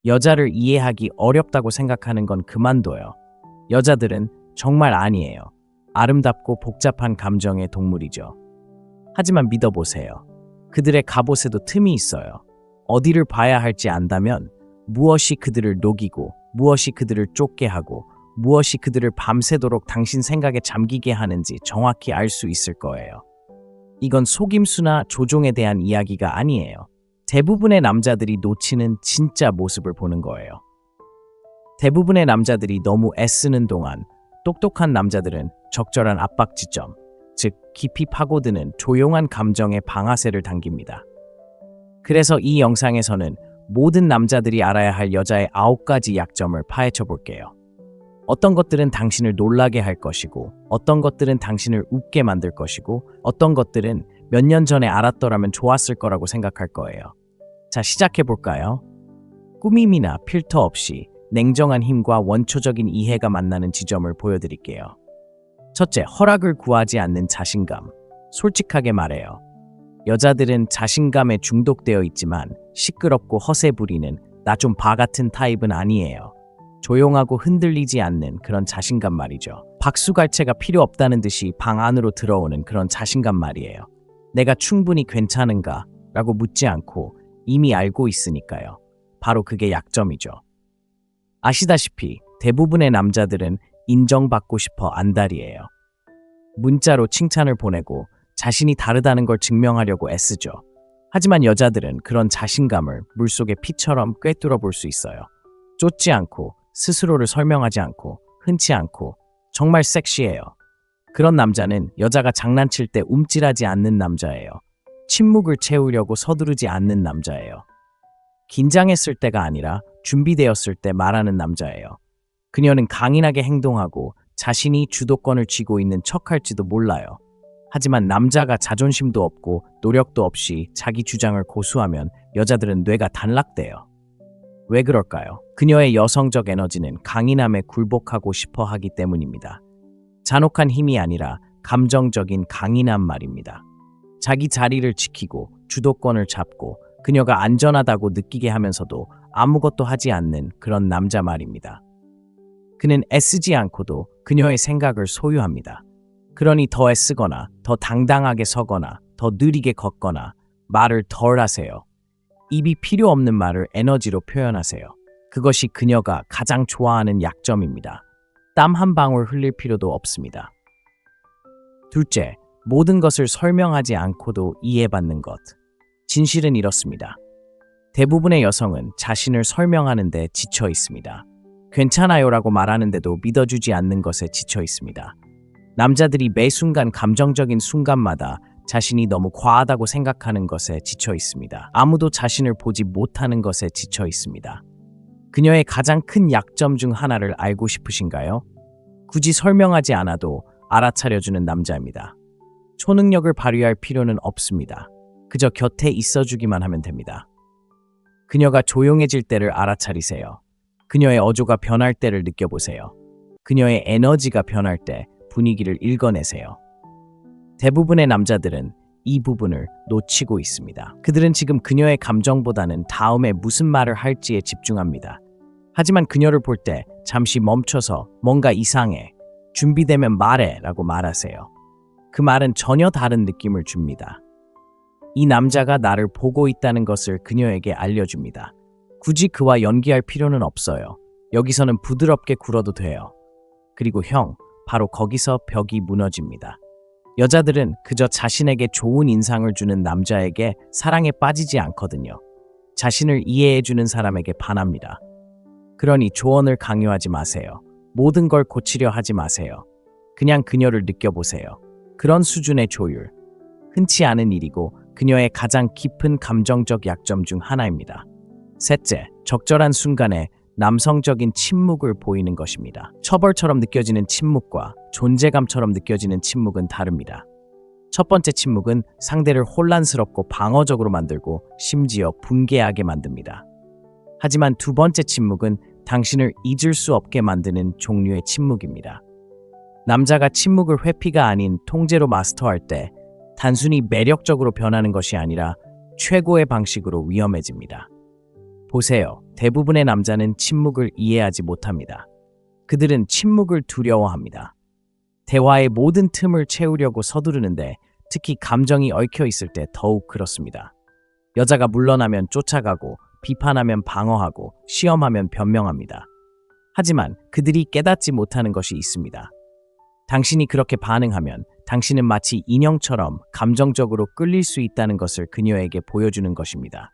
여자를 이해하기 어렵다고 생각하는 건 그만둬요. 여자들은 정말 아니에요. 아름답고 복잡한 감정의 동물이죠. 하지만 믿어보세요. 그들의 갑옷에도 틈이 있어요. 어디를 봐야 할지 안다면 무엇이 그들을 녹이고 무엇이 그들을 쫓게 하고 무엇이 그들을 밤새도록 당신 생각에 잠기게 하는지 정확히 알 수 있을 거예요. 이건 속임수나 조종에 대한 이야기가 아니에요. 대부분의 남자들이 놓치는 진짜 모습을 보는 거예요. 대부분의 남자들이 너무 애쓰는 동안 똑똑한 남자들은 적절한 압박 지점, 즉 깊이 파고드는 조용한 감정의 방아쇠를 당깁니다. 그래서 이 영상에서는 모든 남자들이 알아야 할 여자의 9가지 약점을 파헤쳐 볼게요. 어떤 것들은 당신을 놀라게 할 것이고, 어떤 것들은 당신을 웃게 만들 것이고, 어떤 것들은 몇 년 전에 알았더라면 좋았을 거라고 생각할 거예요. 자, 시작해 볼까요? 꾸밈이나 필터 없이 냉정한 힘과 원초적인 이해가 만나는 지점을 보여드릴게요. 첫째, 허락을 구하지 않는 자신감. 솔직하게 말해요. 여자들은 자신감에 중독되어 있지만 시끄럽고 허세 부리는 나 좀 봐 같은 타입은 아니에요. 조용하고 흔들리지 않는 그런 자신감 말이죠. 박수갈채가 필요 없다는 듯이 방 안으로 들어오는 그런 자신감 말이에요. 내가 충분히 괜찮은가? 라고 묻지 않고 이미 알고 있으니까요. 바로 그게 약점이죠. 아시다시피 대부분의 남자들은 인정받고 싶어 안달이에요. 문자로 칭찬을 보내고 자신이 다르다는 걸 증명하려고 애쓰죠. 하지만 여자들은 그런 자신감을 물속의 피처럼 꿰뚫어 볼 수 있어요. 쫓지 않고 스스로를 설명하지 않고 흔치 않고 정말 섹시해요. 그런 남자는 여자가 장난칠 때 움찔하지 않는 남자예요. 침묵을 채우려고 서두르지 않는 남자예요. 긴장했을 때가 아니라 준비되었을 때 말하는 남자예요. 그녀는 강인하게 행동하고 자신이 주도권을 쥐고 있는 척할지도 몰라요. 하지만 남자가 자존심도 없고 노력도 없이 자기 주장을 고수하면 여자들은 뇌가 단락돼요. 왜 그럴까요? 그녀의 여성적 에너지는 강인함에 굴복하고 싶어 하기 때문입니다. 잔혹한 힘이 아니라 감정적인 강인함 말입니다. 자기 자리를 지키고 주도권을 잡고 그녀가 안전하다고 느끼게 하면서도 아무것도 하지 않는 그런 남자 말입니다. 그는 애쓰지 않고도 그녀의 생각을 소유합니다. 그러니 더 애쓰거나 더 당당하게 서거나 더 느리게 걷거나 말을 덜 하세요. 입이 필요 없는 말을 에너지로 표현하세요. 그것이 그녀가 가장 좋아하는 약점입니다. 땀 한 방울 흘릴 필요도 없습니다. 둘째, 모든 것을 설명하지 않고도 이해받는 것. 진실은 이렇습니다. 대부분의 여성은 자신을 설명하는 데 지쳐 있습니다. 괜찮아요라고 말하는데도 믿어주지 않는 것에 지쳐 있습니다. 남자들이 매 순간 감정적인 순간마다 자신이 너무 과하다고 생각하는 것에 지쳐 있습니다. 아무도 자신을 보지 못하는 것에 지쳐 있습니다. 그녀의 가장 큰 약점 중 하나를 알고 싶으신가요? 굳이 설명하지 않아도 알아차려주는 남자입니다. 초능력을 발휘할 필요는 없습니다. 그저 곁에 있어주기만 하면 됩니다. 그녀가 조용해질 때를 알아차리세요. 그녀의 어조가 변할 때를 느껴보세요. 그녀의 에너지가 변할 때 분위기를 읽어내세요. 대부분의 남자들은 이 부분을 놓치고 있습니다. 그들은 지금 그녀의 감정보다는 다음에 무슨 말을 할지에 집중합니다. 하지만 그녀를 볼 때 잠시 멈춰서 뭔가 이상해, 준비되면 말해 라고 말하세요. 그 말은 전혀 다른 느낌을 줍니다. 이 남자가 나를 보고 있다는 것을 그녀에게 알려줍니다. 굳이 그와 연기할 필요는 없어요. 여기서는 부드럽게 굴어도 돼요. 그리고 바로 거기서 벽이 무너집니다. 여자들은 그저 자신에게 좋은 인상을 주는 남자에게 사랑에 빠지지 않거든요. 자신을 이해해주는 사람에게 반합니다. 그러니 조언을 강요하지 마세요. 모든 걸 고치려 하지 마세요. 그냥 그녀를 느껴보세요. 그런 수준의 조율, 흔치 않은 일이고 그녀의 가장 깊은 감정적 약점 중 하나입니다. 셋째, 적절한 순간에 남성적인 침묵을 보이는 것입니다. 처벌처럼 느껴지는 침묵과 존재감처럼 느껴지는 침묵은 다릅니다. 첫 번째 침묵은 상대를 혼란스럽고 방어적으로 만들고 심지어 분개하게 만듭니다. 하지만 두 번째 침묵은 당신을 잊을 수 없게 만드는 종류의 침묵입니다. 남자가 침묵을 회피가 아닌 통제로 마스터할 때 단순히 매력적으로 변하는 것이 아니라 최고의 방식으로 위험해집니다. 보세요. 대부분의 남자는 침묵을 이해하지 못합니다. 그들은 침묵을 두려워합니다. 대화의 모든 틈을 채우려고 서두르는데 특히 감정이 얽혀 있을 때 더욱 그렇습니다. 여자가 물러나면 쫓아가고 비판하면 방어하고 시험하면 변명합니다. 하지만 그들이 깨닫지 못하는 것이 있습니다. 당신이 그렇게 반응하면 당신은 마치 인형처럼 감정적으로 끌릴 수 있다는 것을 그녀에게 보여주는 것입니다.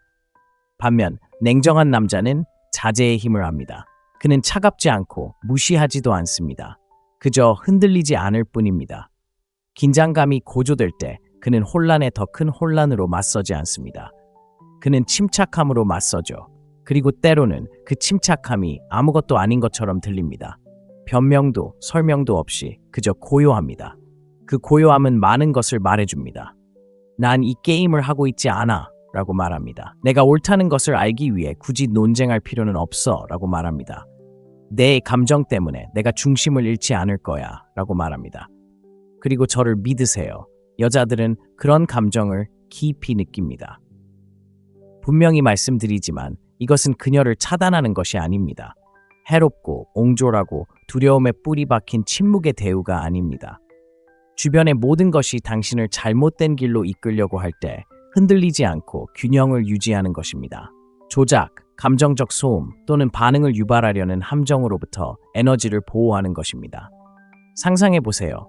반면 냉정한 남자는 자제의 힘을 압니다. 그는 차갑지 않고 무시하지도 않습니다. 그저 흔들리지 않을 뿐입니다. 긴장감이 고조될 때 그는 혼란에 더 큰 혼란으로 맞서지 않습니다. 그는 침착함으로 맞서죠. 그리고 때로는 그 침착함이 아무것도 아닌 것처럼 들립니다. 변명도 설명도 없이 그저 고요합니다. 그 고요함은 많은 것을 말해줍니다. 난 이 게임을 하고 있지 않아 라고 말합니다. 내가 옳다는 것을 알기 위해 굳이 논쟁할 필요는 없어 라고 말합니다. 내 감정 때문에 내가 중심을 잃지 않을 거야 라고 말합니다. 그리고 저를 믿으세요. 여자들은 그런 감정을 깊이 느낍니다. 분명히 말씀드리지만 이것은 그녀를 차단하는 것이 아닙니다. 해롭고 옹졸하고 두려움에 뿌리 박힌 침묵의 대우가 아닙니다. 주변의 모든 것이 당신을 잘못된 길로 이끌려고 할 때 흔들리지 않고 균형을 유지하는 것입니다. 조작, 감정적 소음 또는 반응을 유발하려는 함정으로부터 에너지를 보호하는 것입니다. 상상해 보세요.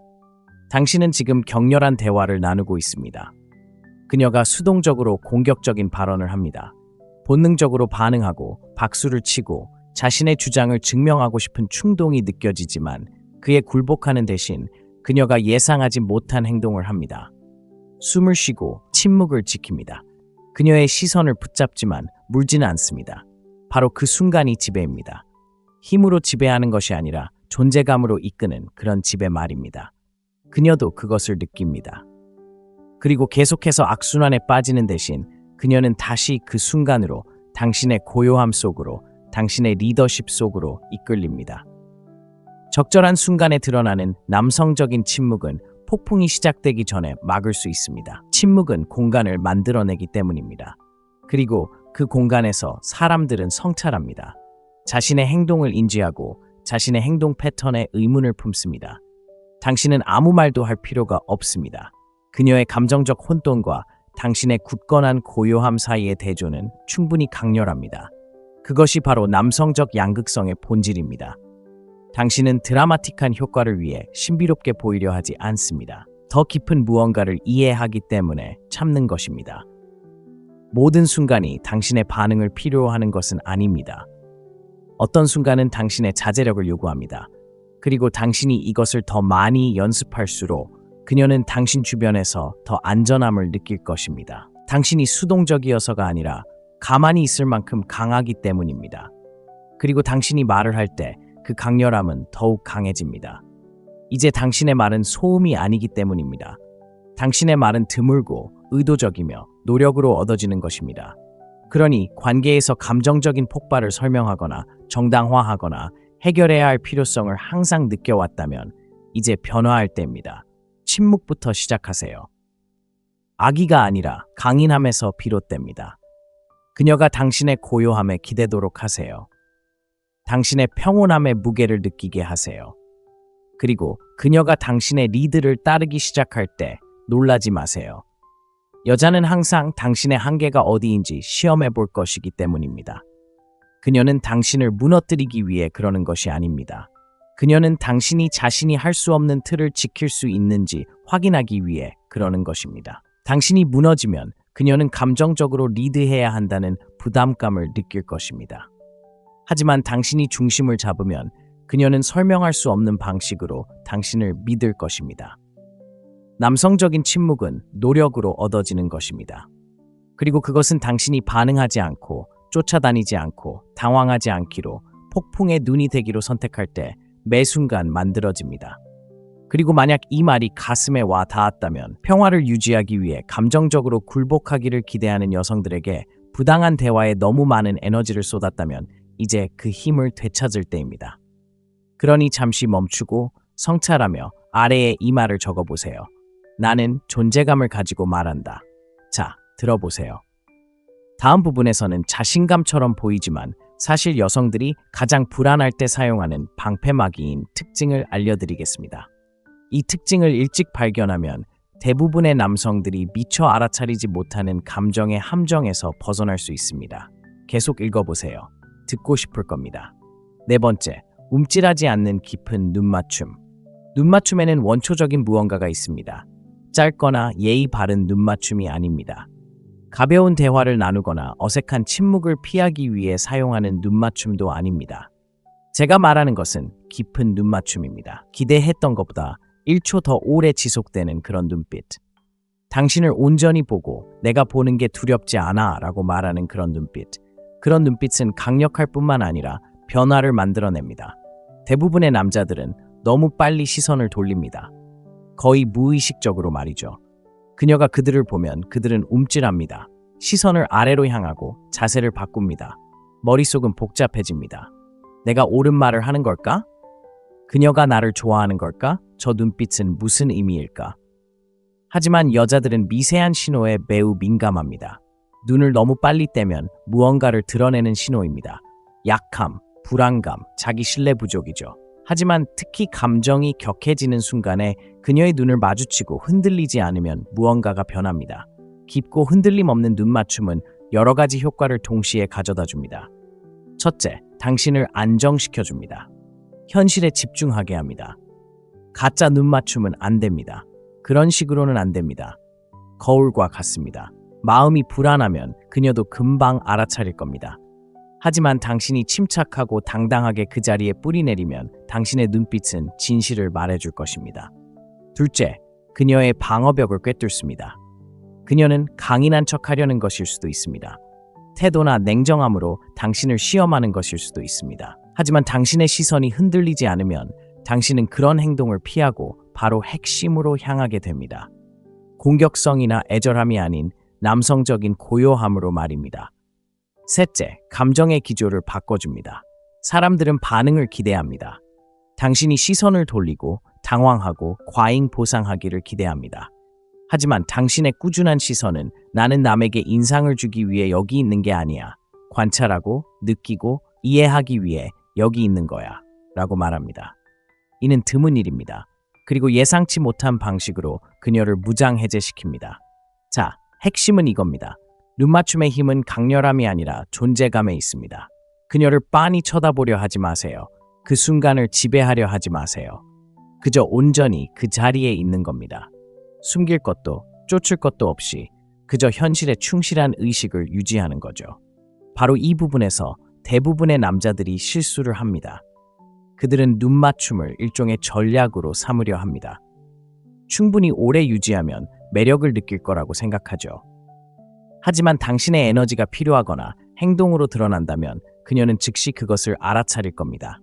당신은 지금 격렬한 대화를 나누고 있습니다. 그녀가 수동적으로 공격적인 발언을 합니다. 본능적으로 반응하고 박수를 치고 자신의 주장을 증명하고 싶은 충동이 느껴지지만 그에 굴복하는 대신 그녀가 예상하지 못한 행동을 합니다. 숨을 쉬고 침묵을 지킵니다. 그녀의 시선을 붙잡지만 물지는 않습니다. 바로 그 순간이 지배입니다. 힘으로 지배하는 것이 아니라 존재감으로 이끄는 그런 지배 말입니다. 그녀도 그것을 느낍니다. 그리고 계속해서 악순환에 빠지는 대신 그녀는 다시 그 순간으로 당신의 고요함 속으로, 당신의 리더십 속으로 이끌립니다. 적절한 순간에 드러나는 남성적인 침묵은 폭풍이 시작되기 전에 막을 수 있습니다. 침묵은 공간을 만들어내기 때문입니다. 그리고 그 공간에서 사람들은 성찰합니다. 자신의 행동을 인지하고 자신의 행동 패턴에 의문을 품습니다. 당신은 아무 말도 할 필요가 없습니다. 그녀의 감정적 혼돈과 당신의 굳건한 고요함 사이의 대조는 충분히 강렬합니다. 그것이 바로 남성적 양극성의 본질입니다. 당신은 드라마틱한 효과를 위해 신비롭게 보이려 하지 않습니다. 더 깊은 무언가를 이해하기 때문에 참는 것입니다. 모든 순간이 당신의 반응을 필요로 하는 것은 아닙니다. 어떤 순간은 당신의 자제력을 요구합니다. 그리고 당신이 이것을 더 많이 연습할수록 그녀는 당신 주변에서 더 안전함을 느낄 것입니다. 당신이 수동적이어서가 아니라 가만히 있을 만큼 강하기 때문입니다. 그리고 당신이 말을 할 때 그 강렬함은 더욱 강해집니다. 이제 당신의 말은 소음이 아니기 때문입니다. 당신의 말은 드물고 의도적이며 노력으로 얻어지는 것입니다. 그러니 관계에서 감정적인 폭발을 설명하거나 정당화하거나 해결해야 할 필요성을 항상 느껴왔다면 이제 변화할 때입니다. 침묵부터 시작하세요. 악의가 아니라 강인함에서 비롯됩니다. 그녀가 당신의 고요함에 기대도록 하세요. 당신의 평온함의 무게를 느끼게 하세요. 그리고 그녀가 당신의 리드를 따르기 시작할 때 놀라지 마세요. 여자는 항상 당신의 한계가 어디인지 시험해 볼 것이기 때문입니다. 그녀는 당신을 무너뜨리기 위해 그러는 것이 아닙니다. 그녀는 당신이 자신이 할 수 없는 틀을 지킬 수 있는지 확인하기 위해 그러는 것입니다. 당신이 무너지면 그녀는 감정적으로 리드해야 한다는 부담감을 느낄 것입니다. 하지만 당신이 중심을 잡으면 그녀는 설명할 수 없는 방식으로 당신을 믿을 것입니다. 남성적인 침묵은 노력으로 얻어지는 것입니다. 그리고 그것은 당신이 반응하지 않고 쫓아다니지 않고 당황하지 않기로 폭풍의 눈이 되기로 선택할 때 매 순간 만들어집니다. 그리고 만약 이 말이 가슴에 와 닿았다면 평화를 유지하기 위해 감정적으로 굴복하기를 기대하는 여성들에게 부당한 대화에 너무 많은 에너지를 쏟았다면 이제 그 힘을 되찾을 때입니다. 그러니 잠시 멈추고 성찰하며 아래에 이 말을 적어보세요. 나는 존재감을 가지고 말한다. 자, 들어보세요. 다음 부분에서는 자신감처럼 보이지만 사실 여성들이 가장 불안할 때 사용하는 방패막이인 특징을 알려드리겠습니다. 이 특징을 일찍 발견하면 대부분의 남성들이 미처 알아차리지 못하는 감정의 함정에서 벗어날 수 있습니다. 계속 읽어보세요. 듣고 싶을 겁니다. 네 번째, 움찔하지 않는 깊은 눈맞춤. 눈맞춤에는 원초적인 무언가가 있습니다. 짧거나 예의 바른 눈맞춤이 아닙니다. 가벼운 대화를 나누거나 어색한 침묵을 피하기 위해 사용하는 눈맞춤도 아닙니다. 제가 말하는 것은 깊은 눈맞춤입니다. 기대했던 것보다 1초 더 오래 지속되는 그런 눈빛. 당신을 온전히 보고 내가 보는 게 두렵지 않아 라고 말하는 그런 눈빛. 그런 눈빛은 강력할 뿐만 아니라 변화를 만들어냅니다. 대부분의 남자들은 너무 빨리 시선을 돌립니다. 거의 무의식적으로 말이죠. 그녀가 그들을 보면 그들은 움찔합니다. 시선을 아래로 향하고 자세를 바꿉니다. 머릿속은 복잡해집니다. 내가 옳은 말을 하는 걸까? 그녀가 나를 좋아하는 걸까? 저 눈빛은 무슨 의미일까? 하지만 여자들은 미세한 신호에 매우 민감합니다. 눈을 너무 빨리 떼면 무언가를 드러내는 신호입니다. 약함, 불안감, 자기 신뢰 부족이죠. 하지만 특히 감정이 격해지는 순간에 그녀의 눈을 마주치고 흔들리지 않으면 무언가가 변합니다. 깊고 흔들림 없는 눈맞춤은 여러 가지 효과를 동시에 가져다 줍니다. 첫째, 당신을 안정시켜줍니다. 현실에 집중하게 합니다. 가짜 눈맞춤은 안 됩니다. 그런 식으로는 안 됩니다. 거울과 같습니다. 마음이 불안하면 그녀도 금방 알아차릴 겁니다. 하지만 당신이 침착하고 당당하게 그 자리에 뿌리 내리면 당신의 눈빛은 진실을 말해줄 것입니다. 둘째, 그녀의 방어벽을 꿰뚫습니다. 그녀는 강인한 척하려는 것일 수도 있습니다. 태도나 냉정함으로 당신을 시험하는 것일 수도 있습니다. 하지만 당신의 시선이 흔들리지 않으면 당신은 그런 행동을 피하고 바로 핵심으로 향하게 됩니다. 공격성이나 애절함이 아닌 남성적인 고요함으로 말입니다. 셋째, 감정의 기조를 바꿔줍니다. 사람들은 반응을 기대합니다. 당신이 시선을 돌리고 당황하고 과잉 보상하기를 기대합니다. 하지만 당신의 꾸준한 시선은 나는 남에게 인상을 주기 위해 여기 있는 게 아니야. 관찰하고 느끼고 이해하기 위해 여기 있는 거야. 라고 말합니다. 이는 드문 일입니다. 그리고 예상치 못한 방식으로 그녀를 무장해제시킵니다. 자, 핵심은 이겁니다. 눈맞춤의 힘은 강렬함이 아니라 존재감에 있습니다. 그녀를 빤히 쳐다보려 하지 마세요. 그 순간을 지배하려 하지 마세요. 그저 온전히 그 자리에 있는 겁니다. 숨길 것도 쫓을 것도 없이 그저 현실에 충실한 의식을 유지하는 거죠. 바로 이 부분에서 대부분의 남자들이 실수를 합니다. 그들은 눈맞춤을 일종의 전략으로 삼으려 합니다. 충분히 오래 유지하면 매력을 느낄 거라고 생각하죠. 하지만 당신의 에너지가 필요하거나 행동으로 드러난다면 그녀는 즉시 그것을 알아차릴 겁니다.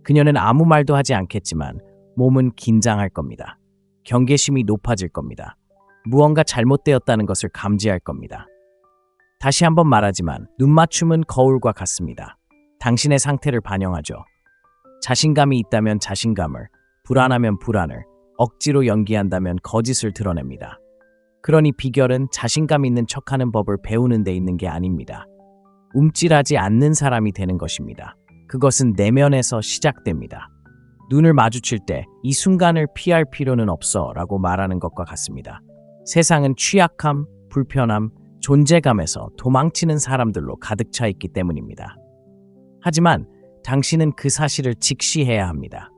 그녀는 아무 말도 하지 않겠지만 몸은 긴장할 겁니다. 경계심이 높아질 겁니다. 무언가 잘못되었다는 것을 감지할 겁니다. 다시 한번 말하지만 눈맞춤은 거울과 같습니다. 당신의 상태를 반영하죠. 자신감이 있다면 자신감을, 불안하면 불안을, 억지로 연기한다면 거짓을 드러냅니다. 그러니 비결은 자신감 있는 척하는 법을 배우는 데 있는 게 아닙니다. 움찔하지 않는 사람이 되는 것입니다. 그것은 내면에서 시작됩니다. 눈을 마주칠 때 이 순간을 피할 필요는 없어 라고 말하는 것과 같습니다. 세상은 취약함, 불편함, 존재감에서 도망치는 사람들로 가득 차 있기 때문입니다. 하지만 당신은 그 사실을 직시해야 합니다.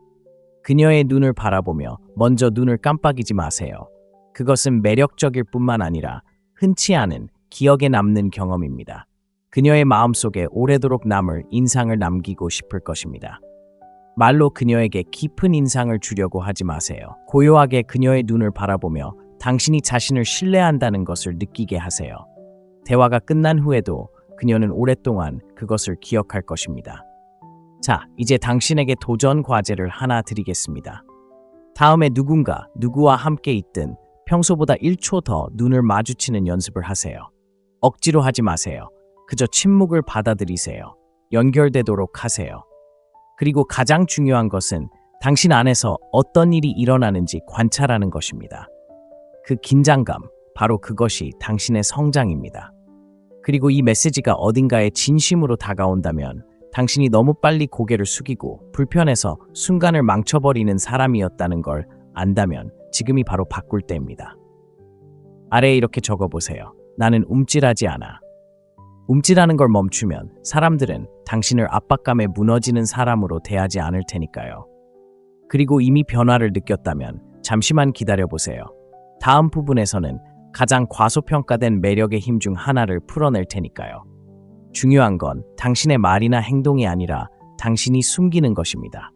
그녀의 눈을 바라보며 먼저 눈을 깜빡이지 마세요. 그것은 매력적일 뿐만 아니라 흔치 않은 기억에 남는 경험입니다. 그녀의 마음속에 오래도록 남을 인상을 남기고 싶을 것입니다. 말로 그녀에게 깊은 인상을 주려고 하지 마세요. 고요하게 그녀의 눈을 바라보며 당신이 자신을 신뢰한다는 것을 느끼게 하세요. 대화가 끝난 후에도 그녀는 오랫동안 그것을 기억할 것입니다. 자, 이제 당신에게 도전 과제를 하나 드리겠습니다. 다음에 누구와 함께 있든 평소보다 1초 더 눈을 마주치는 연습을 하세요. 억지로 하지 마세요. 그저 침묵을 받아들이세요. 연결되도록 하세요. 그리고 가장 중요한 것은 당신 안에서 어떤 일이 일어나는지 관찰하는 것입니다. 그 긴장감, 바로 그것이 당신의 성장입니다. 그리고 이 메시지가 어딘가에 진심으로 다가온다면 당신이 너무 빨리 고개를 숙이고 불편해서 순간을 망쳐버리는 사람이었다는 걸 안다면 지금이 바로 바꿀 때입니다. 아래에 이렇게 적어보세요. 나는 움찔하지 않아. 움찔하는 걸 멈추면 사람들은 당신을 압박감에 무너지는 사람으로 대하지 않을 테니까요. 그리고 이미 변화를 느꼈다면 잠시만 기다려보세요. 다음 부분에서는 가장 과소평가된 매력의 힘 중 하나를 풀어낼 테니까요. 중요한 건 당신의 말이나 행동이 아니라 당신이 숨기는 것입니다.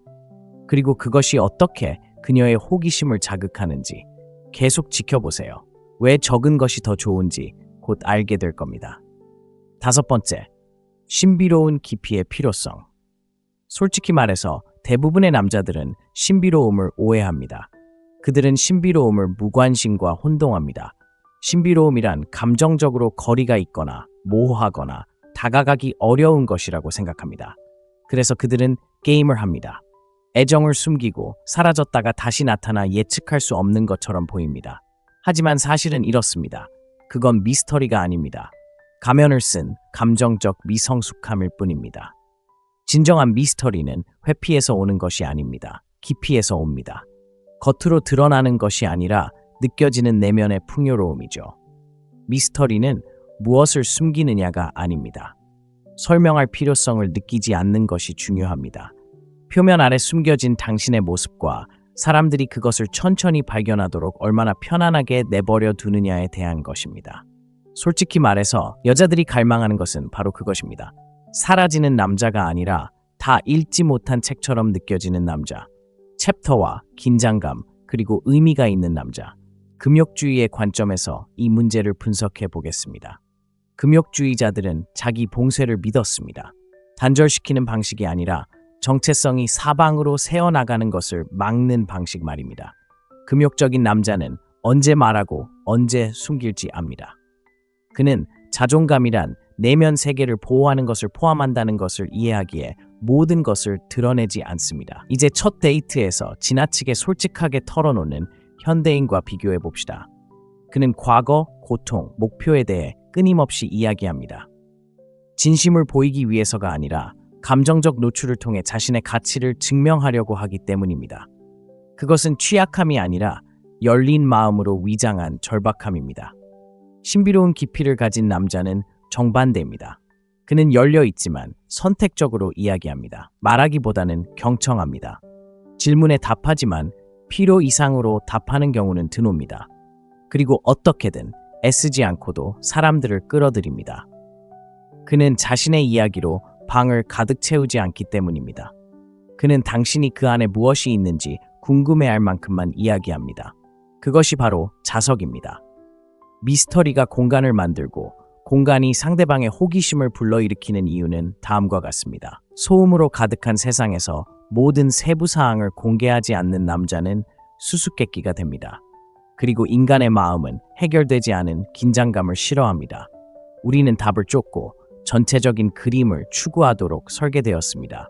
그리고 그것이 어떻게 그녀의 호기심을 자극하는지 계속 지켜보세요. 왜 적은 것이 더 좋은지 곧 알게 될 겁니다. 5번째, 신비로운 깊이의 필요성. 솔직히 말해서 대부분의 남자들은 신비로움을 오해합니다. 그들은 신비로움을 무관심과 혼동합니다. 신비로움이란 감정적으로 거리가 있거나 모호하거나 다가가기 어려운 것이라고 생각합니다. 그래서 그들은 게임을 합니다. 애정을 숨기고 사라졌다가 다시 나타나 예측할 수 없는 것처럼 보입니다. 하지만 사실은 이렇습니다. 그건 미스터리가 아닙니다. 가면을 쓴 감정적 미성숙함일 뿐입니다. 진정한 미스터리는 회피에서 오는 것이 아닙니다. 깊이에서 옵니다. 겉으로 드러나는 것이 아니라 느껴지는 내면의 풍요로움이죠. 미스터리는 무엇을 숨기느냐가 아닙니다. 설명할 필요성을 느끼지 않는 것이 중요합니다. 표면 아래 숨겨진 당신의 모습과 사람들이 그것을 천천히 발견하도록 얼마나 편안하게 내버려 두느냐에 대한 것입니다. 솔직히 말해서 여자들이 갈망하는 것은 바로 그것입니다. 사라지는 남자가 아니라 다 읽지 못한 책처럼 느껴지는 남자. 챕터와 긴장감, 그리고 의미가 있는 남자. 금욕주의의 관점에서 이 문제를 분석해 보겠습니다. 금욕주의자들은 자기 봉쇄를 믿었습니다. 단절시키는 방식이 아니라 정체성이 사방으로 새어나가는 것을 막는 방식 말입니다. 금욕적인 남자는 언제 말하고 언제 숨길지 압니다. 그는 자존감이란 내면 세계를 보호하는 것을 포함한다는 것을 이해하기에 모든 것을 드러내지 않습니다. 이제 첫 데이트에서 지나치게 솔직하게 털어놓는 현대인과 비교해 봅시다. 그는 과거, 고통, 목표에 대해 끊임없이 이야기합니다. 진심을 보이기 위해서가 아니라 감정적 노출을 통해 자신의 가치를 증명하려고 하기 때문입니다. 그것은 취약함이 아니라 열린 마음으로 위장한 절박함입니다. 신비로운 깊이를 가진 남자는 정반대입니다. 그는 열려 있지만 선택적으로 이야기합니다. 말하기보다는 경청합니다. 질문에 답하지만 필요 이상으로 답하는 경우는 드뭅니다. 그리고 어떻게든 애쓰지 않고도 사람들을 끌어들입니다. 그는 자신의 이야기로 방을 가득 채우지 않기 때문입니다. 그는 당신이 그 안에 무엇이 있는지 궁금해할 만큼만 이야기합니다. 그것이 바로 자석입니다. 미스터리가 공간을 만들고 공간이 상대방의 호기심을 불러일으키는 이유는 다음과 같습니다. 소음으로 가득한 세상에서 모든 세부 사항을 공개하지 않는 남자는 수수께끼가 됩니다. 그리고 인간의 마음은 해결되지 않은 긴장감을 싫어합니다. 우리는 답을 쫓고 전체적인 그림을 추구하도록 설계되었습니다.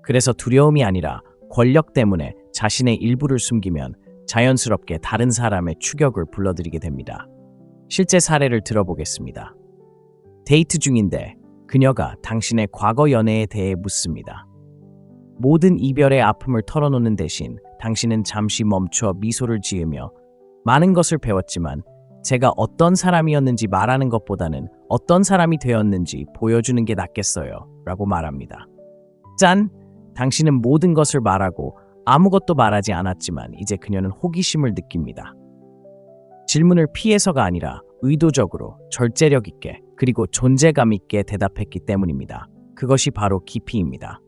그래서 두려움이 아니라 권력 때문에 자신의 일부를 숨기면 자연스럽게 다른 사람의 추격을 불러들이게 됩니다. 실제 사례를 들어보겠습니다. 데이트 중인데 그녀가 당신의 과거 연애에 대해 묻습니다. 모든 이별의 아픔을 털어놓는 대신 당신은 잠시 멈춰 미소를 지으며 많은 것을 배웠지만 제가 어떤 사람이었는지 말하는 것보다는 어떤 사람이 되었는지 보여주는 게 낫겠어요 라고 말합니다. 짠! 당신은 모든 것을 말하고 아무것도 말하지 않았지만 이제 그녀는 호기심을 느낍니다. 질문을 피해서가 아니라 의도적으로 절제력 있게 그리고 존재감 있게 대답했기 때문입니다. 그것이 바로 깊이입니다.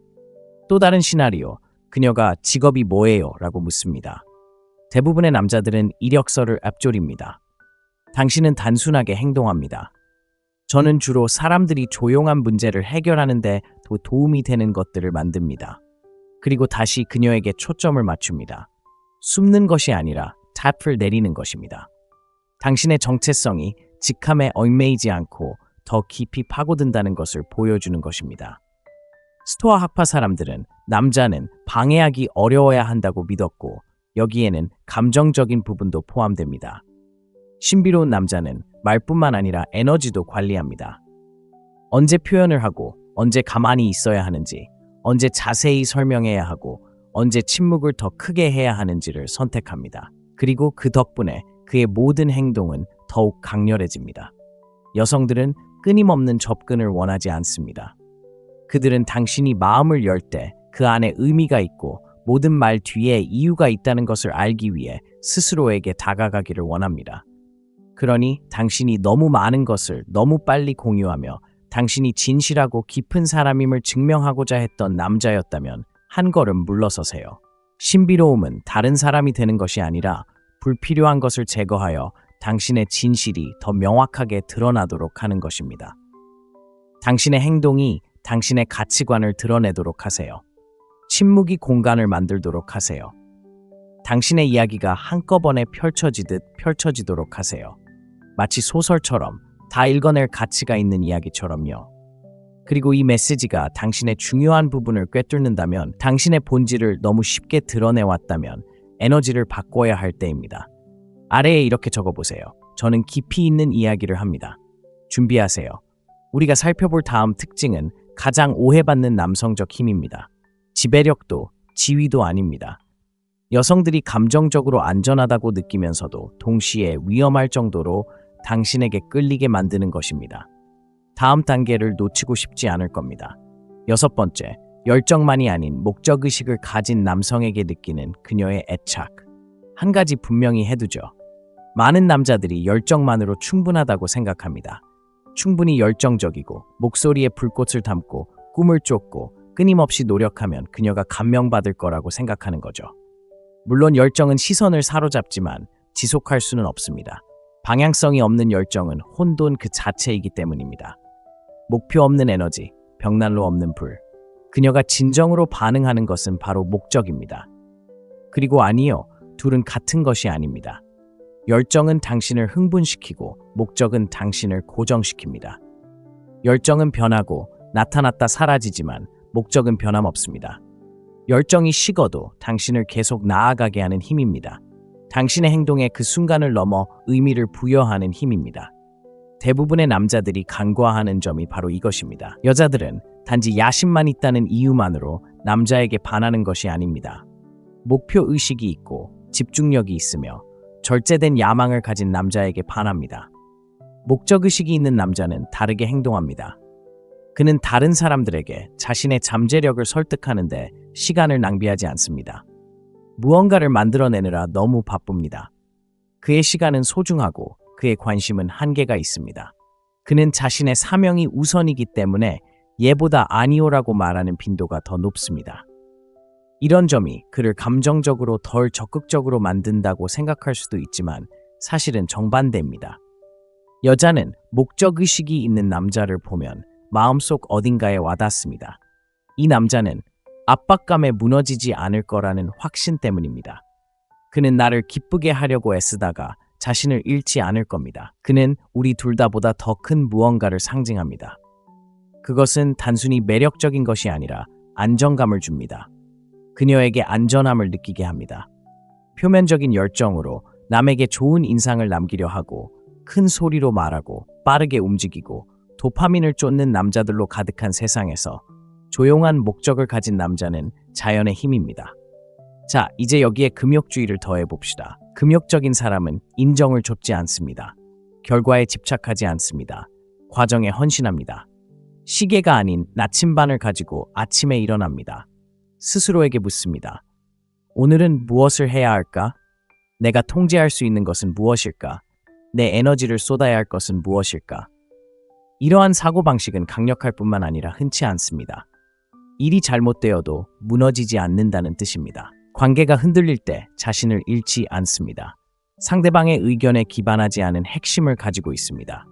또 다른 시나리오, 그녀가 직업이 뭐예요? 라고 묻습니다. 대부분의 남자들은 이력서를 앞조립니다. 당신은 단순하게 행동합니다. 저는 주로 사람들이 조용한 문제를 해결하는 데 도움이 되는 것들을 만듭니다. 그리고 다시 그녀에게 초점을 맞춥니다. 숨는 것이 아니라 탑을 내리는 것입니다. 당신의 정체성이 직함에 얽매이지 않고 더 깊이 파고든다는 것을 보여주는 것입니다. 스토아 학파 사람들은 남자는 방해하기 어려워야 한다고 믿었고 여기에는 감정적인 부분도 포함됩니다. 신비로운 남자는 말뿐만 아니라 에너지도 관리합니다. 언제 표현을 하고, 언제 가만히 있어야 하는지, 언제 자세히 설명해야 하고, 언제 침묵을 더 크게 해야 하는지를 선택합니다. 그리고 그 덕분에 그의 모든 행동은 더욱 강렬해집니다. 여성들은 끊임없는 접근을 원하지 않습니다. 그들은 당신이 마음을 열 때 그 안에 의미가 있고 모든 말 뒤에 이유가 있다는 것을 알기 위해 스스로에게 다가가기를 원합니다. 그러니 당신이 너무 많은 것을 너무 빨리 공유하며 당신이 진실하고 깊은 사람임을 증명하고자 했던 남자였다면 한 걸음 물러서세요. 신비로움은 다른 사람이 되는 것이 아니라 불필요한 것을 제거하여 당신의 진실이 더 명확하게 드러나도록 하는 것입니다. 당신의 행동이 당신의 가치관을 드러내도록 하세요. 침묵이 공간을 만들도록 하세요. 당신의 이야기가 한꺼번에 펼쳐지듯 펼쳐지도록 하세요. 마치 소설처럼 다 읽어낼 가치가 있는 이야기처럼요. 그리고 이 메시지가 당신의 중요한 부분을 꿰뚫는다면, 당신의 본질을 너무 쉽게 드러내왔다면 에너지를 바꿔야 할 때입니다. 아래에 이렇게 적어보세요. 저는 깊이 있는 이야기를 합니다. 준비하세요. 우리가 살펴볼 다음 특징은 가장 오해받는 남성적 힘입니다. 지배력도 지위도 아닙니다. 여성들이 감정적으로 안전하다고 느끼면서도 동시에 위험할 정도로 당신에게 끌리게 만드는 것입니다. 다음 단계를 놓치고 싶지 않을 겁니다. 6번째, 열정만이 아닌 목적의식을 가진 남성에게 느끼는 그녀의 애착. 한 가지 분명히 해두죠. 많은 남자들이 열정만으로 충분하다고 생각합니다. 충분히 열정적이고 목소리에 불꽃을 담고 꿈을 쫓고 끊임없이 노력하면 그녀가 감명받을 거라고 생각하는 거죠. 물론 열정은 시선을 사로잡지만 지속할 수는 없습니다. 방향성이 없는 열정은 혼돈 그 자체이기 때문입니다. 목표 없는 에너지, 벽난로 없는 불. 그녀가 진정으로 반응하는 것은 바로 목적입니다. 그리고 아니요, 둘은 같은 것이 아닙니다. 열정은 당신을 흥분시키고 목적은 당신을 고정시킵니다. 열정은 변하고 나타났다 사라지지만 목적은 변함없습니다. 열정이 식어도 당신을 계속 나아가게 하는 힘입니다. 당신의 행동에 그 순간을 넘어 의미를 부여하는 힘입니다. 대부분의 남자들이 간과하는 점이 바로 이것입니다. 여자들은 단지 야심만 있다는 이유만으로 남자에게 반하는 것이 아닙니다. 목표의식이 있고 집중력이 있으며 절제된 야망을 가진 남자에게 반합니다. 목적의식이 있는 남자는 다르게 행동합니다. 그는 다른 사람들에게 자신의 잠재력을 설득하는데 시간을 낭비하지 않습니다. 무언가를 만들어내느라 너무 바쁩니다. 그의 시간은 소중하고 그의 관심은 한계가 있습니다. 그는 자신의 사명이 우선이기 때문에 예보다 아니오라고 말하는 빈도가 더 높습니다. 이런 점이 그를 감정적으로 덜 적극적으로 만든다고 생각할 수도 있지만 사실은 정반대입니다. 여자는 목적의식이 있는 남자를 보면 마음속 어딘가에 와닿습니다. 이 남자는 압박감에 무너지지 않을 거라는 확신 때문입니다. 그는 나를 기쁘게 하려고 애쓰다가 자신을 잃지 않을 겁니다. 그는 우리 둘 다보다 더 큰 무언가를 상징합니다. 그것은 단순히 매력적인 것이 아니라 안정감을 줍니다. 그녀에게 안전함을 느끼게 합니다. 표면적인 열정으로 남에게 좋은 인상을 남기려 하고 큰 소리로 말하고 빠르게 움직이고 도파민을 쫓는 남자들로 가득한 세상에서 조용한 목적을 가진 남자는 자연의 힘입니다. 자, 이제 여기에 금욕주의를 더해봅시다. 금욕적인 사람은 인정을 좁지 않습니다. 결과에 집착하지 않습니다. 과정에 헌신합니다. 시계가 아닌 나침반을 가지고 아침에 일어납니다. 스스로에게 묻습니다. 오늘은 무엇을 해야 할까? 내가 통제할 수 있는 것은 무엇일까? 내 에너지를 쏟아야 할 것은 무엇일까? 이러한 사고방식은 강력할 뿐만 아니라 흔치 않습니다. 일이 잘못되어도 무너지지 않는다는 뜻입니다. 관계가 흔들릴 때 자신을 잃지 않습니다. 상대방의 의견에 기반하지 않은 핵심을 가지고 있습니다.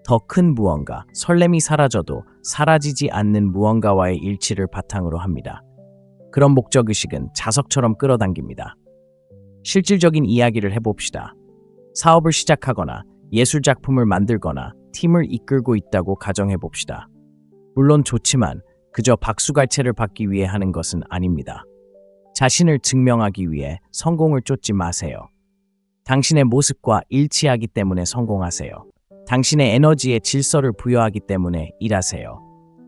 더 큰 무언가, 설렘이 사라져도 사라지지 않는 무언가와의 일치를 바탕으로 합니다. 그런 목적의식은 자석처럼 끌어당깁니다. 실질적인 이야기를 해봅시다. 사업을 시작하거나 예술작품을 만들거나 팀을 이끌고 있다고 가정해봅시다. 물론 좋지만 그저 박수갈채를 받기 위해 하는 것은 아닙니다. 자신을 증명하기 위해 성공을 쫓지 마세요. 당신의 모습과 일치하기 때문에 성공하세요. 당신의 에너지에 질서를 부여하기 때문에 일하세요.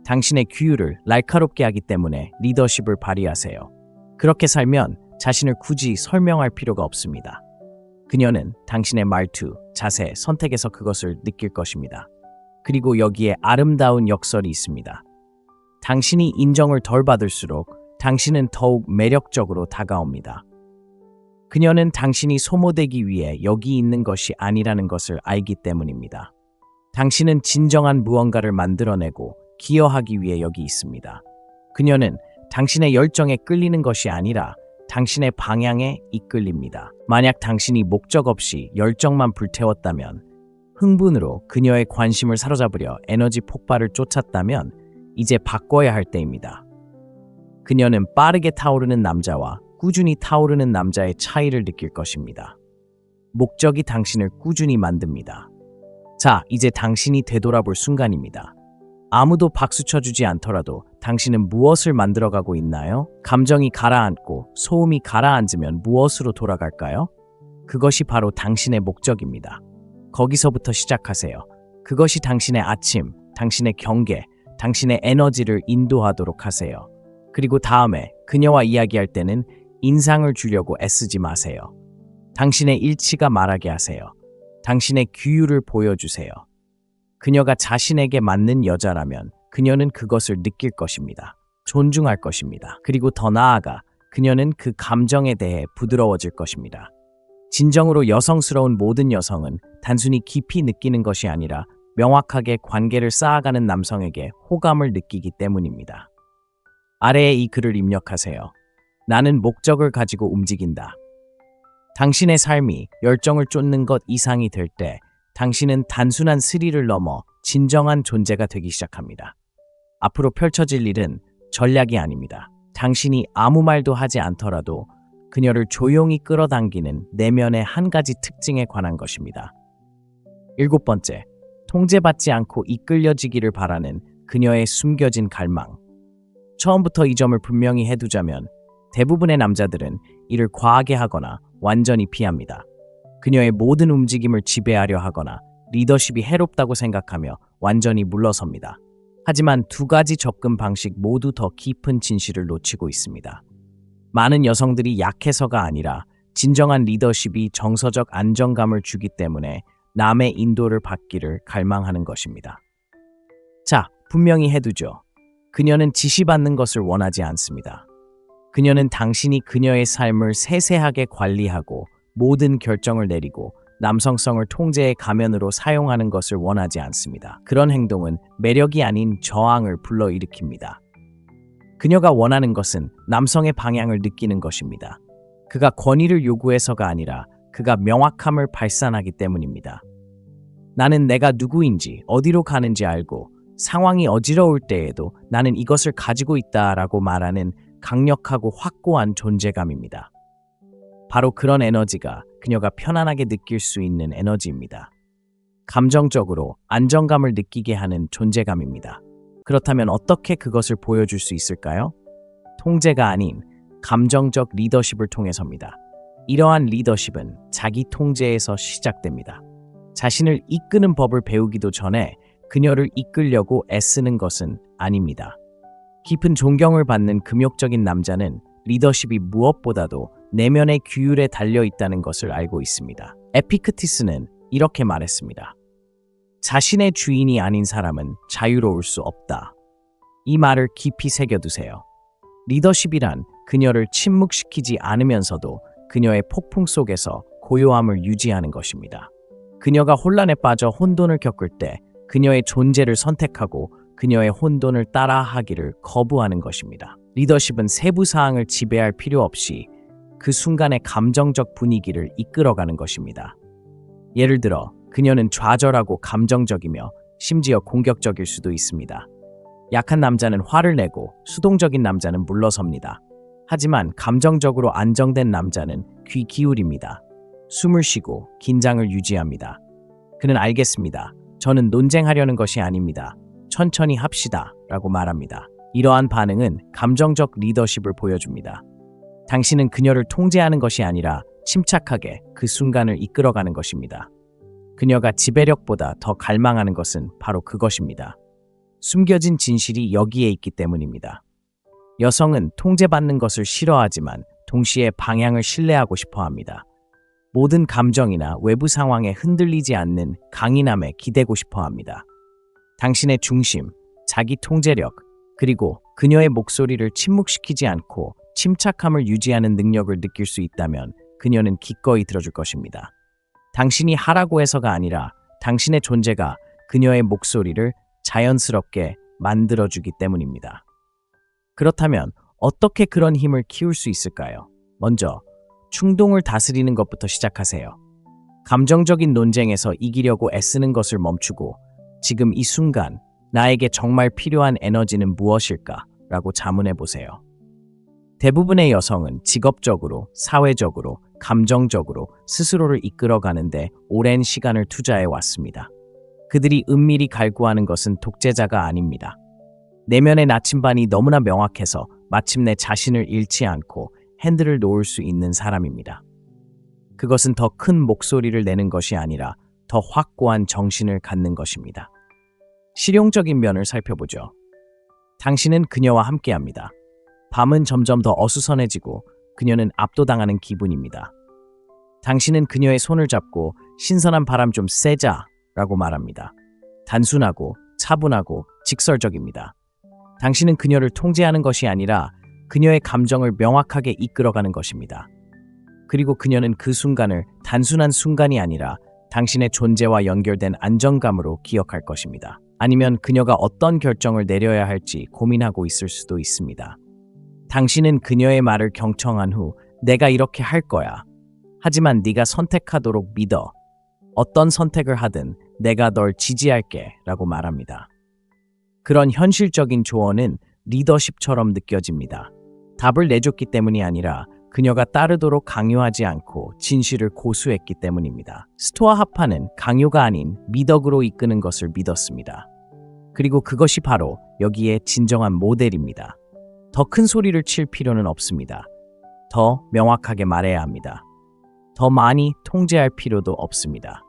당신의 규율을 날카롭게 하기 때문에 리더십을 발휘하세요. 그렇게 살면 자신을 굳이 설명할 필요가 없습니다. 그녀는 당신의 말투, 자세, 선택에서 그것을 느낄 것입니다. 그리고 여기에 아름다운 역설이 있습니다. 당신이 인정을 덜 받을수록 당신은 더욱 매력적으로 다가옵니다. 그녀는 당신이 소모되기 위해 여기 있는 것이 아니라는 것을 알기 때문입니다. 당신은 진정한 무언가를 만들어내고 기여하기 위해 여기 있습니다. 그녀는 당신의 열정에 끌리는 것이 아니라 당신의 방향에 이끌립니다. 만약 당신이 목적 없이 열정만 불태웠다면, 흥분으로 그녀의 관심을 사로잡으려 에너지 폭발을 쫓았다면 이제 바꿔야 할 때입니다. 그녀는 빠르게 타오르는 남자와 꾸준히 타오르는 남자의 차이를 느낄 것입니다. 목적이 당신을 꾸준히 만듭니다. 자, 이제 당신이 되돌아볼 순간입니다. 아무도 박수 쳐주지 않더라도 당신은 무엇을 만들어가고 있나요? 감정이 가라앉고 소음이 가라앉으면 무엇으로 돌아갈까요? 그것이 바로 당신의 목적입니다. 거기서부터 시작하세요. 그것이 당신의 아침, 당신의 경계, 당신의 에너지를 인도하도록 하세요. 그리고 다음에 그녀와 이야기할 때는 인상을 주려고 애쓰지 마세요. 당신의 일치가 말하게 하세요. 당신의 규율을 보여주세요. 그녀가 자신에게 맞는 여자라면 그녀는 그것을 느낄 것입니다. 존중할 것입니다. 그리고 더 나아가 그녀는 그 감정에 대해 부드러워질 것입니다. 진정으로 여성스러운 모든 여성은 단순히 깊이 느끼는 것이 아니라 명확하게 관계를 쌓아가는 남성에게 호감을 느끼기 때문입니다. 아래에 이 글을 입력하세요. 나는 목적을 가지고 움직인다. 당신의 삶이 열정을 쫓는 것 이상이 될 때 당신은 단순한 스릴을 넘어 진정한 존재가 되기 시작합니다. 앞으로 펼쳐질 일은 전략이 아닙니다. 당신이 아무 말도 하지 않더라도 그녀를 조용히 끌어당기는 내면의 한 가지 특징에 관한 것입니다. 7번째, 통제받지 않고 이끌려지기를 바라는 그녀의 숨겨진 갈망. 처음부터 이 점을 분명히 해두자면 대부분의 남자들은 이를 과하게 하거나 완전히 피합니다. 그녀의 모든 움직임을 지배하려 하거나 리더십이 해롭다고 생각하며 완전히 물러섭니다. 하지만 두 가지 접근 방식 모두 더 깊은 진실을 놓치고 있습니다. 많은 여성들이 약해서가 아니라 진정한 리더십이 정서적 안정감을 주기 때문에 남의 인도를 받기를 갈망하는 것입니다. 자, 분명히 해두죠. 그녀는 지시받는 것을 원하지 않습니다. 그녀는 당신이 그녀의 삶을 세세하게 관리하고 모든 결정을 내리고 남성성을 통제의 가면으로 사용하는 것을 원하지 않습니다. 그런 행동은 매력이 아닌 저항을 불러일으킵니다. 그녀가 원하는 것은 남성의 방향을 느끼는 것입니다. 그가 권위를 요구해서가 아니라 그가 명확함을 발산하기 때문입니다. 나는 내가 누구인지 어디로 가는지 알고 상황이 어지러울 때에도 나는 이것을 가지고 있다라고 말하는 강력하고 확고한 존재감입니다. 바로 그런 에너지가 그녀가 편안하게 느낄 수 있는 에너지입니다. 감정적으로 안정감을 느끼게 하는 존재감입니다. 그렇다면 어떻게 그것을 보여줄 수 있을까요? 통제가 아닌 감정적 리더십을 통해서입니다. 이러한 리더십은 자기 통제에서 시작됩니다. 자신을 이끄는 법을 배우기도 전에 그녀를 이끌려고 애쓰는 것은 아닙니다. 깊은 존경을 받는 금욕적인 남자는 리더십이 무엇보다도 내면의 규율에 달려 있다는 것을 알고 있습니다. 에피크티스는 이렇게 말했습니다. 자신의 주인이 아닌 사람은 자유로울 수 없다. 이 말을 깊이 새겨두세요. 리더십이란 그녀를 침묵시키지 않으면서도 그녀의 폭풍 속에서 고요함을 유지하는 것입니다. 그녀가 혼란에 빠져 혼돈을 겪을 때 그녀의 존재를 선택하고 그녀의 혼돈을 따라하기를 거부하는 것입니다. 리더십은 세부 사항을 지배할 필요 없이 그 순간의 감정적 분위기를 이끌어가는 것입니다. 예를 들어 그녀는 좌절하고 감정적이며 심지어 공격적일 수도 있습니다. 약한 남자는 화를 내고 수동적인 남자는 물러섭니다. 하지만 감정적으로 안정된 남자는 귀 기울입니다. 숨을 쉬고 긴장을 유지합니다. 그는 알겠습니다. 저는 논쟁하려는 것이 아닙니다. 천천히 합시다 라고 말합니다. 이러한 반응은 감정적 리더십을 보여줍니다. 당신은 그녀를 통제하는 것이 아니라 침착하게 그 순간을 이끌어가는 것입니다. 그녀가 지배력보다 더 갈망하는 것은 바로 그것입니다. 숨겨진 진실이 여기에 있기 때문입니다. 여성은 통제받는 것을 싫어하지만 동시에 방향을 신뢰하고 싶어 합니다. 모든 감정이나 외부 상황에 흔들리지 않는 강인함에 기대고 싶어 합니다. 당신의 중심, 자기 통제력, 그리고 그녀의 목소리를 침묵시키지 않고 침착함을 유지하는 능력을 느낄 수 있다면 그녀는 기꺼이 들어줄 것입니다. 당신이 하라고 해서가 아니라 당신의 존재가 그녀의 목소리를 자연스럽게 만들어주기 때문입니다. 그렇다면 어떻게 그런 힘을 키울 수 있을까요? 먼저 충동을 다스리는 것부터 시작하세요. 감정적인 논쟁에서 이기려고 애쓰는 것을 멈추고 지금 이 순간 나에게 정말 필요한 에너지는 무엇일까? 라고 자문해 보세요. 대부분의 여성은 직업적으로, 사회적으로, 감정적으로 스스로를 이끌어가는데 오랜 시간을 투자해 왔습니다. 그들이 은밀히 갈구하는 것은 독재자가 아닙니다. 내면의 나침반이 너무나 명확해서 마침내 자신을 잃지 않고 핸들을 놓을 수 있는 사람입니다. 그것은 더 큰 목소리를 내는 것이 아니라 더 확고한 정신을 갖는 것입니다. 실용적인 면을 살펴보죠. 당신은 그녀와 함께합니다. 밤은 점점 더 어수선해지고 그녀는 압도당하는 기분입니다. 당신은 그녀의 손을 잡고 신선한 바람 좀 쐬자 라고 말합니다. 단순하고 차분하고 직설적입니다. 당신은 그녀를 통제하는 것이 아니라 그녀의 감정을 명확하게 이끌어가는 것입니다. 그리고 그녀는 그 순간을 단순한 순간이 아니라 당신의 존재와 연결된 안정감으로 기억할 것입니다. 아니면 그녀가 어떤 결정을 내려야 할지 고민하고 있을 수도 있습니다. 당신은 그녀의 말을 경청한 후 내가 이렇게 할 거야. 하지만 네가 선택하도록 믿어. 어떤 선택을 하든 내가 널 지지할게 라고 말합니다. 그런 현실적인 조언은 리더십처럼 느껴집니다. 답을 내줬기 때문이 아니라 그녀가 따르도록 강요하지 않고 진실을 고수했기 때문입니다. 스토아 하파는 강요가 아닌 미덕으로 이끄는 것을 믿었습니다. 그리고 그것이 바로 여기에 진정한 모델입니다. 더 큰 소리를 칠 필요는 없습니다. 더 명확하게 말해야 합니다. 더 많이 통제할 필요도 없습니다.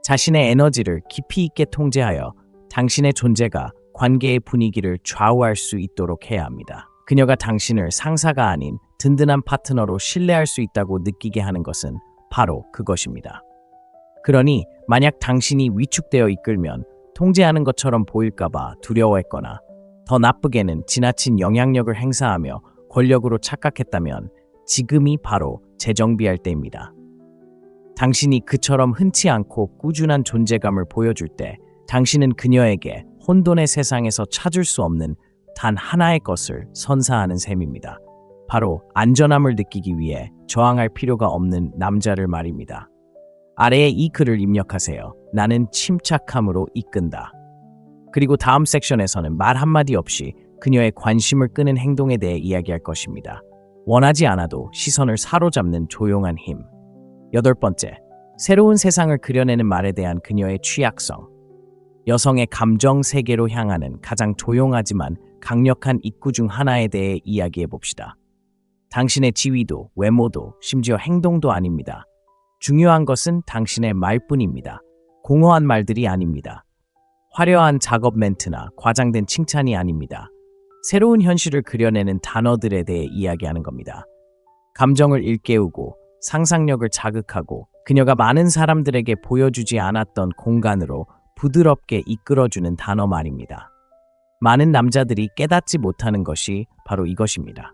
자신의 에너지를 깊이 있게 통제하여 당신의 존재가 관계의 분위기를 좌우할 수 있도록 해야 합니다. 그녀가 당신을 상사가 아닌 든든한 파트너로 신뢰할 수 있다고 느끼게 하는 것은 바로 그것입니다. 그러니 만약 당신이 위축되어 이끌면 통제하는 것처럼 보일까봐 두려워했거나 더 나쁘게는 지나친 영향력을 행사하며 권력으로 착각했다면 지금이 바로 재정비할 때입니다. 당신이 그처럼 흔치 않고 꾸준한 존재감을 보여줄 때 당신은 그녀에게 혼돈의 세상에서 찾을 수 없는 단 하나의 것을 선사하는 셈입니다. 바로 안전함을 느끼기 위해 저항할 필요가 없는 남자를 말입니다. 아래에 이 글을 입력하세요. 나는 침착함으로 이끈다. 그리고 다음 섹션에서는 말 한마디 없이 그녀의 관심을 끄는 행동에 대해 이야기할 것입니다. 원하지 않아도 시선을 사로잡는 조용한 힘. 8번째, 새로운 세상을 그려내는 말에 대한 그녀의 취약성. 여성의 감정 세계로 향하는 가장 조용하지만 강력한 입구 중 하나에 대해 이야기해 봅시다. 당신의 지위도, 외모도, 심지어 행동도 아닙니다. 중요한 것은 당신의 말뿐입니다. 공허한 말들이 아닙니다. 화려한 작업 멘트나 과장된 칭찬이 아닙니다. 새로운 현실을 그려내는 단어들에 대해 이야기하는 겁니다. 감정을 일깨우고 상상력을 자극하고 그녀가 많은 사람들에게 보여주지 않았던 공간으로 부드럽게 이끌어주는 단어 말입니다. 많은 남자들이 깨닫지 못하는 것이 바로 이것입니다.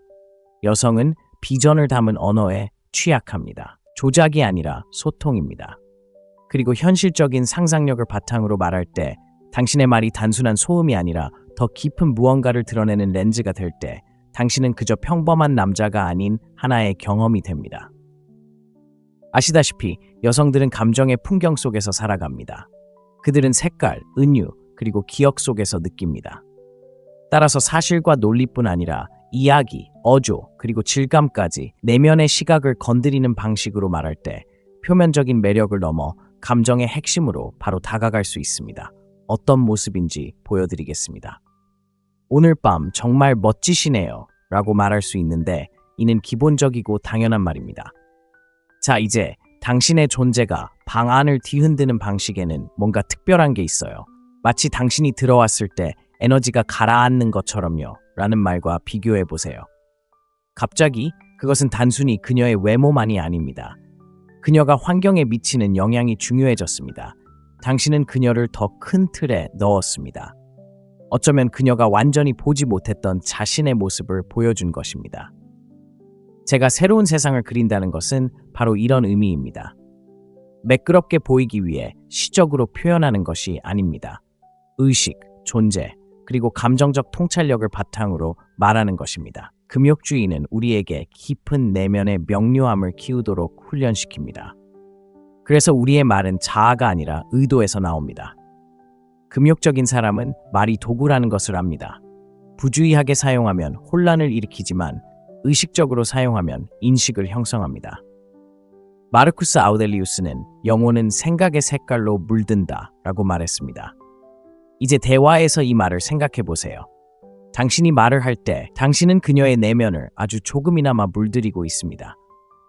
여성은 비전을 담은 언어에 취약합니다. 조작이 아니라 소통입니다. 그리고 현실적인 상상력을 바탕으로 말할 때 당신의 말이 단순한 소음이 아니라 더 깊은 무언가를 드러내는 렌즈가 될 때 당신은 그저 평범한 남자가 아닌 하나의 경험이 됩니다. 아시다시피 여성들은 감정의 풍경 속에서 살아갑니다. 그들은 색깔, 은유, 그리고 기억 속에서 느낍니다. 따라서 사실과 논리뿐 아니라 이야기, 어조, 그리고 질감까지 내면의 시각을 건드리는 방식으로 말할 때 표면적인 매력을 넘어 감정의 핵심으로 바로 다가갈 수 있습니다. 어떤 모습인지 보여드리겠습니다. 오늘 밤 정말 멋지시네요 라고 말할 수 있는데 이는 기본적이고 당연한 말입니다. 자, 이제 당신의 존재가 방 안을 뒤흔드는 방식에는 뭔가 특별한 게 있어요. 마치 당신이 들어왔을 때 에너지가 가라앉는 것처럼요. 라는 말과 비교해 보세요. 갑자기 그것은 단순히 그녀의 외모만이 아닙니다. 그녀가 환경에 미치는 영향이 중요해졌습니다. 당신은 그녀를 더 큰 틀에 넣었습니다. 어쩌면 그녀가 완전히 보지 못했던 자신의 모습을 보여준 것입니다. 제가 새로운 세상을 그린다는 것은 바로 이런 의미입니다. 매끄럽게 보이기 위해 시적으로 표현하는 것이 아닙니다. 의식, 존재, 그리고 감정적 통찰력을 바탕으로 말하는 것입니다. 금욕주의는 우리에게 깊은 내면의 명료함을 키우도록 훈련시킵니다. 그래서 우리의 말은 자아가 아니라 의도에서 나옵니다. 금욕적인 사람은 말이 도구라는 것을 압니다. 부주의하게 사용하면 혼란을 일으키지만 의식적으로 사용하면 인식을 형성합니다. 마르쿠스 아우렐리우스는 영혼은 생각의 색깔로 물든다 라고 말했습니다. 이제 대화에서 이 말을 생각해 보세요. 당신이 말을 할 때 당신은 그녀의 내면을 아주 조금이나마 물들이고 있습니다.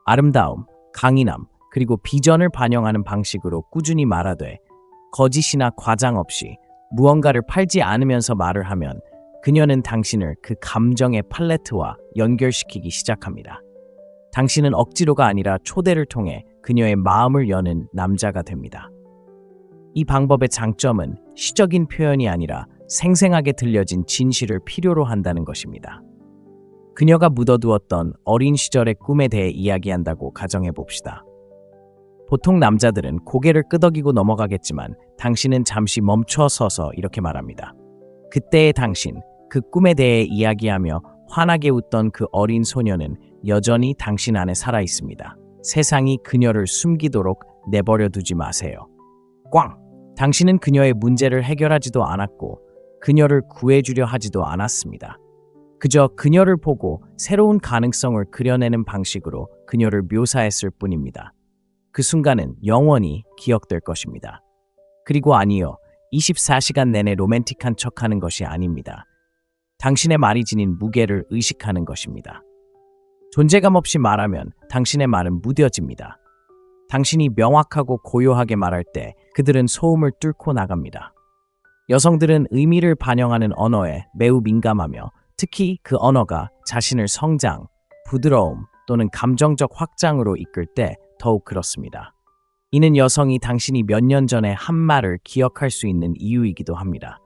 아름다움, 강인함, 그리고 비전을 반영하는 방식으로 꾸준히 말하되 거짓이나 과장 없이 무언가를 팔지 않으면서 말을 하면 그녀는 당신을 그 감정의 팔레트와 연결시키기 시작합니다. 당신은 억지로가 아니라 초대를 통해 그녀의 마음을 여는 남자가 됩니다. 이 방법의 장점은 시적인 표현이 아니라 생생하게 들려진 진실을 필요로 한다는 것입니다. 그녀가 묻어두었던 어린 시절의 꿈에 대해 이야기한다고 가정해 봅시다. 보통 남자들은 고개를 끄덕이고 넘어가겠지만 당신은 잠시 멈춰서서 이렇게 말합니다. 그때의 당신, 그 꿈에 대해 이야기하며 환하게 웃던 그 어린 소녀는 여전히 당신 안에 살아 있습니다. 세상이 그녀를 숨기도록 내버려 두지 마세요. 꽝! 당신은 그녀의 문제를 해결하지도 않았고 그녀를 구해주려 하지도 않았습니다. 그저 그녀를 보고 새로운 가능성을 그려내는 방식으로 그녀를 묘사했을 뿐입니다. 그 순간은 영원히 기억될 것입니다. 그리고 아니요, 24시간 내내 로맨틱한 척하는 것이 아닙니다. 당신의 말이 지닌 무게를 의식하는 것입니다. 존재감 없이 말하면 당신의 말은 무뎌집니다. 당신이 명확하고 고요하게 말할 때 그들은 소음을 뚫고 나갑니다. 여성들은 의미를 반영하는 언어에 매우 민감하며 특히 그 언어가 자신을 성장, 부드러움 또는 감정적 확장으로 이끌 때 더욱 그렇습니다. 이는 여성이 당신이 몇 년 전에 한 말을 기억할 수 있는 이유이기도 합니다.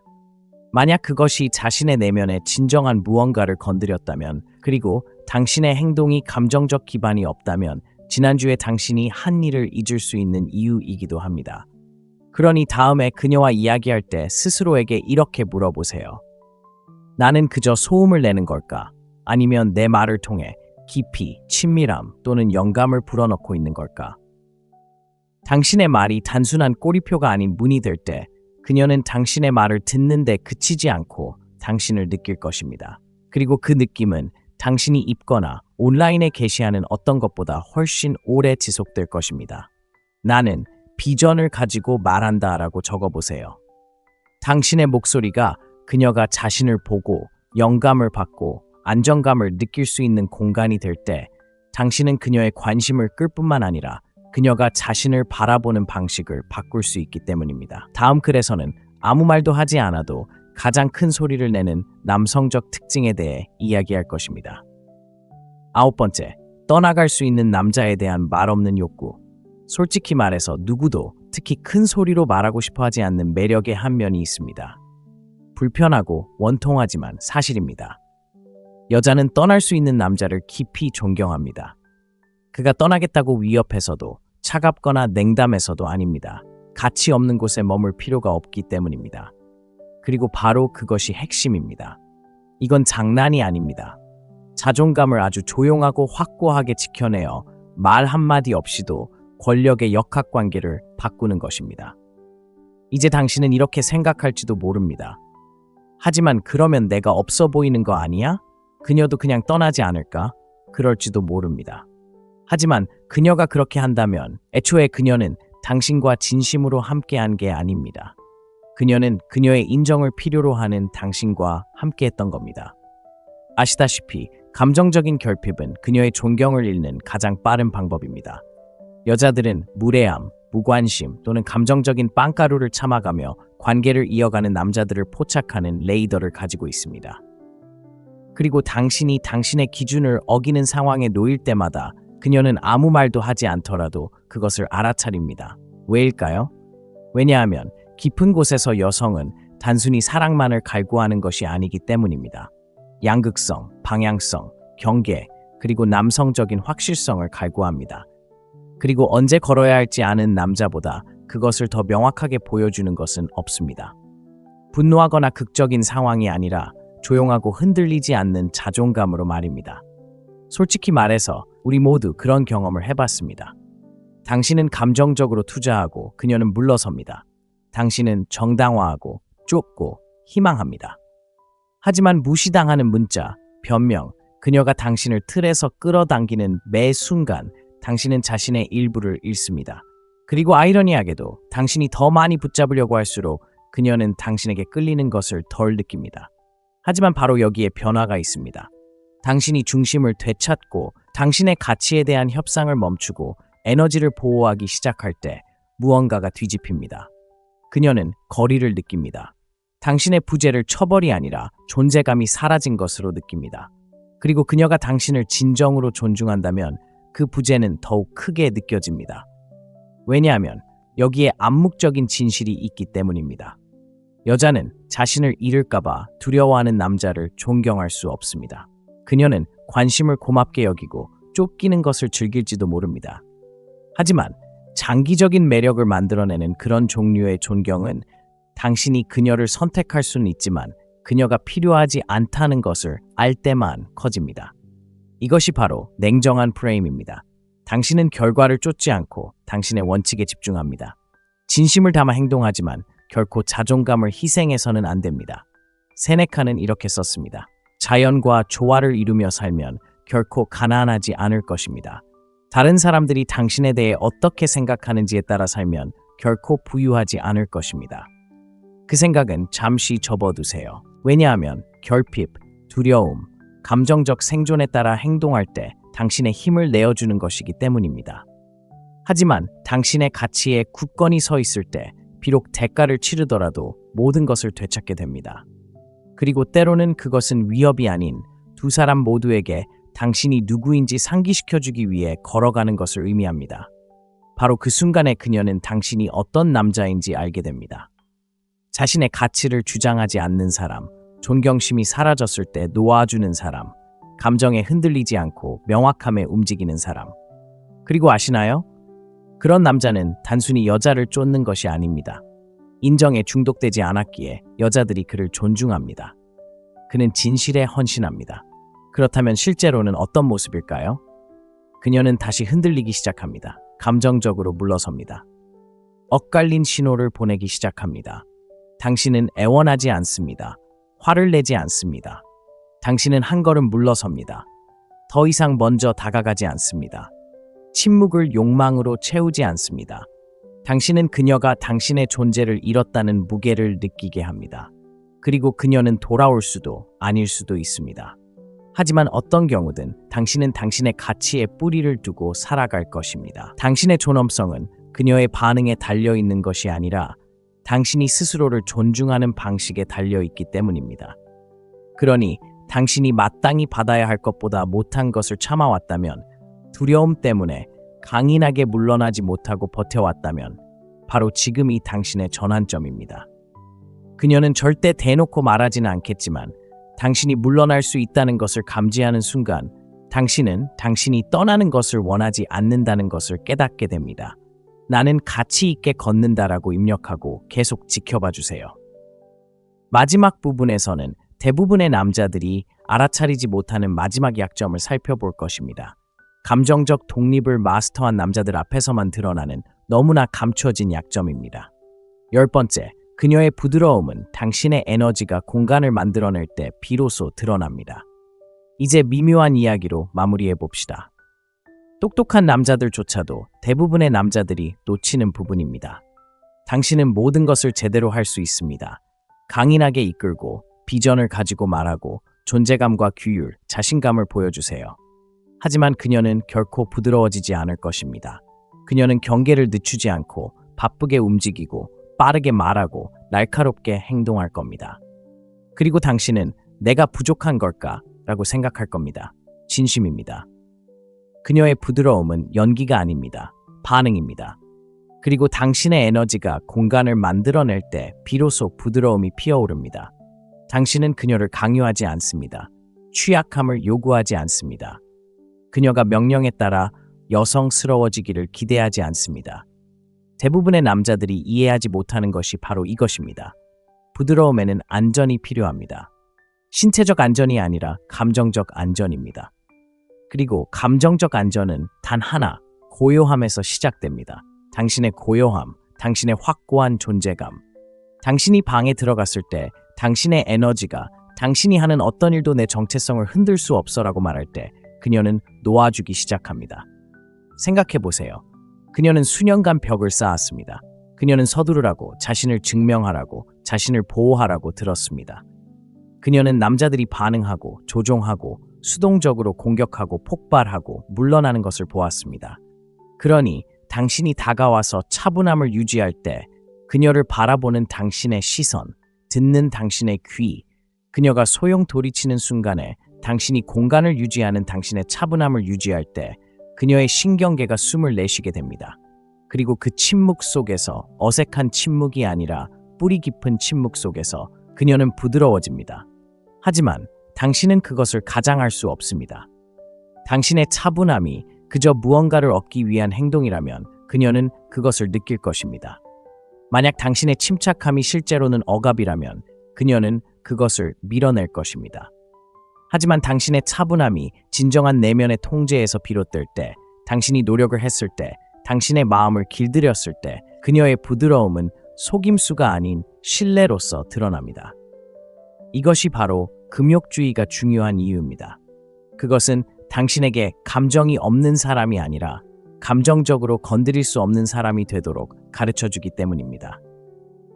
만약 그것이 자신의 내면에 진정한 무언가를 건드렸다면, 그리고 당신의 행동이 감정적 기반이 없다면 지난주에 당신이 한 일을 잊을 수 있는 이유이기도 합니다. 그러니 다음에 그녀와 이야기할 때 스스로에게 이렇게 물어보세요. 나는 그저 소음을 내는 걸까? 아니면 내 말을 통해 깊이, 친밀함 또는 영감을 불어넣고 있는 걸까? 당신의 말이 단순한 꼬리표가 아닌 문이 될 때 그녀는 당신의 말을 듣는데 그치지 않고 당신을 느낄 것입니다. 그리고 그 느낌은 당신이 입거나 온라인에 게시하는 어떤 것보다 훨씬 오래 지속될 것입니다. 나는 비전을 가지고 말한다 라고 적어보세요. 당신의 목소리가 그녀가 자신을 보고 영감을 받고 안정감을 느낄 수 있는 공간이 될 때 당신은 그녀의 관심을 끌 뿐만 아니라 그녀가 자신을 바라보는 방식을 바꿀 수 있기 때문입니다. 다음 글에서는 아무 말도 하지 않아도 가장 큰 소리를 내는 남성적 특징에 대해 이야기할 것입니다. 9번째, 떠나갈 수 있는 남자에 대한 말 없는 욕구. 솔직히 말해서 누구도 특히 큰 소리로 말하고 싶어 하지 않는 매력의 한 면이 있습니다. 불편하고 원통하지만 사실입니다. 여자는 떠날 수 있는 남자를 깊이 존경합니다. 그가 떠나겠다고 위협해서도 차갑거나 냉담해서도 아닙니다. 가치 없는 곳에 머물 필요가 없기 때문입니다. 그리고 바로 그것이 핵심입니다. 이건 장난이 아닙니다. 자존감을 아주 조용하고 확고하게 지켜내어 말 한마디 없이도 권력의 역학관계를 바꾸는 것입니다. 이제 당신은 이렇게 생각할지도 모릅니다. 하지만 그러면 내가 없어 보이는 거 아니야? 그녀도 그냥 떠나지 않을까? 그럴지도 모릅니다. 하지만 그녀가 그렇게 한다면 애초에 그녀는 당신과 진심으로 함께한 게 아닙니다. 그녀는 그녀의 인정을 필요로 하는 당신과 함께했던 겁니다. 아시다시피 감정적인 결핍은 그녀의 존경을 잃는 가장 빠른 방법입니다. 여자들은 무례함, 무관심 또는 감정적인 빵가루를 참아가며 관계를 이어가는 남자들을 포착하는 레이더를 가지고 있습니다. 그리고 당신이 당신의 기준을 어기는 상황에 놓일 때마다 그녀는 아무 말도 하지 않더라도 그것을 알아차립니다. 왜일까요? 왜냐하면 깊은 곳에서 여성은 단순히 사랑만을 갈구하는 것이 아니기 때문입니다. 양극성, 방향성, 경계, 그리고 남성적인 확실성을 갈구합니다. 그리고 언제 걸어야 할지 아는 남자보다 그것을 더 명확하게 보여주는 것은 없습니다. 분노하거나 극적인 상황이 아니라 조용하고 흔들리지 않는 자존감으로 말입니다. 솔직히 말해서 우리 모두 그런 경험을 해봤습니다. 당신은 감정적으로 투자하고 그녀는 물러섭니다. 당신은 정당화하고 쫓고 희망합니다. 하지만 무시당하는 문자, 변명, 그녀가 당신을 틀에서 끌어당기는 매 순간 당신은 자신의 일부를 잃습니다. 그리고 아이러니하게도 당신이 더 많이 붙잡으려고 할수록 그녀는 당신에게 끌리는 것을 덜 느낍니다. 하지만 바로 여기에 변화가 있습니다. 당신이 중심을 되찾고 당신의 가치에 대한 협상을 멈추고 에너지를 보호하기 시작할 때 무언가가 뒤집힙니다. 그녀는 거리를 느낍니다. 당신의 부재를 처벌이 아니라 존재감이 사라진 것으로 느낍니다. 그리고 그녀가 당신을 진정으로 존중한다면 그 부재는 더욱 크게 느껴집니다. 왜냐하면 여기에 암묵적인 진실이 있기 때문입니다. 여자는 자신을 잃을까봐 두려워하는 남자를 존경할 수 없습니다. 그녀는 관심을 고맙게 여기고 쫓기는 것을 즐길지도 모릅니다. 하지만 장기적인 매력을 만들어내는 그런 종류의 존경은 당신이 그녀를 선택할 수는 있지만 그녀가 필요하지 않다는 것을 알 때만 커집니다. 이것이 바로 냉정한 프레임입니다. 당신은 결과를 쫓지 않고 당신의 원칙에 집중합니다. 진심을 담아 행동하지만 결코 자존감을 희생해서는 안 됩니다. 세네카는 이렇게 썼습니다. 자연과 조화를 이루며 살면 결코 가난하지 않을 것입니다. 다른 사람들이 당신에 대해 어떻게 생각하는지에 따라 살면 결코 부유하지 않을 것입니다. 그 생각은 잠시 접어두세요. 왜냐하면 결핍, 두려움, 감정적 생존에 따라 행동할 때 당신의 힘을 내어주는 것이기 때문입니다. 하지만 당신의 가치에 굳건히 서 있을 때 비록 대가를 치르더라도 모든 것을 되찾게 됩니다. 그리고 때로는 그것은 위협이 아닌 두 사람 모두에게 당신이 누구인지 상기시켜주기 위해 걸어가는 것을 의미합니다. 바로 그 순간에 그녀는 당신이 어떤 남자인지 알게 됩니다. 자신의 가치를 주장하지 않는 사람, 존경심이 사라졌을 때 놓아주는 사람, 감정에 흔들리지 않고 명확함에 움직이는 사람. 그리고 아시나요? 그런 남자는 단순히 여자를 쫓는 것이 아닙니다. 인정에 중독되지 않았기에 여자들이 그를 존중합니다. 그는 진실에 헌신합니다. 그렇다면 실제로는 어떤 모습일까요? 그녀는 다시 흔들리기 시작합니다. 감정적으로 물러섭니다. 엇갈린 신호를 보내기 시작합니다. 당신은 애원하지 않습니다. 화를 내지 않습니다. 당신은 한 걸음 물러섭니다. 더 이상 먼저 다가가지 않습니다. 침묵을 욕망으로 채우지 않습니다. 당신은 그녀가 당신의 존재를 잃었다는 무게를 느끼게 합니다. 그리고 그녀는 돌아올 수도 아닐 수도 있습니다. 하지만 어떤 경우든 당신은 당신의 가치에 뿌리를 두고 살아갈 것입니다. 당신의 존엄성은 그녀의 반응에 달려있는 것이 아니라 당신이 스스로를 존중하는 방식에 달려있기 때문입니다. 그러니 당신이 마땅히 받아야 할 것보다 못한 것을 참아왔다면, 두려움 때문에 강인하게 물러나지 못하고 버텨왔다면 바로 지금이 당신의 전환점입니다. 그녀는 절대 대놓고 말하지는 않겠지만 당신이 물러날 수 있다는 것을 감지하는 순간 당신은 당신이 떠나는 것을 원하지 않는다는 것을 깨닫게 됩니다. 나는 가치 있게 걷는다라고 입력하고 계속 지켜봐 주세요. 마지막 부분에서는 대부분의 남자들이 알아차리지 못하는 마지막 약점을 살펴볼 것입니다. 감정적 독립을 마스터한 남자들 앞에서만 드러나는 너무나 감춰진 약점입니다. 10번째, 그녀의 부드러움은 당신의 에너지가 공간을 만들어낼 때 비로소 드러납니다. 이제 미묘한 이야기로 마무리해 봅시다. 똑똑한 남자들조차도 대부분의 남자들이 놓치는 부분입니다. 당신은 모든 것을 제대로 할 수 있습니다. 강인하게 이끌고 비전을 가지고 말하고 존재감과 규율, 자신감을 보여주세요. 하지만 그녀는 결코 부드러워지지 않을 것입니다. 그녀는 경계를 늦추지 않고 바쁘게 움직이고 빠르게 말하고 날카롭게 행동할 겁니다. 그리고 당신은 내가 부족한 걸까? 라고 생각할 겁니다. 진심입니다. 그녀의 부드러움은 연기가 아닙니다. 반응입니다. 그리고 당신의 에너지가 공간을 만들어낼 때 비로소 부드러움이 피어오릅니다. 당신은 그녀를 강요하지 않습니다. 취약함을 요구하지 않습니다. 그녀가 명령에 따라 여성스러워지기를 기대하지 않습니다. 대부분의 남자들이 이해하지 못하는 것이 바로 이것입니다. 부드러움에는 안전이 필요합니다. 신체적 안전이 아니라 감정적 안전입니다. 그리고 감정적 안전은 단 하나, 고요함에서 시작됩니다. 당신의 고요함, 당신의 확고한 존재감. 당신이 방에 들어갔을 때 당신의 에너지가 당신이 하는 어떤 일도 내 정체성을 흔들 수 없어라고 말할 때 그녀는 놓아주기 시작합니다. 생각해보세요. 그녀는 수년간 벽을 쌓았습니다. 그녀는 서두르라고, 자신을 증명하라고, 자신을 보호하라고 들었습니다. 그녀는 남자들이 반응하고, 조종하고, 수동적으로 공격하고, 폭발하고, 물러나는 것을 보았습니다. 그러니 당신이 다가와서 차분함을 유지할 때 그녀를 바라보는 당신의 시선, 듣는 당신의 귀, 그녀가 소용 돌이치는 순간에 당신이 공간을 유지하는 당신의 차분함을 유지할 때 그녀의 신경계가 숨을 내쉬게 됩니다. 그리고 그 침묵 속에서 어색한 침묵이 아니라 뿌리 깊은 침묵 속에서 그녀는 부드러워집니다. 하지만 당신은 그것을 가장할 수 없습니다. 당신의 차분함이 그저 무언가를 얻기 위한 행동이라면 그녀는 그것을 느낄 것입니다. 만약 당신의 침착함이 실제로는 억압이라면 그녀는 그것을 밀어낼 것입니다. 하지만 당신의 차분함이 진정한 내면의 통제에서 비롯될 때, 당신이 노력을 했을 때, 당신의 마음을 길들였을 때 그녀의 부드러움은 속임수가 아닌 신뢰로서 드러납니다. 이것이 바로 금욕주의가 중요한 이유입니다. 그것은 당신에게 감정이 없는 사람이 아니라 감정적으로 건드릴 수 없는 사람이 되도록 가르쳐주기 때문입니다.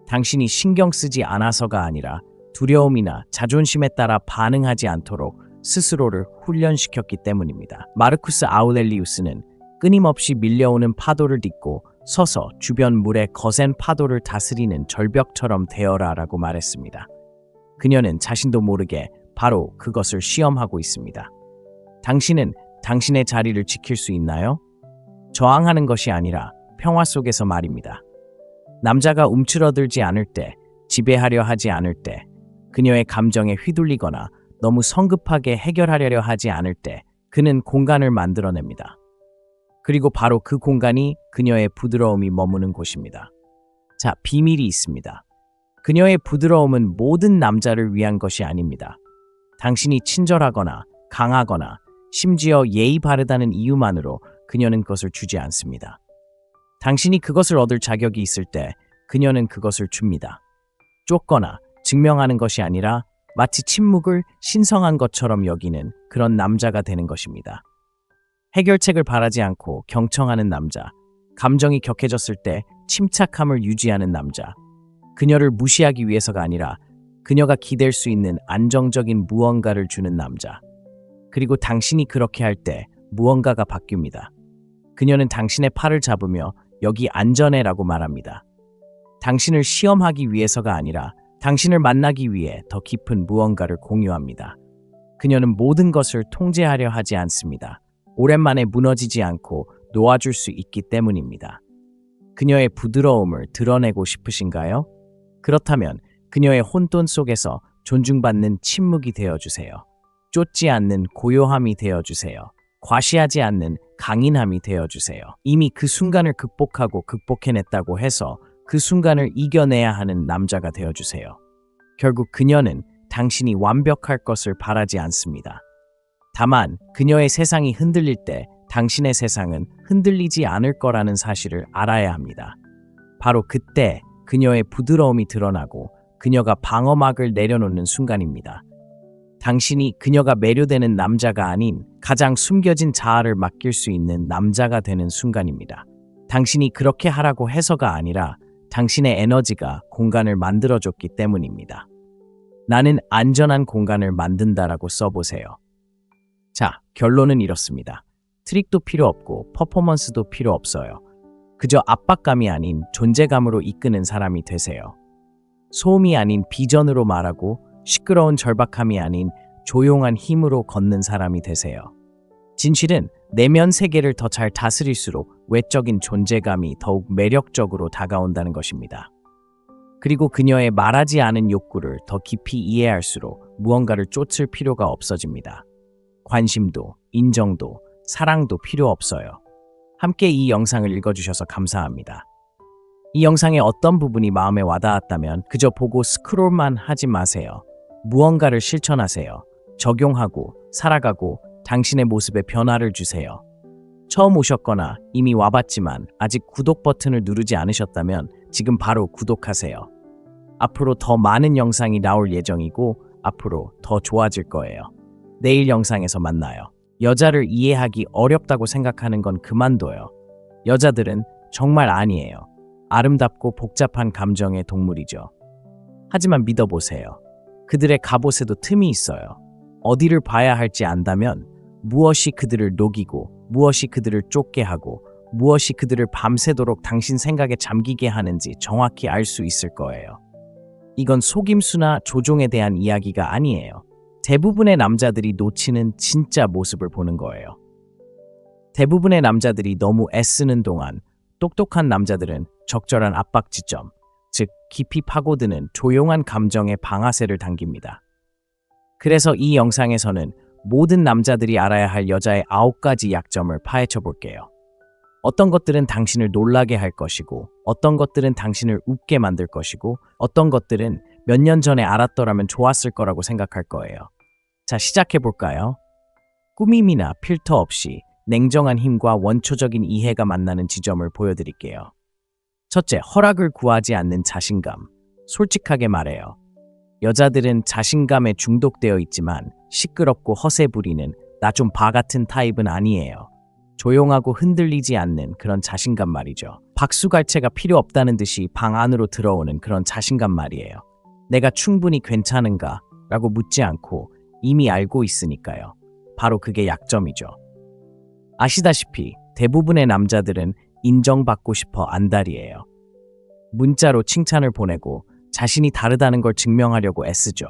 당신이 신경 쓰지 않아서가 아니라 두려움이나 자존심에 따라 반응하지 않도록 스스로를 훈련시켰기 때문입니다. 마르쿠스 아우렐리우스는 끊임없이 밀려오는 파도를 딛고 서서 주변 물의 거센 파도를 다스리는 절벽처럼 되어라 라고 말했습니다. 그녀는 자신도 모르게 바로 그것을 시험하고 있습니다. 당신은 당신의 자리를 지킬 수 있나요? 저항하는 것이 아니라 평화 속에서 말입니다. 남자가 움츠러들지 않을 때, 지배하려 하지 않을 때, 그녀의 감정에 휘둘리거나 너무 성급하게 해결하려려 하지 않을 때 그는 공간을 만들어냅니다. 그리고 바로 그 공간이 그녀의 부드러움이 머무는 곳입니다. 자, 비밀이 있습니다. 그녀의 부드러움은 모든 남자를 위한 것이 아닙니다. 당신이 친절하거나 강하거나 심지어 예의 바르다는 이유만으로 그녀는 그것을 주지 않습니다. 당신이 그것을 얻을 자격이 있을 때 그녀는 그것을 줍니다. 쫓거나 증명하는 것이 아니라 마치 침묵을 신성한 것처럼 여기는 그런 남자가 되는 것입니다. 해결책을 바라지 않고 경청하는 남자, 감정이 격해졌을 때 침착함을 유지하는 남자, 그녀를 무시하기 위해서가 아니라 그녀가 기댈 수 있는 안정적인 무언가를 주는 남자. 그리고 당신이 그렇게 할 때 무언가가 바뀝니다. 그녀는 당신의 팔을 잡으며 여기 안전해라고 말합니다. 당신을 시험하기 위해서가 아니라 당신을 만나기 위해 더 깊은 무언가를 공유합니다. 그녀는 모든 것을 통제하려 하지 않습니다. 오랜만에 무너지지 않고 놓아줄 수 있기 때문입니다. 그녀의 부드러움을 드러내고 싶으신가요? 그렇다면 그녀의 혼돈 속에서 존중받는 침묵이 되어주세요. 쫓지 않는 고요함이 되어주세요. 과시하지 않는 강인함이 되어주세요. 이미 그 순간을 극복하고 극복해냈다고 해서 그 순간을 이겨내야 하는 남자가 되어주세요. 결국 그녀는 당신이 완벽할 것을 바라지 않습니다. 다만 그녀의 세상이 흔들릴 때 당신의 세상은 흔들리지 않을 거라는 사실을 알아야 합니다. 바로 그때 그녀의 부드러움이 드러나고 그녀가 방어막을 내려놓는 순간입니다. 당신이 그녀가 매료되는 남자가 아닌 가장 숨겨진 자아를 맡길 수 있는 남자가 되는 순간입니다. 당신이 그렇게 하라고 해서가 아니라 당신의 에너지가 공간을 만들어줬기 때문입니다. 나는 안전한 공간을 만든다라고 써보세요. 자, 결론은 이렇습니다. 트릭도 필요 없고 퍼포먼스도 필요 없어요. 그저 압박감이 아닌 존재감으로 이끄는 사람이 되세요. 소음이 아닌 비전으로 말하고 시끄러운 절박함이 아닌 조용한 힘으로 걷는 사람이 되세요. 진실은 내면 세계를 더 잘 다스릴수록 외적인 존재감이 더욱 매력적으로 다가온다는 것입니다. 그리고 그녀의 말하지 않은 욕구를 더 깊이 이해할수록 무언가를 쫓을 필요가 없어집니다. 관심도, 인정도, 사랑도 필요 없어요. 함께 이 영상을 읽어주셔서 감사합니다. 이 영상의 어떤 부분이 마음에 와닿았다면 그저 보고 스크롤만 하지 마세요. 무언가를 실천하세요. 적용하고 살아가고 당신의 모습에 변화를 주세요. 처음 오셨거나 이미 와봤지만 아직 구독 버튼을 누르지 않으셨다면 지금 바로 구독하세요. 앞으로 더 많은 영상이 나올 예정이고 앞으로 더 좋아질 거예요. 내일 영상에서 만나요. 여자를 이해하기 어렵다고 생각하는 건 그만둬요. 여자들은 정말 아니에요. 아름답고 복잡한 감정의 동물이죠. 하지만 믿어보세요. 그들의 갑옷에도 틈이 있어요. 어디를 봐야 할지 안다면 무엇이 그들을 녹이고 무엇이 그들을 쫓게 하고 무엇이 그들을 밤새도록 당신 생각에 잠기게 하는지 정확히 알 수 있을 거예요. 이건 속임수나 조종에 대한 이야기가 아니에요. 대부분의 남자들이 놓치는 진짜 모습을 보는 거예요. 대부분의 남자들이 너무 애쓰는 동안 똑똑한 남자들은 적절한 압박 지점, 즉 깊이 파고드는 조용한 감정의 방아쇠를 당깁니다. 그래서 이 영상에서는 모든 남자들이 알아야 할 여자의 9가지 약점을 파헤쳐 볼게요. 어떤 것들은 당신을 놀라게 할 것이고 어떤 것들은 당신을 웃게 만들 것이고 어떤 것들은 몇 년 전에 알았더라면 좋았을 거라고 생각할 거예요. 자, 시작해 볼까요? 꾸밈이나 필터 없이 냉정한 힘과 원초적인 이해가 만나는 지점을 보여드릴게요. 첫째, 허락을 구하지 않는 자신감. 솔직하게 말해요. 여자들은 자신감에 중독되어 있지만 시끄럽고 허세 부리는 나 좀 봐 같은 타입은 아니에요. 조용하고 흔들리지 않는 그런 자신감 말이죠. 박수갈채가 필요 없다는 듯이 방 안으로 들어오는 그런 자신감 말이에요. 내가 충분히 괜찮은가? 라고 묻지 않고 이미 알고 있으니까요. 바로 그게 약점이죠. 아시다시피 대부분의 남자들은 인정받고 싶어 안달이에요. 문자로 칭찬을 보내고 자신이 다르다는 걸 증명하려고 애쓰죠.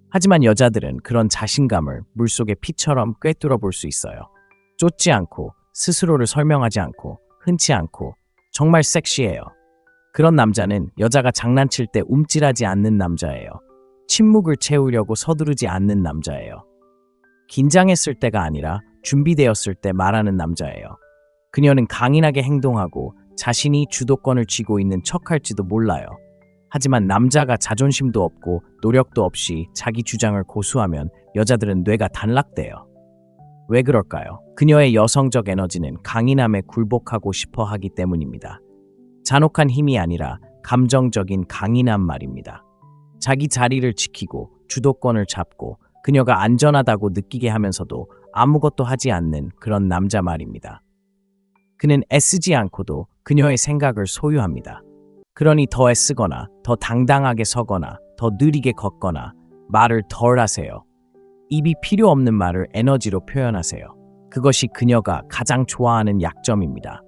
하지만 여자들은 그런 자신감을 물속의 피처럼 꿰뚫어 볼 수 있어요. 쫓지 않고 스스로를 설명하지 않고 흔치 않고 정말 섹시해요. 그런 남자는 여자가 장난칠 때 움찔하지 않는 남자예요. 침묵을 채우려고 서두르지 않는 남자예요. 긴장했을 때가 아니라 준비되었을 때 말하는 남자예요. 그녀는 강인하게 행동하고 자신이 주도권을 쥐고 있는 척할지도 몰라요. 하지만 남자가 자존심도 없고 노력도 없이 자기 주장을 고수하면 여자들은 뇌가 단락돼요. 왜 그럴까요? 그녀의 여성적 에너지는 강인함에 굴복하고 싶어 하기 때문입니다. 잔혹한 힘이 아니라 감정적인 강인함 말입니다. 자기 자리를 지키고 주도권을 잡고 그녀가 안전하다고 느끼게 하면서도 아무것도 하지 않는 그런 남자 말입니다. 그는 애쓰지 않고도 그녀의 생각을 소유합니다. 그러니 더 애쓰거나 더 당당하게 서거나 더 느리게 걷거나 말을 덜 하세요. 입이 필요 없는 말을 에너지로 표현하세요. 그것이 그녀가 가장 좋아하는 약점입니다.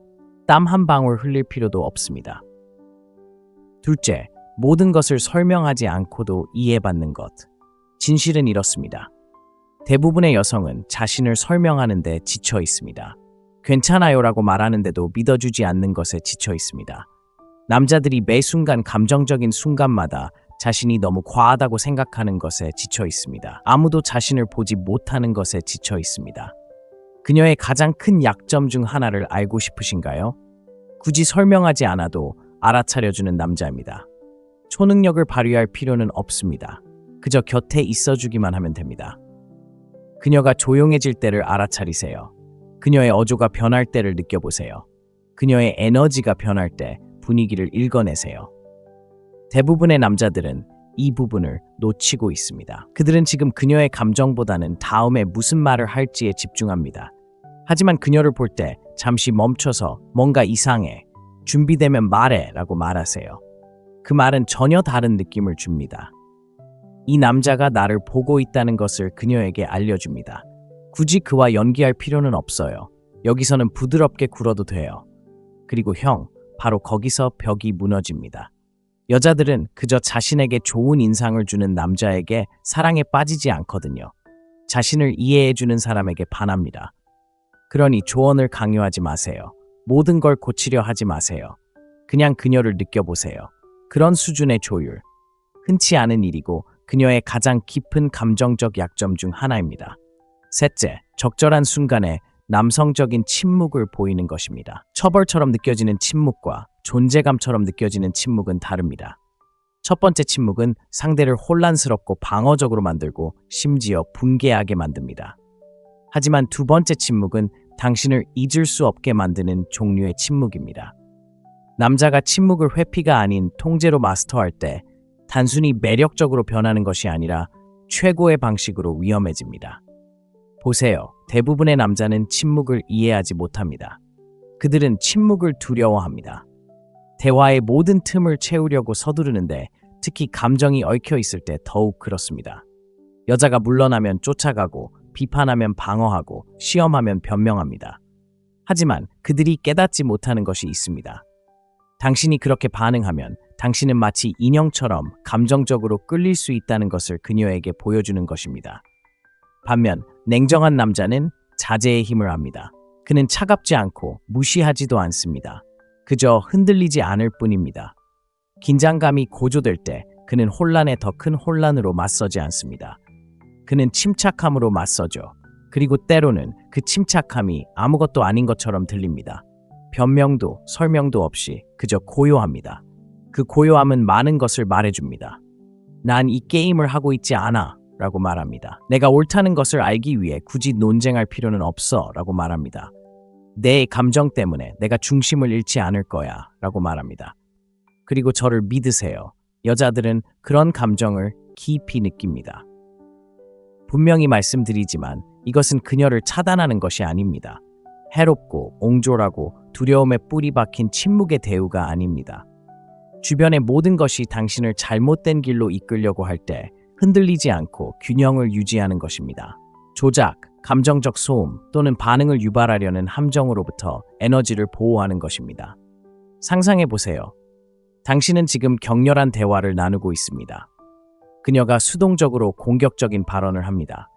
땀 한 방울 흘릴 필요도 없습니다. 둘째, 모든 것을 설명하지 않고도 이해받는 것. 진실은 이렇습니다. 대부분의 여성은 자신을 설명하는 데 지쳐 있습니다. 괜찮아요라고 말하는데도 믿어주지 않는 것에 지쳐 있습니다. 남자들이 매 순간 감정적인 순간마다 자신이 너무 과하다고 생각하는 것에 지쳐 있습니다. 아무도 자신을 보지 못하는 것에 지쳐 있습니다. 그녀의 가장 큰 약점 중 하나를 알고 싶으신가요? 굳이 설명하지 않아도 알아차려주는 남자입니다. 초능력을 발휘할 필요는 없습니다. 그저 곁에 있어주기만 하면 됩니다. 그녀가 조용해질 때를 알아차리세요. 그녀의 어조가 변할 때를 느껴보세요. 그녀의 에너지가 변할 때 분위기를 읽어내세요. 대부분의 남자들은 이 부분을 놓치고 있습니다. 그들은 지금 그녀의 감정보다는 다음에 무슨 말을 할지에 집중합니다. 하지만 그녀를 볼 때 잠시 멈춰서 뭔가 이상해, 준비되면 말해 라고 말하세요. 그 말은 전혀 다른 느낌을 줍니다. 이 남자가 나를 보고 있다는 것을 그녀에게 알려줍니다. 굳이 그와 연기할 필요는 없어요. 여기서는 부드럽게 굴어도 돼요. 그리고 형, 바로 거기서 벽이 무너집니다. 여자들은 그저 자신에게 좋은 인상을 주는 남자에게 사랑에 빠지지 않거든요. 자신을 이해해주는 사람에게 반합니다. 그러니 조언을 강요하지 마세요. 모든 걸 고치려 하지 마세요. 그냥 그녀를 느껴보세요. 그런 수준의 조율. 흔치 않은 일이고 그녀의 가장 깊은 감정적 약점 중 하나입니다. 셋째, 적절한 순간에 남성적인 침묵을 보이는 것입니다. 처벌처럼 느껴지는 침묵과 존재감처럼 느껴지는 침묵은 다릅니다. 첫 번째 침묵은 상대를 혼란스럽고 방어적으로 만들고 심지어 분개하게 만듭니다. 하지만 두 번째 침묵은 당신을 잊을 수 없게 만드는 종류의 침묵입니다. 남자가 침묵을 회피가 아닌 통제로 마스터할 때 단순히 매력적으로 변하는 것이 아니라 최고의 방식으로 위험해집니다. 보세요. 대부분의 남자는 침묵을 이해하지 못합니다. 그들은 침묵을 두려워합니다. 대화의 모든 틈을 채우려고 서두르는데 특히 감정이 얽혀 있을 때 더욱 그렇습니다. 여자가 물러나면 쫓아가고 비판하면 방어하고 시험하면 변명합니다. 하지만 그들이 깨닫지 못하는 것이 있습니다. 당신이 그렇게 반응하면 당신은 마치 인형처럼 감정적으로 끌릴 수 있다는 것을 그녀에게 보여주는 것입니다. 반면 냉정한 남자는 자제의 힘을 압니다. 그는 차갑지 않고 무시하지도 않습니다. 그저 흔들리지 않을 뿐입니다. 긴장감이 고조될 때 그는 혼란에 더 큰 혼란으로 맞서지 않습니다. 그는 침착함으로 맞서죠. 그리고 때로는 그 침착함이 아무것도 아닌 것처럼 들립니다. 변명도 설명도 없이 그저 고요합니다. 그 고요함은 많은 것을 말해줍니다. 난 이 게임을 하고 있지 않아 라고 말합니다. 내가 옳다는 것을 알기 위해 굳이 논쟁할 필요는 없어 라고 말합니다. 내 감정 때문에 내가 중심을 잃지 않을 거야 라고 말합니다. 그리고 저를 믿으세요. 여자들은 그런 감정을 깊이 느낍니다. 분명히 말씀드리지만 이것은 그녀를 차단하는 것이 아닙니다. 해롭고 옹졸하고 두려움에 뿌리 박힌 침묵의 대우가 아닙니다. 주변의 모든 것이 당신을 잘못된 길로 이끌려고 할 때 흔들리지 않고 균형을 유지하는 것입니다. 조작, 감정적 소음 또는 반응을 유발하려는 함정으로부터 에너지를 보호하는 것입니다. 상상해 보세요. 당신은 지금 격렬한 대화를 나누고 있습니다. 그녀가 수동적으로 공격적인 발언을 합니다.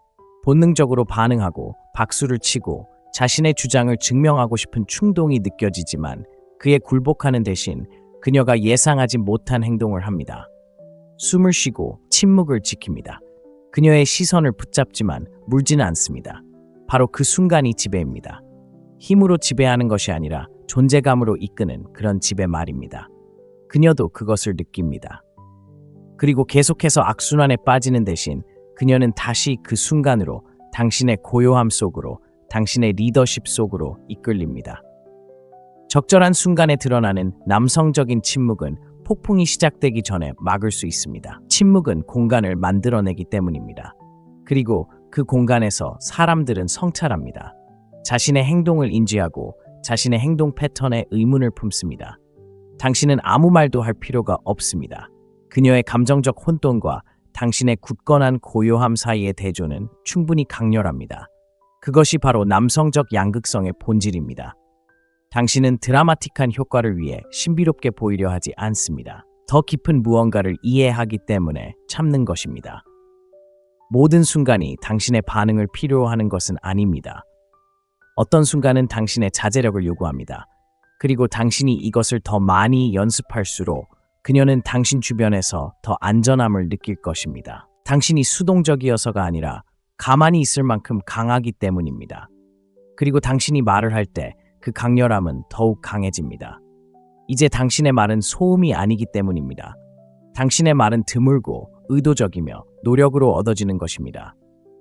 본능적으로 반응하고 박수를 치고 자신의 주장을 증명하고 싶은 충동이 느껴지지만 그에 굴복하는 대신 그녀가 예상하지 못한 행동을 합니다. 숨을 쉬고 침묵을 지킵니다. 그녀의 시선을 붙잡지만 물지는 않습니다. 바로 그 순간이 지배입니다. 힘으로 지배하는 것이 아니라 존재감으로 이끄는 그런 지배 말입니다. 그녀도 그것을 느낍니다. 그리고 계속해서 악순환에 빠지는 대신 그녀는 다시 그 순간으로 당신의 고요함 속으로 당신의 리더십 속으로 이끌립니다. 적절한 순간에 드러나는 남성적인 침묵은 폭풍이 시작되기 전에 막을 수 있습니다. 침묵은 공간을 만들어내기 때문입니다. 그리고 그 공간에서 사람들은 성찰합니다. 자신의 행동을 인지하고 자신의 행동 패턴에 의문을 품습니다. 당신은 아무 말도 할 필요가 없습니다. 그녀의 감정적 혼돈과 당신의 굳건한 고요함 사이의 대조는 충분히 강렬합니다. 그것이 바로 남성적 양극성의 본질입니다. 당신은 드라마틱한 효과를 위해 신비롭게 보이려 하지 않습니다. 더 깊은 무언가를 이해하기 때문에 참는 것입니다. 모든 순간이 당신의 반응을 필요로 하는 것은 아닙니다. 어떤 순간은 당신의 자제력을 요구합니다. 그리고 당신이 이것을 더 많이 연습할수록 그녀는 당신 주변에서 더 안전함을 느낄 것입니다. 당신이 수동적이어서가 아니라 가만히 있을 만큼 강하기 때문입니다. 그리고 당신이 말을 할 때 그 강렬함은 더욱 강해집니다. 이제 당신의 말은 소음이 아니기 때문입니다. 당신의 말은 드물고 의도적이며 노력으로 얻어지는 것입니다.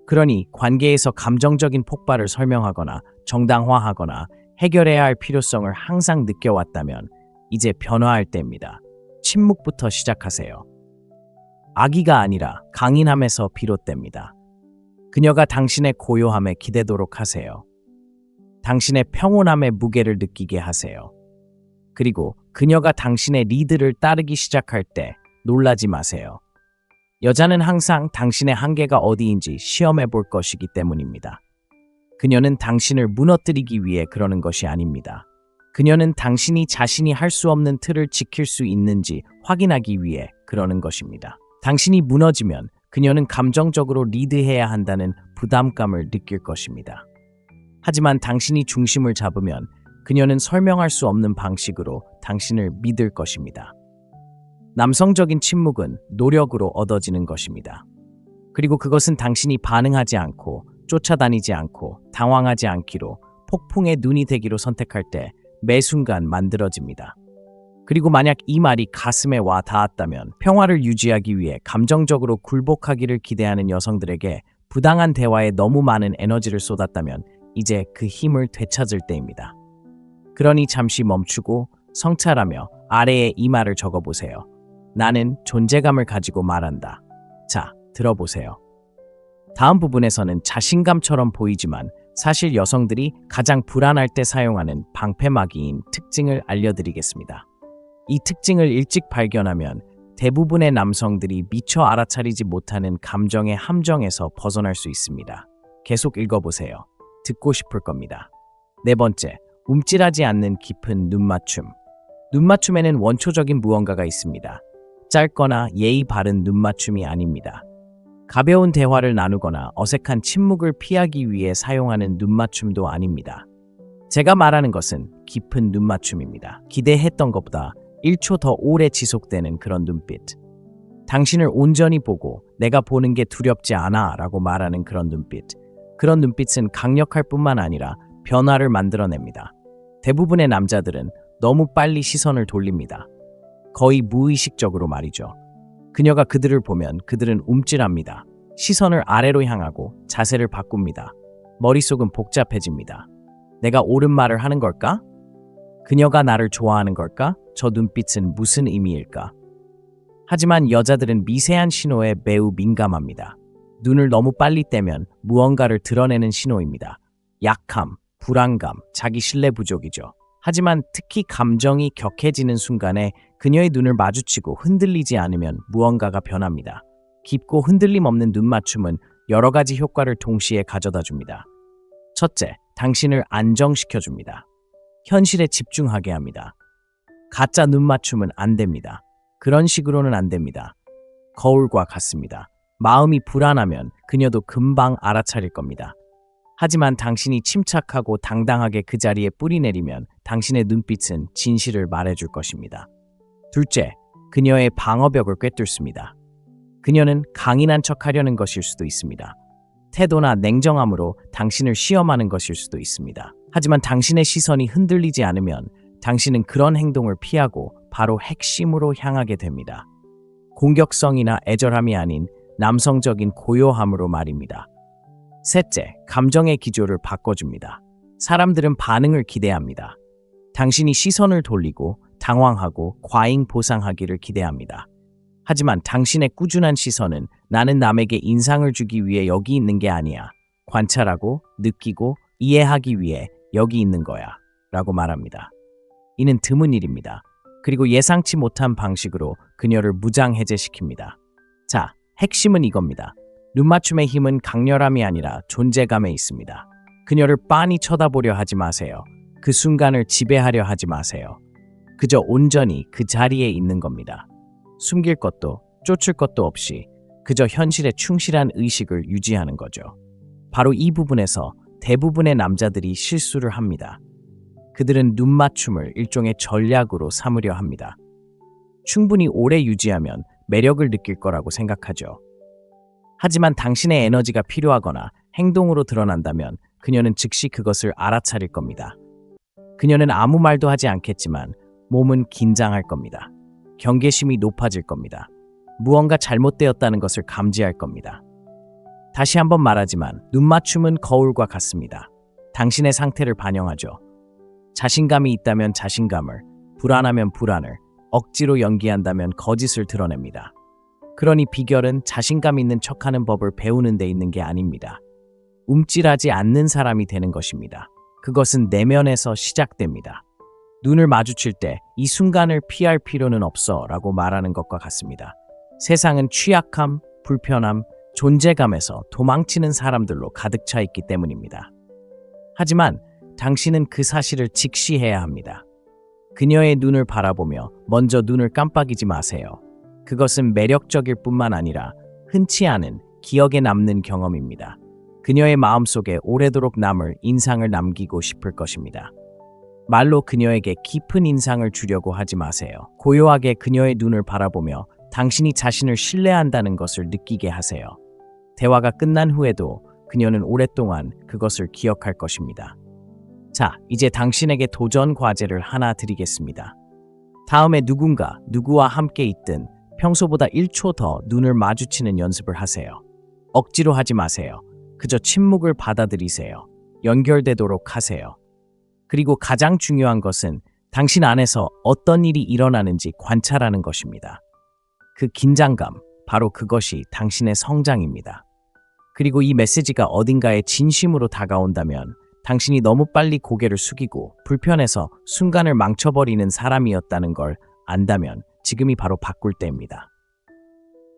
그러니 관계에서 감정적인 폭발을 설명하거나 정당화하거나 해결해야 할 필요성을 항상 느껴왔다면 이제 변화할 때입니다. 침묵부터 시작하세요. 악의가 아니라 강인함에서 비롯됩니다. 그녀가 당신의 고요함에 기대도록 하세요. 당신의 평온함의 무게를 느끼게 하세요. 그리고 그녀가 당신의 리드를 따르기 시작할 때 놀라지 마세요. 여자는 항상 당신의 한계가 어디인지 시험해 볼 것이기 때문입니다. 그녀는 당신을 무너뜨리기 위해 그러는 것이 아닙니다. 그녀는 당신이 자신이 할 수 없는 틀을 지킬 수 있는지 확인하기 위해 그러는 것입니다. 당신이 무너지면 그녀는 감정적으로 리드해야 한다는 부담감을 느낄 것입니다. 하지만 당신이 중심을 잡으면 그녀는 설명할 수 없는 방식으로 당신을 믿을 것입니다. 남성적인 침묵은 노력으로 얻어지는 것입니다. 그리고 그것은 당신이 반응하지 않고 쫓아다니지 않고 당황하지 않기로 폭풍의 눈이 되기로 선택할 때 매 순간 만들어집니다. 그리고 만약 이 말이 가슴에 와 닿았다면 평화를 유지하기 위해 감정적으로 굴복하기를 기대하는 여성들에게 부당한 대화에 너무 많은 에너지를 쏟았다면 이제 그 힘을 되찾을 때입니다. 그러니 잠시 멈추고 성찰하며 아래에 이 말을 적어보세요. 나는 존재감을 가지고 말한다. 자, 들어보세요. 다음 부분에서는 자신감처럼 보이지만 사실 여성들이 가장 불안할 때 사용하는 방패막이인 특징을 알려드리겠습니다. 이 특징을 일찍 발견하면 대부분의 남성들이 미처 알아차리지 못하는 감정의 함정에서 벗어날 수 있습니다. 계속 읽어보세요. 듣고 싶을 겁니다. 네 번째, 움찔하지 않는 깊은 눈맞춤. 눈맞춤에는 원초적인 무언가가 있습니다. 짧거나 예의 바른 눈맞춤이 아닙니다. 가벼운 대화를 나누거나 어색한 침묵을 피하기 위해 사용하는 눈맞춤도 아닙니다. 제가 말하는 것은 깊은 눈맞춤입니다. 기대했던 것보다 1초 더 오래 지속되는 그런 눈빛. 당신을 온전히 보고 내가 보는 게 두렵지 않아 라고 말하는 그런 눈빛. 그런 눈빛은 강력할 뿐만 아니라 변화를 만들어냅니다. 대부분의 남자들은 너무 빨리 시선을 돌립니다. 거의 무의식적으로 말이죠. 그녀가 그들을 보면 그들은 움찔합니다. 시선을 아래로 향하고 자세를 바꿉니다. 머릿속은 복잡해집니다. 내가 옳은 말을 하는 걸까? 그녀가 나를 좋아하는 걸까? 저 눈빛은 무슨 의미일까? 하지만 여자들은 미세한 신호에 매우 민감합니다. 눈을 너무 빨리 떼면 무언가를 드러내는 신호입니다. 약함, 불안감, 자기 신뢰 부족이죠. 하지만 특히 감정이 격해지는 순간에 그녀의 눈을 마주치고 흔들리지 않으면 무언가가 변합니다. 깊고 흔들림 없는 눈맞춤은 여러 가지 효과를 동시에 가져다 줍니다. 첫째, 당신을 안정시켜줍니다. 현실에 집중하게 합니다. 가짜 눈맞춤은 안 됩니다. 그런 식으로는 안 됩니다. 거울과 같습니다. 마음이 불안하면 그녀도 금방 알아차릴 겁니다. 하지만 당신이 침착하고 당당하게 그 자리에 뿌리 내리면 당신의 눈빛은 진실을 말해줄 것입니다. 둘째, 그녀의 방어벽을 꿰뚫습니다. 그녀는 강인한 척하려는 것일 수도 있습니다. 태도나 냉정함으로 당신을 시험하는 것일 수도 있습니다. 하지만 당신의 시선이 흔들리지 않으면 당신은 그런 행동을 피하고 바로 핵심으로 향하게 됩니다. 공격성이나 애절함이 아닌 남성적인 고요함으로 말입니다. 셋째, 감정의 기조를 바꿔줍니다. 사람들은 반응을 기대합니다. 당신이 시선을 돌리고 당황하고 과잉 보상하기를 기대합니다. 하지만 당신의 꾸준한 시선은 나는 남에게 인상을 주기 위해 여기 있는 게 아니야. 관찰하고 느끼고 이해하기 위해 여기 있는 거야. 라고 말합니다. 이는 드문 일입니다. 그리고 예상치 못한 방식으로 그녀를 무장해제시킵니다. 자, 핵심은 이겁니다. 눈맞춤의 힘은 강렬함이 아니라 존재감에 있습니다. 그녀를 빤히 쳐다보려 하지 마세요. 그 순간을 지배하려 하지 마세요. 그저 온전히 그 자리에 있는 겁니다. 숨길 것도 쫓을 것도 없이 그저 현실에 충실한 의식을 유지하는 거죠. 바로 이 부분에서 대부분의 남자들이 실수를 합니다. 그들은 눈맞춤을 일종의 전략으로 삼으려 합니다. 충분히 오래 유지하면 매력을 느낄 거라고 생각하죠. 하지만 당신의 에너지가 필요하거나 행동으로 드러난다면 그녀는 즉시 그것을 알아차릴 겁니다. 그녀는 아무 말도 하지 않겠지만 몸은 긴장할 겁니다. 경계심이 높아질 겁니다. 무언가 잘못되었다는 것을 감지할 겁니다. 다시 한번 말하지만 눈맞춤은 거울과 같습니다. 당신의 상태를 반영하죠. 자신감이 있다면 자신감을, 불안하면 불안을, 억지로 연기한다면 거짓을 드러냅니다. 그러니 비결은 자신감 있는 척하는 법을 배우는 데 있는 게 아닙니다. 움찔하지 않는 사람이 되는 것입니다. 그것은 내면에서 시작됩니다. 눈을 마주칠 때 이 순간을 피할 필요는 없어 라고 말하는 것과 같습니다. 세상은 취약함, 불편함, 존재감에서 도망치는 사람들로 가득 차 있기 때문입니다. 하지만 당신은 그 사실을 직시해야 합니다. 그녀의 눈을 바라보며 먼저 눈을 깜빡이지 마세요. 그것은 매력적일 뿐만 아니라 흔치 않은 기억에 남는 경험입니다. 그녀의 마음속에 오래도록 남을 인상을 남기고 싶을 것입니다. 말로 그녀에게 깊은 인상을 주려고 하지 마세요. 고요하게 그녀의 눈을 바라보며 당신이 자신을 신뢰한다는 것을 느끼게 하세요. 대화가 끝난 후에도 그녀는 오랫동안 그것을 기억할 것입니다. 자, 이제 당신에게 도전 과제를 하나 드리겠습니다. 다음에 누구와 함께 있든 평소보다 1초 더 눈을 마주치는 연습을 하세요. 억지로 하지 마세요. 그저 침묵을 받아들이세요. 연결되도록 하세요. 그리고 가장 중요한 것은 당신 안에서 어떤 일이 일어나는지 관찰하는 것입니다. 그 긴장감, 바로 그것이 당신의 성장입니다. 그리고 이 메시지가 어딘가에 진심으로 다가온다면 당신이 너무 빨리 고개를 숙이고 불편해서 순간을 망쳐버리는 사람이었다는 걸 안다면 지금이 바로 바꿀 때입니다.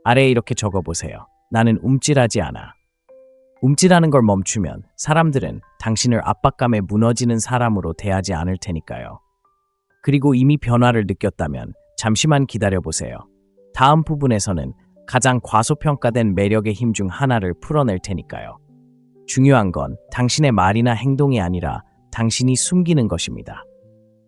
아래에 이렇게 적어보세요. 나는 움찔하지 않아. 움찔하는 걸 멈추면 사람들은 당신을 압박감에 무너지는 사람으로 대하지 않을 테니까요. 그리고 이미 변화를 느꼈다면 잠시만 기다려보세요. 다음 부분에서는 가장 과소평가된 매력의 힘 중 하나를 풀어낼 테니까요. 중요한 건 당신의 말이나 행동이 아니라 당신이 숨기는 것입니다.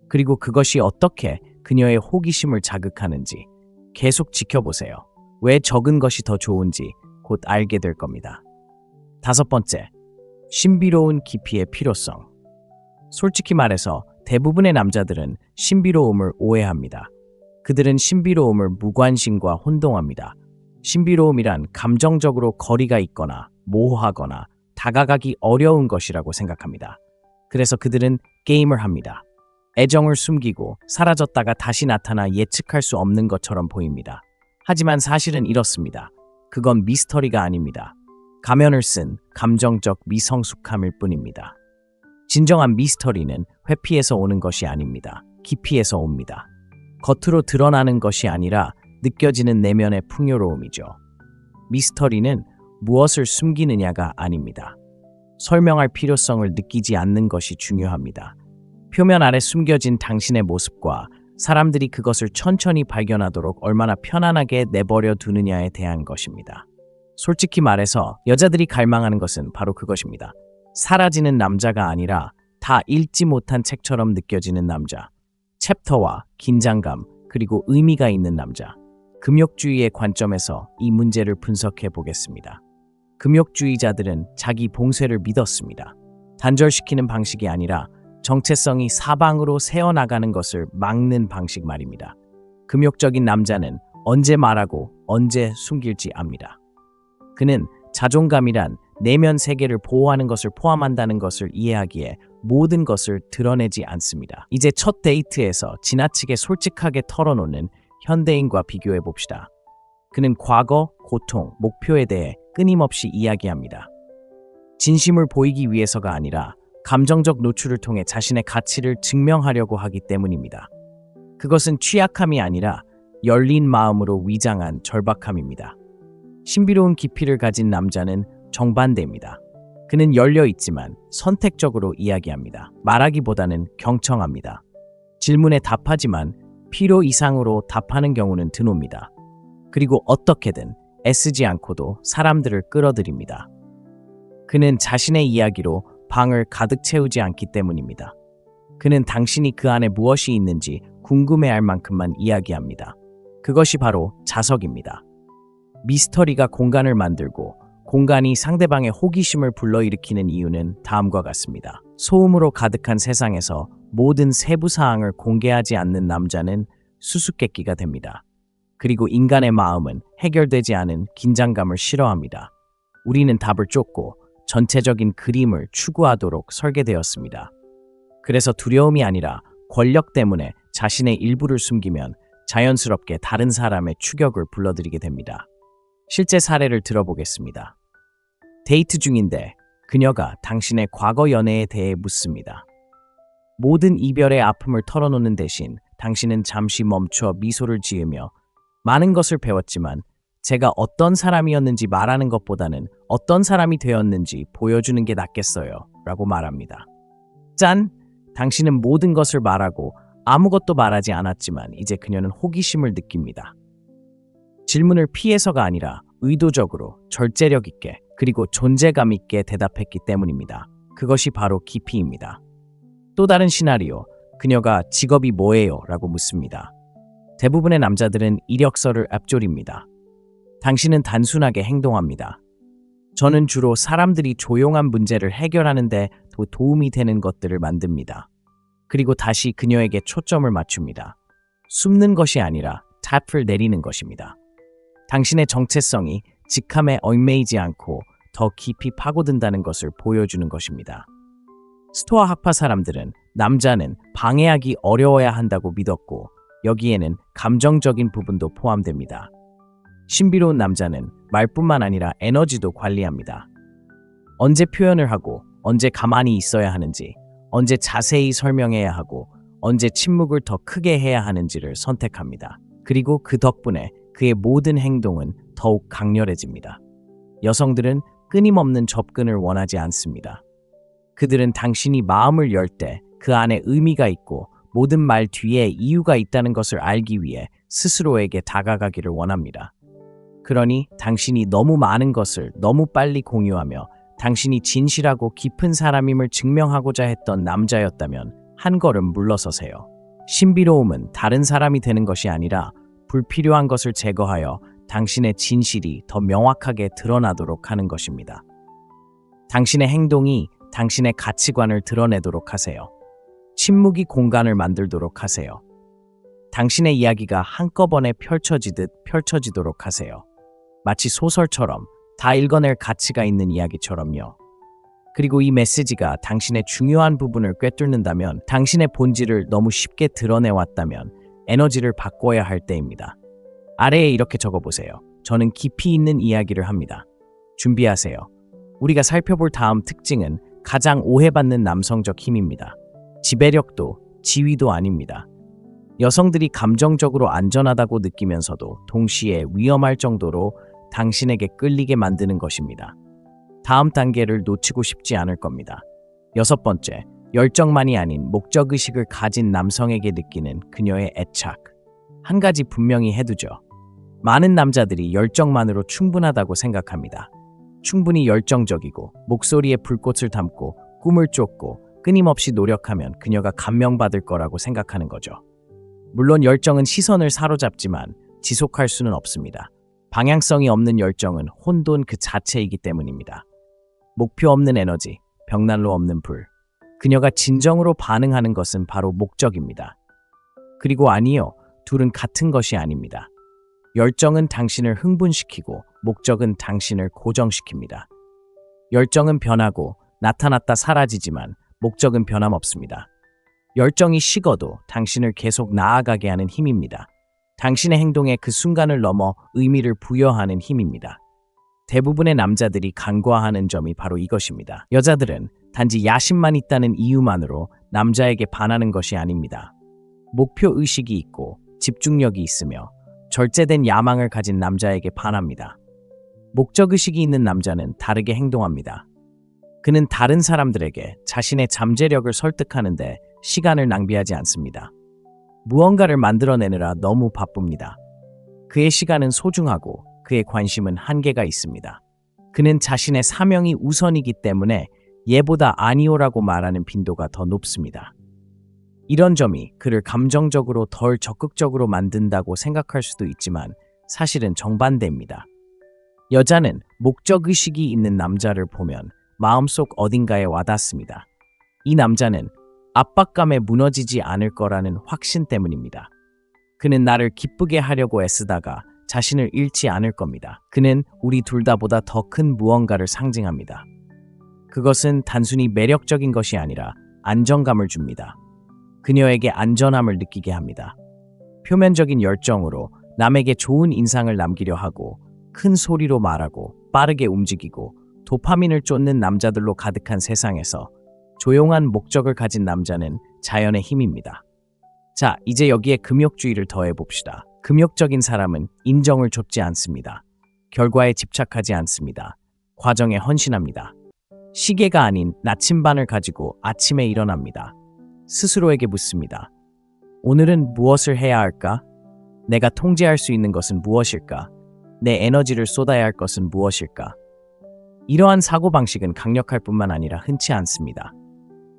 그리고 그것이 어떻게 그녀의 호기심을 자극하는지 계속 지켜보세요. 왜 적은 것이 더 좋은지 곧 알게 될 겁니다. 5번째, 신비로운 깊이의 필요성. 솔직히 말해서 대부분의 남자들은 신비로움을 오해합니다. 그들은 신비로움을 무관심과 혼동합니다. 신비로움이란 감정적으로 거리가 있거나 모호하거나 다가가기 어려운 것이라고 생각합니다. 그래서 그들은 게임을 합니다. 애정을 숨기고 사라졌다가 다시 나타나 예측할 수 없는 것처럼 보입니다. 하지만 사실은 이렇습니다. 그건 미스터리가 아닙니다. 가면을 쓴 감정적 미성숙함일 뿐입니다. 진정한 미스터리는 회피에서 오는 것이 아닙니다. 깊이에서 옵니다. 겉으로 드러나는 것이 아니라 느껴지는 내면의 풍요로움이죠. 미스터리는 무엇을 숨기느냐가 아닙니다. 설명할 필요성을 느끼지 않는 것이 중요합니다. 표면 아래 숨겨진 당신의 모습과 사람들이 그것을 천천히 발견하도록 얼마나 편안하게 내버려 두느냐에 대한 것입니다. 솔직히 말해서 여자들이 갈망하는 것은 바로 그것입니다. 사라지는 남자가 아니라 다 읽지 못한 책처럼 느껴지는 남자. 챕터와 긴장감, 그리고 의미가 있는 남자. 금욕주의의 관점에서 이 문제를 분석해 보겠습니다. 금욕주의자들은 자기 봉쇄를 믿었습니다. 단절시키는 방식이 아니라 정체성이 사방으로 새어나가는 것을 막는 방식 말입니다. 금욕적인 남자는 언제 말하고 언제 숨길지 압니다. 그는 자존감이란 내면 세계를 보호하는 것을 포함한다는 것을 이해하기에 모든 것을 드러내지 않습니다. 이제 첫 데이트에서 지나치게 솔직하게 털어놓는 현대인과 비교해 봅시다. 그는 과거, 고통, 목표에 대해 끊임없이 이야기합니다. 진심을 보이기 위해서가 아니라 감정적 노출을 통해 자신의 가치를 증명하려고 하기 때문입니다. 그것은 취약함이 아니라 열린 마음으로 위장한 절박함입니다. 신비로운 깊이를 가진 남자는 정반대입니다. 그는 열려 있지만 선택적으로 이야기합니다. 말하기보다는 경청합니다. 질문에 답하지만 필요 이상으로 답하는 경우는 드뭅니다. 그리고 어떻게든 애쓰지 않고도 사람들을 끌어들입니다. 그는 자신의 이야기로 방을 가득 채우지 않기 때문입니다. 그는 당신이 그 안에 무엇이 있는지 궁금해할 만큼만 이야기합니다. 그것이 바로 자석입니다. 미스터리가 공간을 만들고 공간이 상대방의 호기심을 불러일으키는 이유는 다음과 같습니다. 소음으로 가득한 세상에서 모든 세부 사항을 공개하지 않는 남자는 수수께끼가 됩니다. 그리고 인간의 마음은 해결되지 않은 긴장감을 싫어합니다. 우리는 답을 쫓고 전체적인 그림을 추구하도록 설계되었습니다. 그래서 두려움이 아니라 권력 때문에 자신의 일부를 숨기면 자연스럽게 다른 사람의 추격을 불러들이게 됩니다. 실제 사례를 들어보겠습니다. 데이트 중인데 그녀가 당신의 과거 연애에 대해 묻습니다. 모든 이별의 아픔을 털어놓는 대신 당신은 잠시 멈춰 미소를 지으며 많은 것을 배웠지만 제가 어떤 사람이었는지 말하는 것보다는 어떤 사람이 되었는지 보여주는 게 낫겠어요 라고 말합니다. 짠! 당신은 모든 것을 말하고 아무것도 말하지 않았지만 이제 그녀는 호기심을 느낍니다. 질문을 피해서가 아니라 의도적으로 절제력 있게 그리고 존재감 있게 대답했기 때문입니다. 그것이 바로 깊이입니다. 또 다른 시나리오, 그녀가 직업이 뭐예요? 라고 묻습니다. 대부분의 남자들은 이력서를 앞조립니다. 당신은 단순하게 행동합니다. 저는 주로 사람들이 조용한 문제를 해결하는 데 도움이 되는 것들을 만듭니다. 그리고 다시 그녀에게 초점을 맞춥니다. 숨는 것이 아니라 탑을 내리는 것입니다. 당신의 정체성이 직함에 얽매이지 않고 더 깊이 파고든다는 것을 보여주는 것입니다. 스토아 학파 사람들은 남자는 방해하기 어려워야 한다고 믿었고 여기에는 감정적인 부분도 포함됩니다. 신비로운 남자는 말뿐만 아니라 에너지도 관리합니다. 언제 표현을 하고 언제 가만히 있어야 하는지, 언제 자세히 설명해야 하고 언제 침묵을 더 크게 해야 하는지를 선택합니다. 그리고 그 덕분에 그의 모든 행동은 더욱 강렬해집니다. 여성들은 끊임없는 접근을 원하지 않습니다. 그들은 당신이 마음을 열 때 그 안에 의미가 있고 모든 말 뒤에 이유가 있다는 것을 알기 위해 스스로에게 다가가기를 원합니다. 그러니 당신이 너무 많은 것을 너무 빨리 공유하며 당신이 진실하고 깊은 사람임을 증명하고자 했던 남자였다면 한 걸음 물러서세요. 신비로움은 다른 사람이 되는 것이 아니라 불필요한 것을 제거하여 당신의 진실이 더 명확하게 드러나도록 하는 것입니다. 당신의 행동이 당신의 가치관을 드러내도록 하세요. 침묵이 공간을 만들도록 하세요. 당신의 이야기가 한꺼번에 펼쳐지도록 하세요. 마치 소설처럼 다 읽어낼 가치가 있는 이야기처럼요. 그리고 이 메시지가 당신의 중요한 부분을 꿰뚫는다면, 당신의 본질을 너무 쉽게 드러내왔다면 에너지를 바꿔야 할 때입니다. 아래에 이렇게 적어보세요. 저는 깊이 있는 이야기를 합니다. 준비하세요. 우리가 살펴볼 다음 특징은 가장 오해받는 남성적 힘입니다. 지배력도 지위도 아닙니다. 여성들이 감정적으로 안전하다고 느끼면서도 동시에 위험할 정도로 당신에게 끌리게 만드는 것입니다. 다음 단계를 놓치고 싶지 않을 겁니다. 6번째, 열정만이 아닌 목적의식을 가진 남성에게 느끼는 그녀의 애착. 한 가지 분명히 해두죠. 많은 남자들이 열정만으로 충분하다고 생각합니다. 충분히 열정적이고 목소리에 불꽃을 담고 꿈을 쫓고 끊임없이 노력하면 그녀가 감명받을 거라고 생각하는 거죠. 물론 열정은 시선을 사로잡지만 지속할 수는 없습니다. 방향성이 없는 열정은 혼돈 그 자체이기 때문입니다. 목표 없는 에너지, 벽난로 없는 불. 그녀가 진정으로 반응하는 것은 바로 목적입니다. 그리고 아니요, 둘은 같은 것이 아닙니다. 열정은 당신을 흥분시키고 목적은 당신을 고정시킵니다. 열정은 변하고 나타났다 사라지지만 목적은 변함없습니다. 열정이 식어도 당신을 계속 나아가게 하는 힘입니다. 당신의 행동에 그 순간을 넘어 의미를 부여하는 힘입니다. 대부분의 남자들이 간과하는 점이 바로 이것입니다. 여자들은 단지 야심만 있다는 이유만으로 남자에게 반하는 것이 아닙니다. 목표의식이 있고 집중력이 있으며 절제된 야망을 가진 남자에게 반합니다. 목적의식이 있는 남자는 다르게 행동합니다. 그는 다른 사람들에게 자신의 잠재력을 설득하는데 시간을 낭비하지 않습니다. 무언가를 만들어내느라 너무 바쁩니다. 그의 시간은 소중하고 그의 관심은 한계가 있습니다. 그는 자신의 사명이 우선이기 때문에 얘보다 아니오라고 말하는 빈도가 더 높습니다. 이런 점이 그를 감정적으로 덜 적극적으로 만든다고 생각할 수도 있지만 사실은 정반대입니다. 여자는 목적의식이 있는 남자를 보면 마음속 어딘가에 와닿습니다. 이 남자는 압박감에 무너지지 않을 거라는 확신 때문입니다. 그는 나를 기쁘게 하려고 애쓰다가 자신을 잃지 않을 겁니다. 그는 우리 둘 다보다 더 큰 무언가를 상징합니다. 그것은 단순히 매력적인 것이 아니라 안정감을 줍니다. 그녀에게 안전함을 느끼게 합니다. 표면적인 열정으로 남에게 좋은 인상을 남기려 하고 큰 소리로 말하고 빠르게 움직이고 도파민을 쫓는 남자들로 가득한 세상에서 조용한 목적을 가진 남자는 자연의 힘입니다. 자, 이제 여기에 금욕주의를 더해봅시다. 금욕적인 사람은 인정을 좇지 않습니다. 결과에 집착하지 않습니다. 과정에 헌신합니다. 시계가 아닌 나침반을 가지고 아침에 일어납니다. 스스로에게 묻습니다. 오늘은 무엇을 해야 할까? 내가 통제할 수 있는 것은 무엇일까? 내 에너지를 쏟아야 할 것은 무엇일까? 이러한 사고방식은 강력할 뿐만 아니라 흔치 않습니다.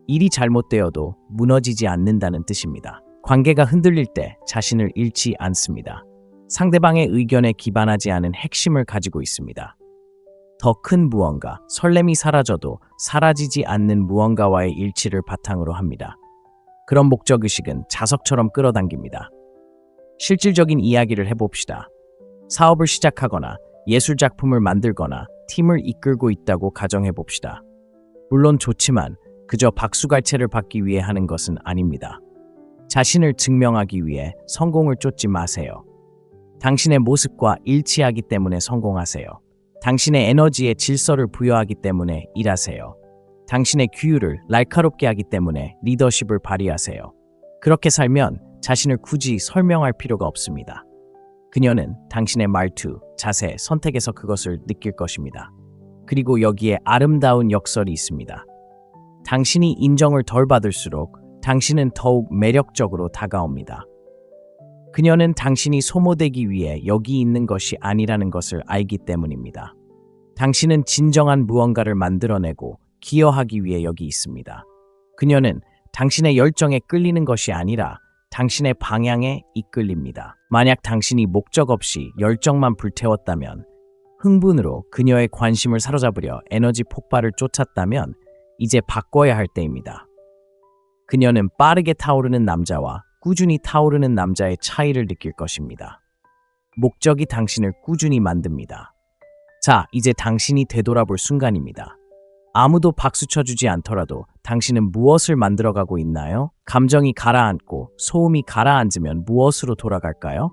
일이 잘못되어도 무너지지 않는다는 뜻입니다. 관계가 흔들릴 때 자신을 잃지 않습니다. 상대방의 의견에 기반하지 않은 핵심을 가지고 있습니다. 더 큰 무언가, 설렘이 사라져도 사라지지 않는 무언가와의 일치를 바탕으로 합니다. 그런 목적의식은 자석처럼 끌어당깁니다. 실질적인 이야기를 해봅시다. 사업을 시작하거나 예술작품을 만들거나 팀을 이끌고 있다고 가정해봅시다. 물론 좋지만 그저 박수갈채를 받기 위해 하는 것은 아닙니다. 자신을 증명하기 위해 성공을 쫓지 마세요. 당신의 모습과 일치하기 때문에 성공하세요. 당신의 에너지에 질서를 부여하기 때문에 일하세요. 당신의 규율을 날카롭게 하기 때문에 리더십을 발휘하세요. 그렇게 살면 자신을 굳이 설명할 필요가 없습니다. 그녀는 당신의 말투, 자세, 선택에서 그것을 느낄 것입니다. 그리고 여기에 아름다운 역설이 있습니다. 당신이 인정을 덜 받을수록 당신은 더욱 매력적으로 다가옵니다. 그녀는 당신이 소모되기 위해 여기 있는 것이 아니라는 것을 알기 때문입니다. 당신은 진정한 무언가를 만들어내고 기여하기 위해 여기 있습니다. 그녀는 당신의 열정에 끌리는 것이 아니라 당신의 방향에 이끌립니다. 만약 당신이 목적 없이 열정만 불태웠다면, 흥분으로 그녀의 관심을 사로잡으려 에너지 폭발을 쫓았다면 이제 바꿔야 할 때입니다. 그녀는 빠르게 타오르는 남자와 꾸준히 타오르는 남자의 차이를 느낄 것입니다. 목적이 당신을 꾸준히 만듭니다. 자, 이제 당신이 되돌아볼 순간입니다. 아무도 박수 쳐주지 않더라도 당신은 무엇을 만들어가고 있나요? 감정이 가라앉고 소음이 가라앉으면 무엇으로 돌아갈까요?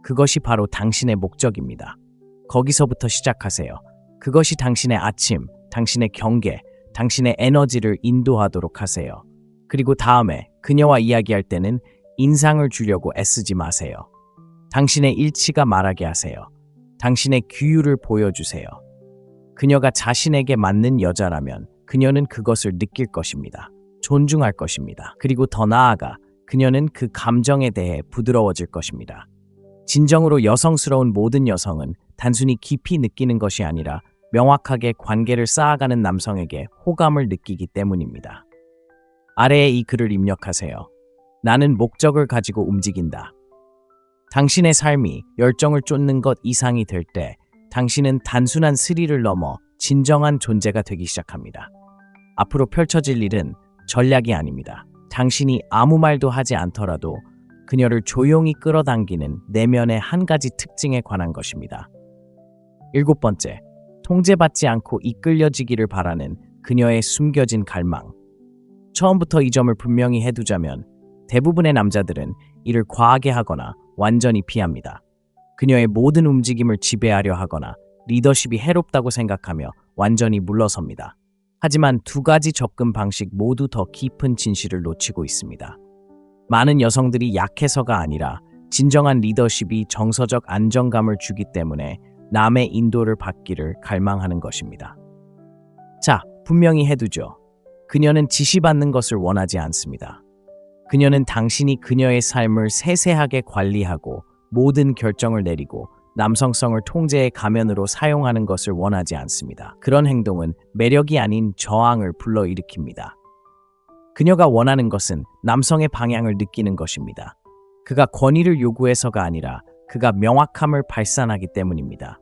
그것이 바로 당신의 목적입니다. 거기서부터 시작하세요. 그것이 당신의 아침, 당신의 경계, 당신의 에너지를 인도하도록 하세요. 그리고 다음에 그녀와 이야기할 때는 인상을 주려고 애쓰지 마세요. 당신의 일치가 말하게 하세요. 당신의 규율을 보여주세요. 그녀가 자신에게 맞는 여자라면 그녀는 그것을 느낄 것입니다. 존중할 것입니다. 그리고 더 나아가 그녀는 그 감정에 대해 부드러워질 것입니다. 진정으로 여성스러운 모든 여성은 단순히 깊이 느끼는 것이 아니라 명확하게 관계를 쌓아가는 남성에게 호감을 느끼기 때문입니다. 아래에 이 글을 입력하세요. 나는 목적을 가지고 움직인다. 당신의 삶이 열정을 쫓는 것 이상이 될 때 당신은 단순한 스릴을 넘어 진정한 존재가 되기 시작합니다. 앞으로 펼쳐질 일은 전략이 아닙니다. 당신이 아무 말도 하지 않더라도 그녀를 조용히 끌어당기는 내면의 한 가지 특징에 관한 것입니다. 7번째, 통제받지 않고 이끌려지기를 바라는 그녀의 숨겨진 갈망. 처음부터 이 점을 분명히 해두자면 대부분의 남자들은 이를 과하게 하거나 완전히 피합니다. 그녀의 모든 움직임을 지배하려 하거나 리더십이 해롭다고 생각하며 완전히 물러섭니다. 하지만 두 가지 접근 방식 모두 더 깊은 진실을 놓치고 있습니다. 많은 여성들이 약해서가 아니라 진정한 리더십이 정서적 안정감을 주기 때문에 남의 인도를 받기를 갈망하는 것입니다. 자, 분명히 해두죠. 그녀는 지시받는 것을 원하지 않습니다. 그녀는 당신이 그녀의 삶을 세세하게 관리하고 모든 결정을 내리고 남성성을 통제의 가면으로 사용하는 것을 원하지 않습니다. 그런 행동은 매력이 아닌 저항을 불러일으킵니다. 그녀가 원하는 것은 남성의 방향을 느끼는 것입니다. 그가 권위를 요구해서가 아니라 그가 명확함을 발산하기 때문입니다.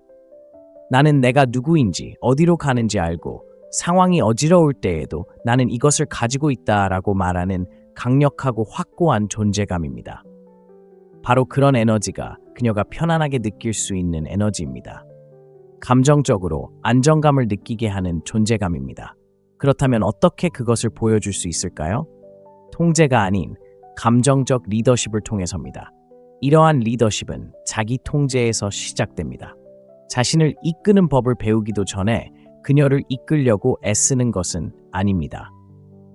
나는 내가 누구인지 어디로 가는지 알고 상황이 어지러울 때에도 나는 이것을 가지고 있다라고 말하는 강력하고 확고한 존재감입니다. 바로 그런 에너지가 그녀가 편안하게 느낄 수 있는 에너지입니다. 감정적으로 안정감을 느끼게 하는 존재감입니다. 그렇다면 어떻게 그것을 보여줄 수 있을까요? 통제가 아닌 감정적 리더십을 통해서입니다. 이러한 리더십은 자기 통제에서 시작됩니다. 자신을 이끄는 법을 배우기도 전에 그녀를 이끌려고 애쓰는 것은 아닙니다.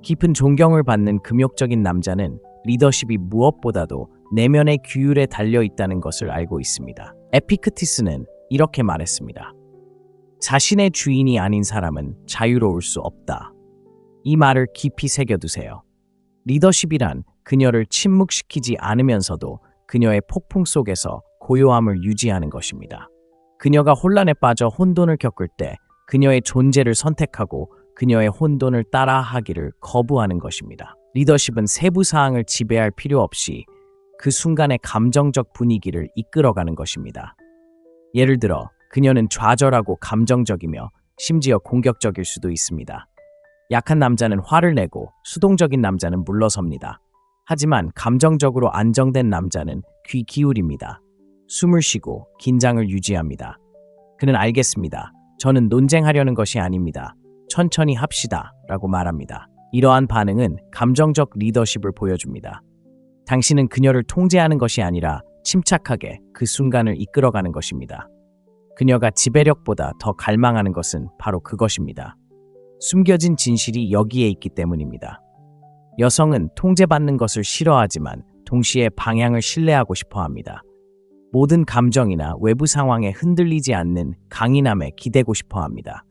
깊은 존경을 받는 금욕적인 남자는 리더십이 무엇보다도 내면의 규율에 달려 있다는 것을 알고 있습니다. 에피크티스는 이렇게 말했습니다. 자신의 주인이 아닌 사람은 자유로울 수 없다. 이 말을 깊이 새겨두세요. 리더십이란 그녀를 침묵시키지 않으면서도 그녀의 폭풍 속에서 고요함을 유지하는 것입니다. 그녀가 혼란에 빠져 혼돈을 겪을 때 그녀의 존재를 선택하고 그녀의 혼돈을 따라하기를 거부하는 것입니다. 리더십은 세부 사항을 지배할 필요 없이 그 순간의 감정적 분위기를 이끌어가는 것입니다. 예를 들어 그녀는 좌절하고 감정적이며 심지어 공격적일 수도 있습니다. 약한 남자는 화를 내고 수동적인 남자는 물러섭니다. 하지만 감정적으로 안정된 남자는 귀 기울입니다. 숨을 쉬고 긴장을 유지합니다. 그는 알겠습니다. 저는 논쟁하려는 것이 아닙니다. 천천히 합시다 라고 말합니다. 이러한 반응은 감정적 리더십을 보여줍니다. 당신은 그녀를 통제하는 것이 아니라 침착하게 그 순간을 이끌어가는 것입니다. 그녀가 지배력보다 더 갈망하는 것은 바로 그것입니다. 숨겨진 진실이 여기에 있기 때문입니다. 여성은 통제받는 것을 싫어하지만 동시에 방향을 신뢰하고 싶어 합니다. 모든 감정이나 외부 상황에 흔들리지 않는 강인함에 기대고 싶어 합니다.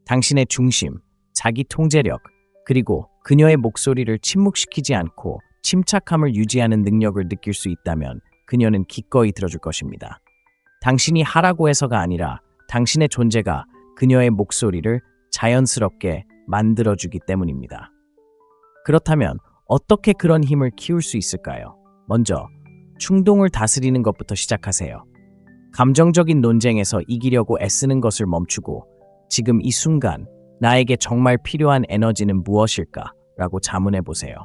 당신의 중심, 자기 통제력, 그리고 그녀의 목소리를 침묵시키지 않고 침착함을 유지하는 능력을 느낄 수 있다면 그녀는 기꺼이 들어줄 것입니다. 당신이 하라고 해서가 아니라 당신의 존재가 그녀의 목소리를 자연스럽게 만들어주기 때문입니다. 그렇다면 어떻게 그런 힘을 키울 수 있을까요? 먼저 충동을 다스리는 것부터 시작하세요. 감정적인 논쟁에서 이기려고 애쓰는 것을 멈추고 지금 이 순간 나에게 정말 필요한 에너지는 무엇일까? 라고 자문해 보세요.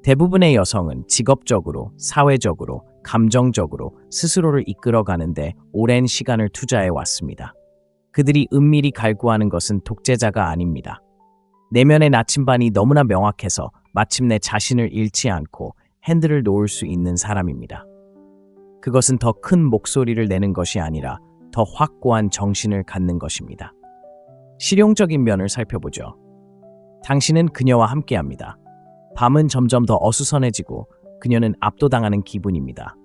대부분의 여성은 직업적으로, 사회적으로, 감정적으로 스스로를 이끌어가는데 오랜 시간을 투자해 왔습니다. 그들이 은밀히 갈구하는 것은 독재자가 아닙니다. 내면의 나침반이 너무나 명확해서 마침내 자신을 잃지 않고 핸들을 놓을 수 있는 사람입니다. 그것은 더 큰 목소리를 내는 것이 아니라 더 확고한 정신을 갖는 것입니다. 실용적인 면을 살펴보죠. 당신은 그녀와 함께합니다. 밤은 점점 더 어수선해지고 그녀는 압도당하는 기분입니다.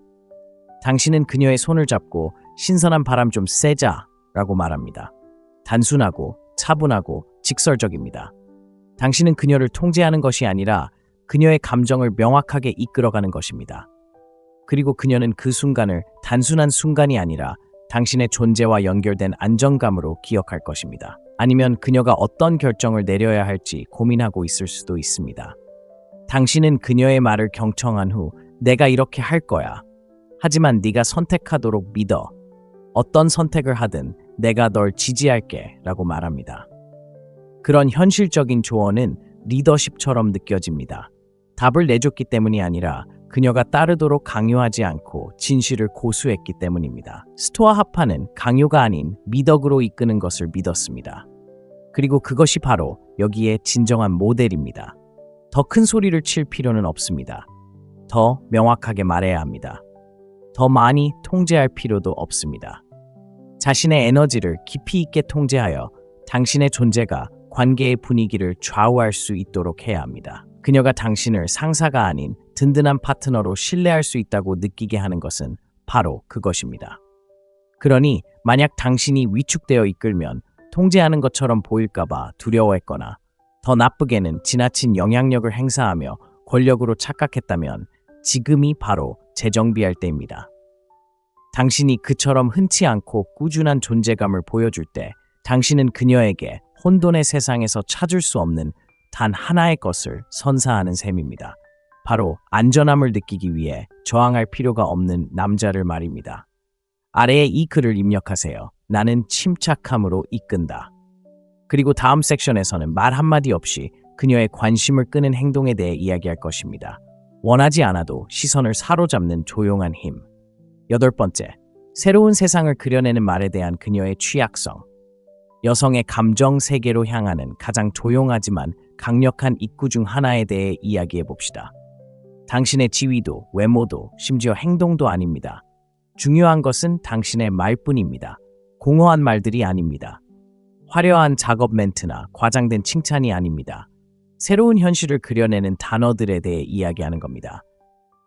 당신은 그녀의 손을 잡고 신선한 바람 좀 쐬자 라고 말합니다. 단순하고 차분하고 직설적입니다. 당신은 그녀를 통제하는 것이 아니라 그녀의 감정을 명확하게 이끌어가는 것입니다. 그리고 그녀는 그 순간을 단순한 순간이 아니라 당신의 존재와 연결된 안정감으로 기억할 것입니다. 아니면 그녀가 어떤 결정을 내려야 할지 고민하고 있을 수도 있습니다. 당신은 그녀의 말을 경청한 후 내가 이렇게 할 거야. 하지만 네가 선택하도록 믿어. 어떤 선택을 하든 내가 널 지지할게 라고 말합니다. 그런 현실적인 조언은 리더십처럼 느껴집니다. 답을 내줬기 때문이 아니라 그녀가 따르도록 강요하지 않고 진실을 고수했기 때문입니다. 스토아 하파는 강요가 아닌 미덕으로 이끄는 것을 믿었습니다. 그리고 그것이 바로 여기에 진정한 모델입니다. 더 큰 소리를 칠 필요는 없습니다. 더 명확하게 말해야 합니다. 더 많이 통제할 필요도 없습니다. 자신의 에너지를 깊이 있게 통제하여 당신의 존재가 관계의 분위기를 좌우할 수 있도록 해야 합니다. 그녀가 당신을 상사가 아닌 든든한 파트너로 신뢰할 수 있다고 느끼게 하는 것은 바로 그것입니다. 그러니 만약 당신이 위축되어 이끌면 통제하는 것처럼 보일까봐 두려워했거나 더 나쁘게는 지나친 영향력을 행사하며 권력으로 착각했다면 지금이 바로 재정비할 때입니다. 당신이 그처럼 흔치 않고 꾸준한 존재감을 보여줄 때 당신은 그녀에게 혼돈의 세상에서 찾을 수 없는 단 하나의 것을 선사하는 셈입니다. 바로 안전함을 느끼기 위해 저항할 필요가 없는 남자를 말입니다. 아래에 이 글을 입력하세요. 나는 침착함으로 이끈다. 그리고 다음 섹션에서는 말 한마디 없이 그녀의 관심을 끄는 행동에 대해 이야기할 것입니다. 원하지 않아도 시선을 사로잡는 조용한 힘. 8번째, 새로운 세상을 그려내는 말에 대한 그녀의 취약성. 여성의 감정 세계로 향하는 가장 조용하지만 강력한 입구 중 하나에 대해 이야기해 봅시다. 당신의 지위도, 외모도, 심지어 행동도 아닙니다. 중요한 것은 당신의 말뿐입니다. 공허한 말들이 아닙니다. 화려한 작업 멘트나 과장된 칭찬이 아닙니다. 새로운 현실을 그려내는 단어들에 대해 이야기하는 겁니다.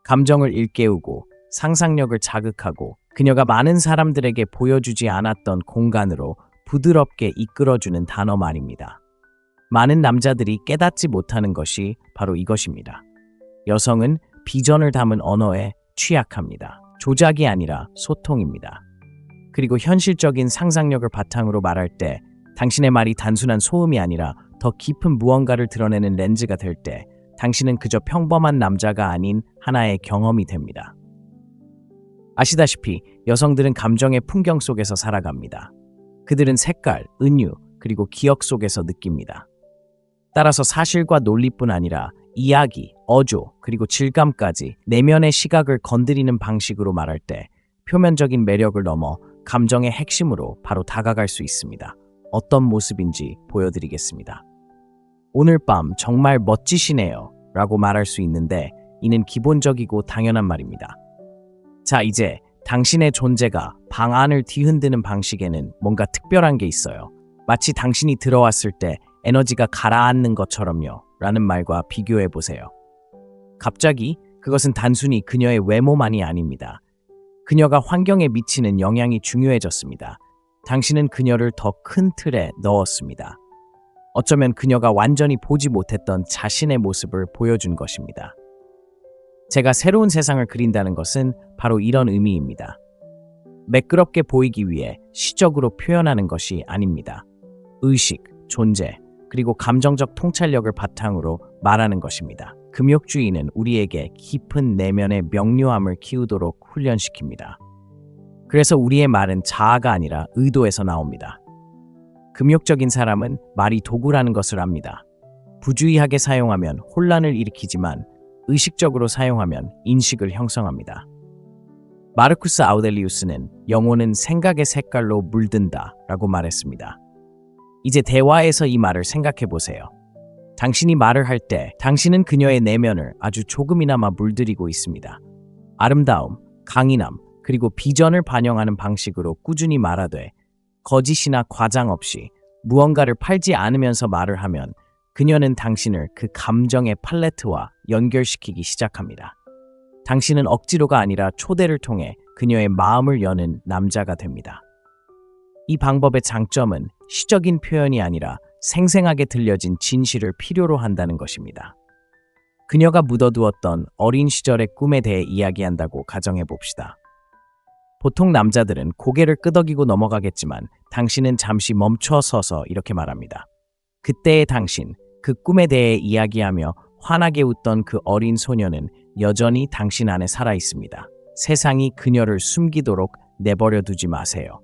감정을 일깨우고 상상력을 자극하고 그녀가 많은 사람들에게 보여주지 않았던 공간으로 부드럽게 이끌어주는 단어 말입니다. 많은 남자들이 깨닫지 못하는 것이 바로 이것입니다. 여성은 비전을 담은 언어에 취약합니다. 조작이 아니라 소통입니다. 그리고 현실적인 상상력을 바탕으로 말할 때 당신의 말이 단순한 소음이 아니라 더 깊은 무언가를 드러내는 렌즈가 될 때 당신은 그저 평범한 남자가 아닌 하나의 경험이 됩니다. 아시다시피 여성들은 감정의 풍경 속에서 살아갑니다. 그들은 색깔, 은유, 그리고 기억 속에서 느낍니다. 따라서 사실과 논리뿐 아니라 이야기, 어조, 그리고 질감까지 내면의 시각을 건드리는 방식으로 말할 때 표면적인 매력을 넘어 감정의 핵심으로 바로 다가갈 수 있습니다. 어떤 모습인지 보여드리겠습니다. 오늘 밤 정말 멋지시네요 라고 말할 수 있는데 이는 기본적이고 당연한 말입니다. 자, 이제 당신의 존재가 방 안을 뒤흔드는 방식에는 뭔가 특별한 게 있어요. 마치 당신이 들어왔을 때 에너지가 가라앉는 것처럼요 라는 말과 비교해 보세요. 갑자기 그것은 단순히 그녀의 외모만이 아닙니다. 그녀가 환경에 미치는 영향이 중요해졌습니다. 당신은 그녀를 더 큰 틀에 넣었습니다. 어쩌면 그녀가 완전히 보지 못했던 자신의 모습을 보여준 것입니다. 제가 새로운 세상을 그린다는 것은 바로 이런 의미입니다. 매끄럽게 보이기 위해 시적으로 표현하는 것이 아닙니다. 의식, 존재, 그리고 감정적 통찰력을 바탕으로 말하는 것입니다. 금욕주의는 우리에게 깊은 내면의 명료함을 키우도록 훈련시킵니다. 그래서 우리의 말은 자아가 아니라 의도에서 나옵니다. 금욕적인 사람은 말이 도구라는 것을 압니다. 부주의하게 사용하면 혼란을 일으키지만 의식적으로 사용하면 인식을 형성합니다. 마르쿠스 아우렐리우스는 영혼은 생각의 색깔로 물든다 라고 말했습니다. 이제 대화에서 이 말을 생각해 보세요. 당신이 말을 할 때 당신은 그녀의 내면을 아주 조금이나마 물들이고 있습니다. 아름다움, 강인함, 그리고 비전을 반영하는 방식으로 꾸준히 말하되 거짓이나 과장 없이 무언가를 팔지 않으면서 말을 하면 그녀는 당신을 그 감정의 팔레트와 연결시키기 시작합니다. 당신은 억지로가 아니라 초대를 통해 그녀의 마음을 여는 남자가 됩니다. 이 방법의 장점은 시적인 표현이 아니라 생생하게 들려진 진실을 필요로 한다는 것입니다. 그녀가 묻어두었던 어린 시절의 꿈에 대해 이야기한다고 가정해 봅시다. 보통 남자들은 고개를 끄덕이고 넘어가겠지만 당신은 잠시 멈춰 서서 이렇게 말합니다. 그때의 당신, 그 꿈에 대해 이야기하며 환하게 웃던 그 어린 소녀는 여전히 당신 안에 살아 있습니다. 세상이 그녀를 숨기도록 내버려 두지 마세요.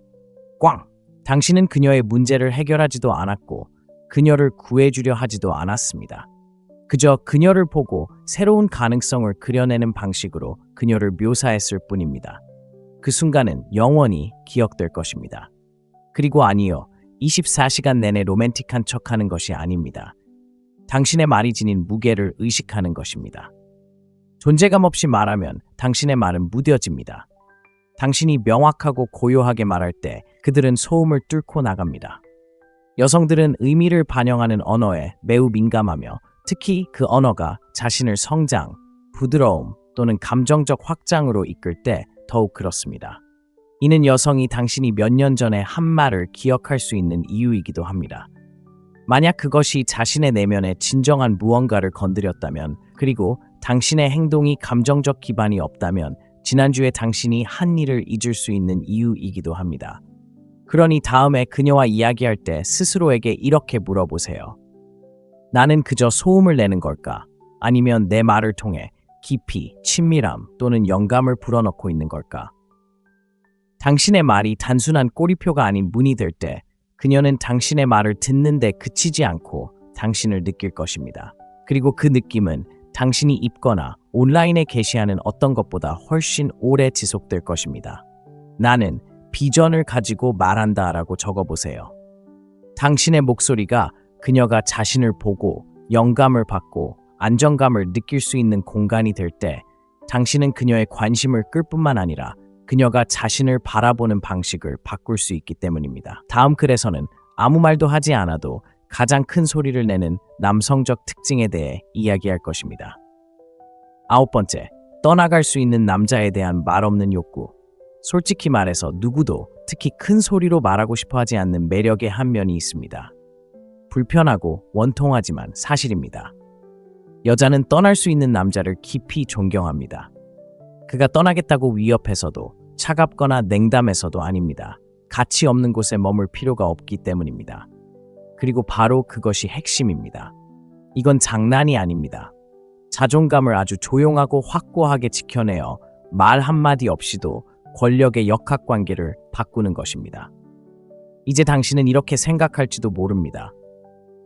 꽝! 당신은 그녀의 문제를 해결하지도 않았고 그녀를 구해주려 하지도 않았습니다. 그저 그녀를 보고 새로운 가능성을 그려내는 방식으로 그녀를 묘사했을 뿐입니다. 그 순간은 영원히 기억될 것입니다. 그리고 아니요, 24시간 내내 로맨틱한 척하는 것이 아닙니다. 당신의 말이 지닌 무게를 의식하는 것입니다. 존재감 없이 말하면 당신의 말은 무뎌집니다. 당신이 명확하고 고요하게 말할 때 그들은 소음을 뚫고 나갑니다. 여성들은 의미를 반영하는 언어에 매우 민감하며 특히 그 언어가 자신을 성장, 부드러움 또는 감정적 확장으로 이끌 때 더욱 그렇습니다. 이는 여성이 당신이 몇 년 전에 한 말을 기억할 수 있는 이유이기도 합니다. 만약 그것이 자신의 내면에 진정한 무언가를 건드렸다면, 그리고 당신의 행동이 감정적 기반이 없다면 지난주에 당신이 한 일을 잊을 수 있는 이유이기도 합니다. 그러니 다음에 그녀와 이야기할 때 스스로에게 이렇게 물어보세요. 나는 그저 소음을 내는 걸까? 아니면 내 말을 통해 깊이, 친밀함 또는 영감을 불어넣고 있는 걸까? 당신의 말이 단순한 꼬리표가 아닌 문이 될 때 그녀는 당신의 말을 듣는데 그치지 않고 당신을 느낄 것입니다. 그리고 그 느낌은 당신이 입거나 온라인에 게시하는 어떤 것보다 훨씬 오래 지속될 것입니다. 나는 비전을 가지고 말한다 라고 적어보세요. 당신의 목소리가 그녀가 자신을 보고 영감을 받고 안정감을 느낄 수 있는 공간이 될 때 당신은 그녀의 관심을 끌 뿐만 아니라 그녀가 자신을 바라보는 방식을 바꿀 수 있기 때문입니다. 다음 글에서는 아무 말도 하지 않아도 가장 큰 소리를 내는 남성적 특징에 대해 이야기할 것입니다. 9번째, 떠나갈 수 있는 남자에 대한 말 없는 욕구. 솔직히 말해서 누구도 특히 큰 소리로 말하고 싶어 하지 않는 매력의 한 면이 있습니다. 불편하고 원통하지만 사실입니다. 여자는 떠날 수 있는 남자를 깊이 존경합니다. 그가 떠나겠다고 위협해서도 차갑거나 냉담해서도 아닙니다. 가치 없는 곳에 머물 필요가 없기 때문입니다. 그리고 바로 그것이 핵심입니다. 이건 장난이 아닙니다. 자존감을 아주 조용하고 확고하게 지켜내어 말 한마디 없이도 권력의 역학관계를 바꾸는 것입니다. 이제 당신은 이렇게 생각할지도 모릅니다.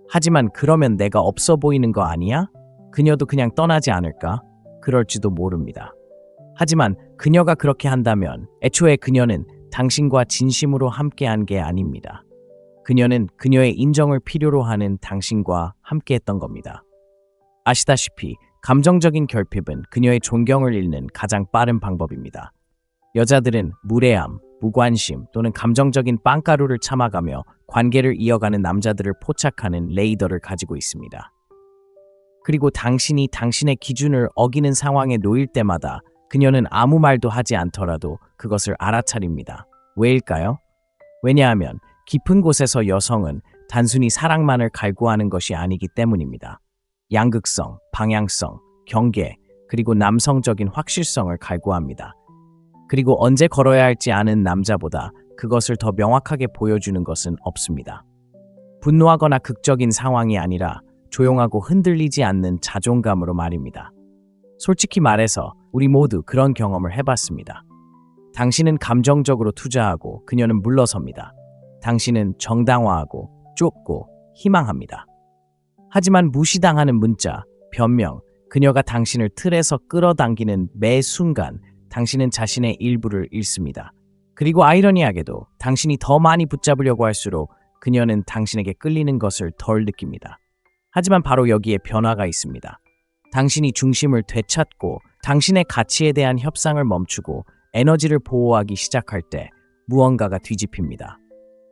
하지만 그러면 내가 없어 보이는 거 아니야? 그녀도 그냥 떠나지 않을까? 그럴지도 모릅니다. 하지만 그녀가 그렇게 한다면 애초에 그녀는 당신과 진심으로 함께한 게 아닙니다. 그녀는 그녀의 인정을 필요로 하는 당신과 함께했던 겁니다. 아시다시피 감정적인 결핍은 그녀의 존경을 잃는 가장 빠른 방법입니다. 여자들은 무례함, 무관심 또는 감정적인 빵가루를 참아가며 관계를 이어가는 남자들을 포착하는 레이더를 가지고 있습니다. 그리고 당신이 당신의 기준을 어기는 상황에 놓일 때마다 그녀는 아무 말도 하지 않더라도 그것을 알아차립니다. 왜일까요? 왜냐하면 깊은 곳에서 여성은 단순히 사랑만을 갈구하는 것이 아니기 때문입니다. 양극성, 방향성, 경계, 그리고 남성적인 확실성을 갈구합니다. 그리고 언제 걸어야 할지 아는 남자보다 그것을 더 명확하게 보여주는 것은 없습니다. 분노하거나 극적인 상황이 아니라 조용하고 흔들리지 않는 자존감으로 말입니다. 솔직히 말해서 우리 모두 그런 경험을 해봤습니다. 당신은 감정적으로 투자하고 그녀는 물러섭니다. 당신은 정당화하고 쫓고 희망합니다. 하지만 무시당하는 문자, 변명, 그녀가 당신을 틀에서 끌어당기는 매 순간 당신은 자신의 일부를 잃습니다. 그리고 아이러니하게도 당신이 더 많이 붙잡으려고 할수록 그녀는 당신에게 끌리는 것을 덜 느낍니다. 하지만 바로 여기에 변화가 있습니다. 당신이 중심을 되찾고 당신의 가치에 대한 협상을 멈추고 에너지를 보호하기 시작할 때 무언가가 뒤집힙니다.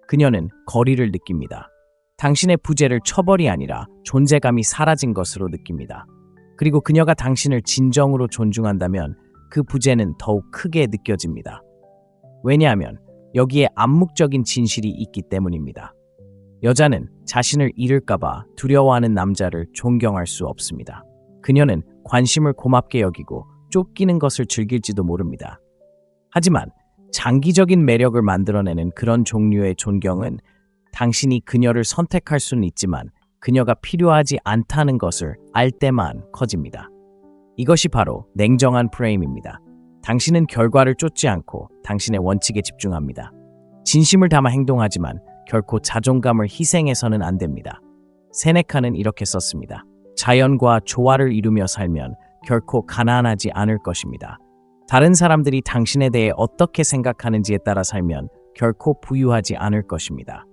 그녀는 거리를 느낍니다. 당신의 부재를 처벌이 아니라 존재감이 사라진 것으로 느낍니다. 그리고 그녀가 당신을 진정으로 존중한다면 그 부재는 더욱 크게 느껴집니다. 왜냐하면 여기에 암묵적인 진실이 있기 때문입니다. 여자는 자신을 잃을까봐 두려워하는 남자를 존경할 수 없습니다. 그녀는 관심을 고맙게 여기고 쫓기는 것을 즐길지도 모릅니다. 하지만 장기적인 매력을 만들어내는 그런 종류의 존경은 당신이 그녀를 선택할 수는 있지만 그녀가 필요하지 않다는 것을 알 때만 커집니다. 이것이 바로 냉정한 프레임입니다. 당신은 결과를 쫓지 않고 당신의 원칙에 집중합니다. 진심을 담아 행동하지만 결코 자존감을 희생해서는 안 됩니다. 세네카는 이렇게 썼습니다. 자연과 조화를 이루며 살면 결코 가난하지 않을 것입니다. 다른 사람들이 당신에 대해 어떻게 생각하는지에 따라 살면 결코 부유하지 않을 것입니다.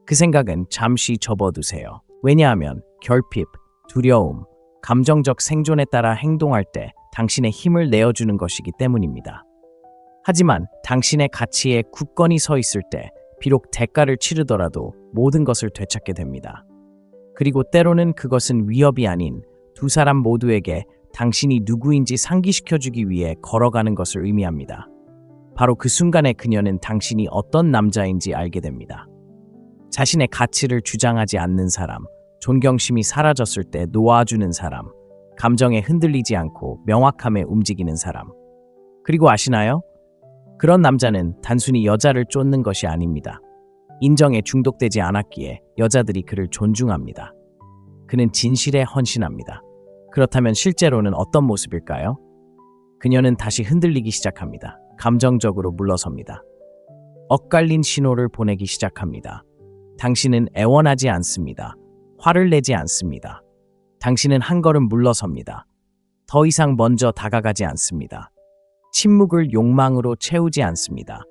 그 생각은 잠시 접어두세요. 왜냐하면 결핍, 두려움, 감정적 생존에 따라 행동할 때 당신의 힘을 내어주는 것이기 때문입니다. 하지만 당신의 가치에 굳건히 서 있을 때 비록 대가를 치르더라도 모든 것을 되찾게 됩니다. 그리고 때로는 그것은 위협이 아닌 두 사람 모두에게 당신이 누구인지 상기시켜주기 위해 걸어가는 것을 의미합니다. 바로 그 순간에 그녀는 당신이 어떤 남자인지 알게 됩니다. 자신의 가치를 주장하지 않는 사람, 존경심이 사라졌을 때 놓아주는 사람, 감정에 흔들리지 않고 명확함에 움직이는 사람. 그리고 아시나요? 그런 남자는 단순히 여자를 쫓는 것이 아닙니다. 인정에 중독되지 않았기에 여자들이 그를 존중합니다. 그는 진실에 헌신합니다. 그렇다면 실제로는 어떤 모습일까요? 그녀는 다시 흔들리기 시작합니다. 감정적으로 물러섭니다. 엇갈린 신호를 보내기 시작합니다. 당신은 애원하지 않습니다. 화를 내지 않습니다. 당신은 한 걸음 물러섭니다. 더 이상 먼저 다가가지 않습니다. 침묵을 욕망으로 채우지 않습니다.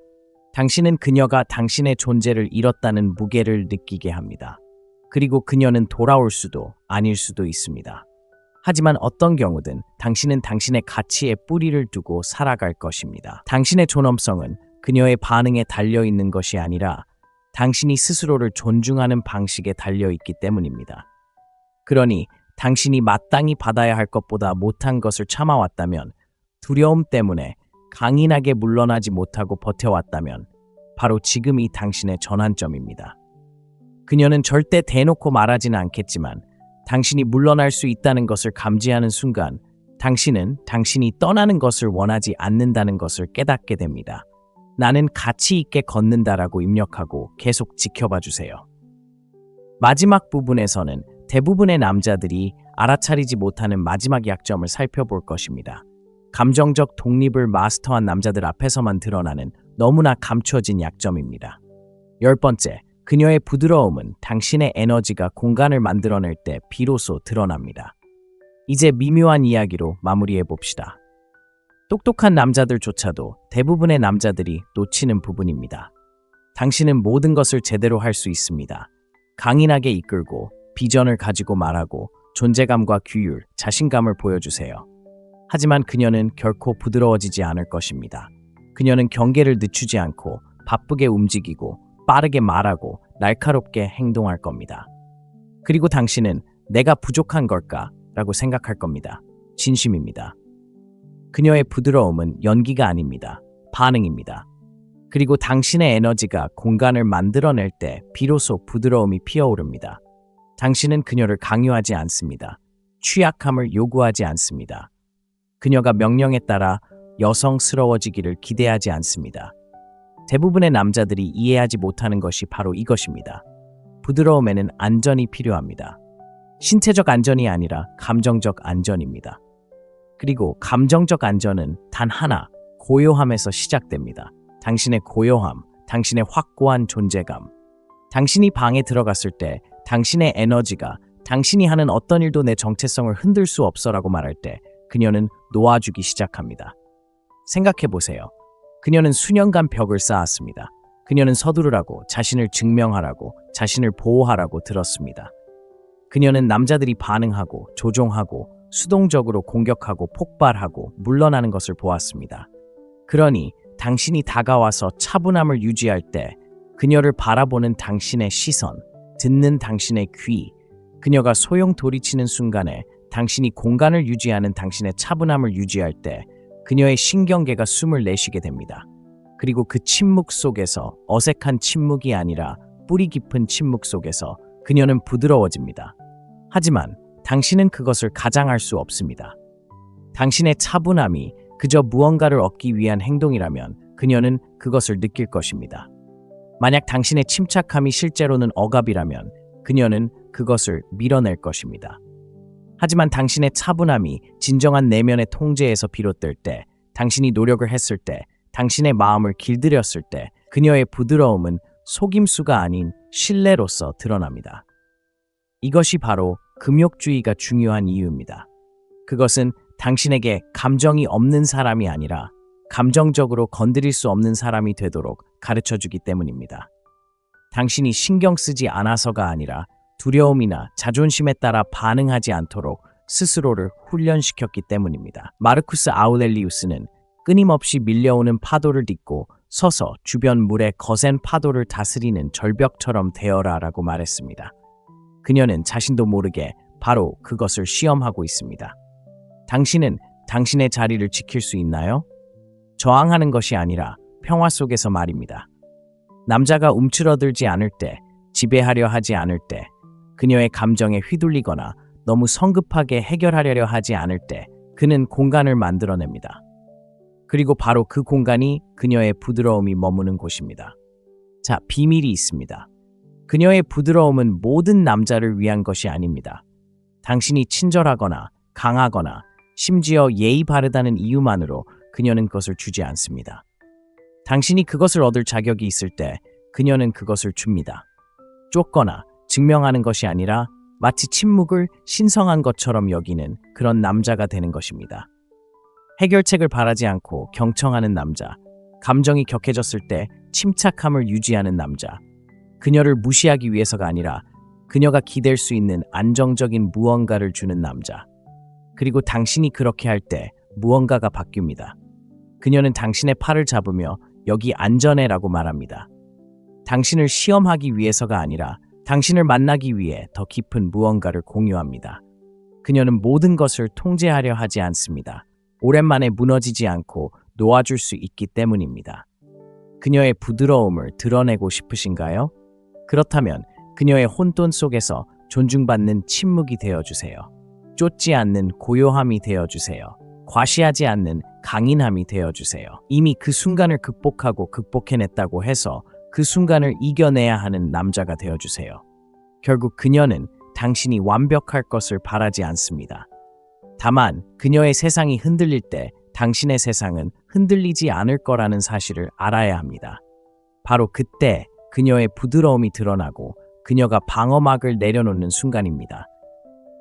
당신은 그녀가 당신의 존재를 잃었다는 무게를 느끼게 합니다. 그리고 그녀는 돌아올 수도 아닐 수도 있습니다. 하지만 어떤 경우든 당신은 당신의 가치에 뿌리를 두고 살아갈 것입니다. 당신의 존엄성은 그녀의 반응에 달려있는 것이 아니라 당신이 스스로를 존중하는 방식에 달려있기 때문입니다. 그러니 당신이 마땅히 받아야 할 것보다 못한 것을 참아왔다면 두려움 때문에 강인하게 물러나지 못하고 버텨왔다면 바로 지금이 당신의 전환점입니다. 그녀는 절대 대놓고 말하지는 않겠지만 당신이 물러날 수 있다는 것을 감지하는 순간 당신은 당신이 떠나는 것을 원하지 않는다는 것을 깨닫게 됩니다. 나는 가치 있게 걷는다라고 입력하고 계속 지켜봐 주세요. 마지막 부분에서는 대부분의 남자들이 알아차리지 못하는 마지막 약점을 살펴볼 것입니다. 감정적 독립을 마스터한 남자들 앞에서만 드러나는 너무나 감춰진 약점입니다. 10번째, 그녀의 부드러움은 당신의 에너지가 공간을 만들어낼 때 비로소 드러납니다. 이제 미묘한 이야기로 마무리해 봅시다. 똑똑한 남자들조차도 대부분의 남자들이 놓치는 부분입니다. 당신은 모든 것을 제대로 할 수 있습니다. 강인하게 이끌고 비전을 가지고 말하고 존재감과 규율, 자신감을 보여주세요. 하지만 그녀는 결코 부드러워지지 않을 것입니다. 그녀는 경계를 늦추지 않고 바쁘게 움직이고 빠르게 말하고 날카롭게 행동할 겁니다. 그리고 당신은 내가 부족한 걸까? 라고 생각할 겁니다. 진심입니다. 그녀의 부드러움은 연기가 아닙니다. 반응입니다. 그리고 당신의 에너지가 공간을 만들어낼 때 비로소 부드러움이 피어오릅니다. 당신은 그녀를 강요하지 않습니다. 취약함을 요구하지 않습니다. 그녀가 명령에 따라 여성스러워지기를 기대하지 않습니다. 대부분의 남자들이 이해하지 못하는 것이 바로 이것입니다. 부드러움에는 안전이 필요합니다. 신체적 안전이 아니라 감정적 안전입니다. 그리고 감정적 안전은 단 하나, 고요함에서 시작됩니다. 당신의 고요함, 당신의 확고한 존재감. 당신이 방에 들어갔을 때 당신의 에너지가 당신이 하는 어떤 일도 내 정체성을 흔들 수 없어라고 말할 때 그녀는 놓아주기 시작합니다. 생각해보세요. 그녀는 수년간 벽을 쌓았습니다. 그녀는 서두르라고, 자신을 증명하라고, 자신을 보호하라고 들었습니다. 그녀는 남자들이 반응하고, 조종하고, 수동적으로 공격하고, 폭발하고, 물러나는 것을 보았습니다. 그러니 당신이 다가와서 차분함을 유지할 때 그녀를 바라보는 당신의 시선, 듣는 당신의 귀, 그녀가 소용 돌이치는 순간에 당신이 공간을 유지하는 당신의 차분함을 유지할 때 그녀의 신경계가 숨을 내쉬게 됩니다. 그리고 그 침묵 속에서 어색한 침묵이 아니라 뿌리 깊은 침묵 속에서 그녀는 부드러워집니다. 하지만 당신은 그것을 가장할 수 없습니다. 당신의 차분함이 그저 무언가를 얻기 위한 행동이라면 그녀는 그것을 느낄 것입니다. 만약 당신의 침착함이 실제로는 억압이라면 그녀는 그것을 밀어낼 것입니다. 하지만 당신의 차분함이 진정한 내면의 통제에서 비롯될 때, 당신이 노력을 했을 때, 당신의 마음을 길들였을 때 그녀의 부드러움은 속임수가 아닌 신뢰로서 드러납니다. 이것이 바로 금욕주의가 중요한 이유입니다. 그것은 당신에게 감정이 없는 사람이 아니라 감정적으로 건드릴 수 없는 사람이 되도록 가르쳐주기 때문입니다. 당신이 신경 쓰지 않아서가 아니라 두려움이나 자존심에 따라 반응하지 않도록 스스로를 훈련시켰기 때문입니다. 마르쿠스 아우렐리우스는 끊임없이 밀려오는 파도를 딛고 서서 주변 물의 거센 파도를 다스리는 절벽처럼 되어라라고 말했습니다. 그녀는 자신도 모르게 바로 그것을 시험하고 있습니다. 당신은 당신의 자리를 지킬 수 있나요? 저항하는 것이 아니라 평화 속에서 말입니다. 남자가 움츠러들지 않을 때, 지배하려 하지 않을 때, 그녀의 감정에 휘둘리거나 너무 성급하게 해결하려려 하지 않을 때 그는 공간을 만들어냅니다. 그리고 바로 그 공간이 그녀의 부드러움이 머무는 곳입니다. 자, 비밀이 있습니다. 그녀의 부드러움은 모든 남자를 위한 것이 아닙니다. 당신이 친절하거나 강하거나 심지어 예의 바르다는 이유만으로 그녀는 그것을 주지 않습니다. 당신이 그것을 얻을 자격이 있을 때 그녀는 그것을 줍니다. 쫓거나 증명하는 것이 아니라 마치 침묵을 신성한 것처럼 여기는 그런 남자가 되는 것입니다. 해결책을 바라지 않고 경청하는 남자, 감정이 격해졌을 때 침착함을 유지하는 남자, 그녀를 무시하기 위해서가 아니라 그녀가 기댈 수 있는 안정적인 무언가를 주는 남자. 그리고 당신이 그렇게 할 때 무언가가 바뀝니다. 그녀는 당신의 팔을 잡으며 여기 안전해라고 말합니다. 당신을 시험하기 위해서가 아니라 당신을 만나기 위해 더 깊은 무언가를 공유합니다. 그녀는 모든 것을 통제하려 하지 않습니다. 오랜만에 무너지지 않고 놓아줄 수 있기 때문입니다. 그녀의 부드러움을 드러내고 싶으신가요? 그렇다면 그녀의 혼돈 속에서 존중받는 침묵이 되어주세요. 쫓지 않는 고요함이 되어주세요. 과시하지 않는 강인함이 되어주세요. 이미 그 순간을 극복해냈다고 해서 그 순간을 이겨내야 하는 남자가 되어주세요. 결국 그녀는 당신이 완벽할 것을 바라지 않습니다. 다만 그녀의 세상이 흔들릴 때 당신의 세상은 흔들리지 않을 거라는 사실을 알아야 합니다. 바로 그때 그녀의 부드러움이 드러나고 그녀가 방어막을 내려놓는 순간입니다.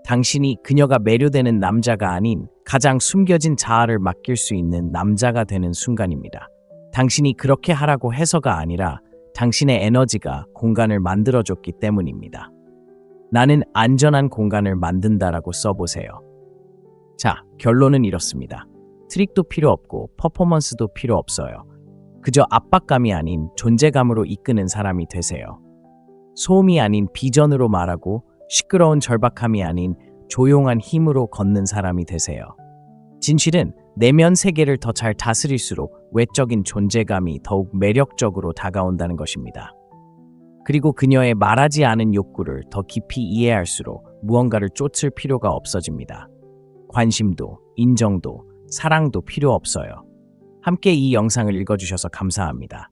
당신이 그녀가 매료되는 남자가 아닌 가장 숨겨진 자아를 맡길 수 있는 남자가 되는 순간입니다. 당신이 그렇게 하라고 해서가 아니라 당신의 에너지가 공간을 만들어줬기 때문입니다. 나는 안전한 공간을 만든다라고 써보세요. 자, 결론은 이렇습니다. 트릭도 필요 없고 퍼포먼스도 필요 없어요. 그저 압박감이 아닌 존재감으로 이끄는 사람이 되세요. 소음이 아닌 비전으로 말하고 시끄러운 절박함이 아닌 조용한 힘으로 걷는 사람이 되세요. 진실은 내면 세계를 더 잘 다스릴수록 외적인 존재감이 더욱 매력적으로 다가온다는 것입니다. 그리고 그녀의 말하지 않은 욕구를 더 깊이 이해할수록 무언가를 쫓을 필요가 없어집니다. 관심도, 인정도, 사랑도 필요 없어요. 함께 이 영상을 읽어주셔서 감사합니다.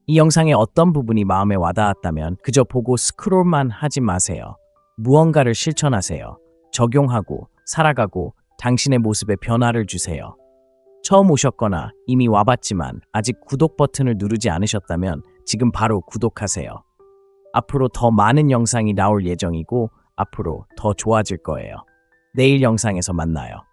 이 영상의 어떤 부분이 마음에 와닿았다면 그저 보고 스크롤만 하지 마세요. 무언가를 실천하세요. 적용하고 살아가고 당신의 모습에 변화를 주세요. 처음 오셨거나 이미 와봤지만 아직 구독 버튼을 누르지 않으셨다면 지금 바로 구독하세요. 앞으로 더 많은 영상이 나올 예정이고 앞으로 더 좋아질 거예요. 내일 영상에서 만나요.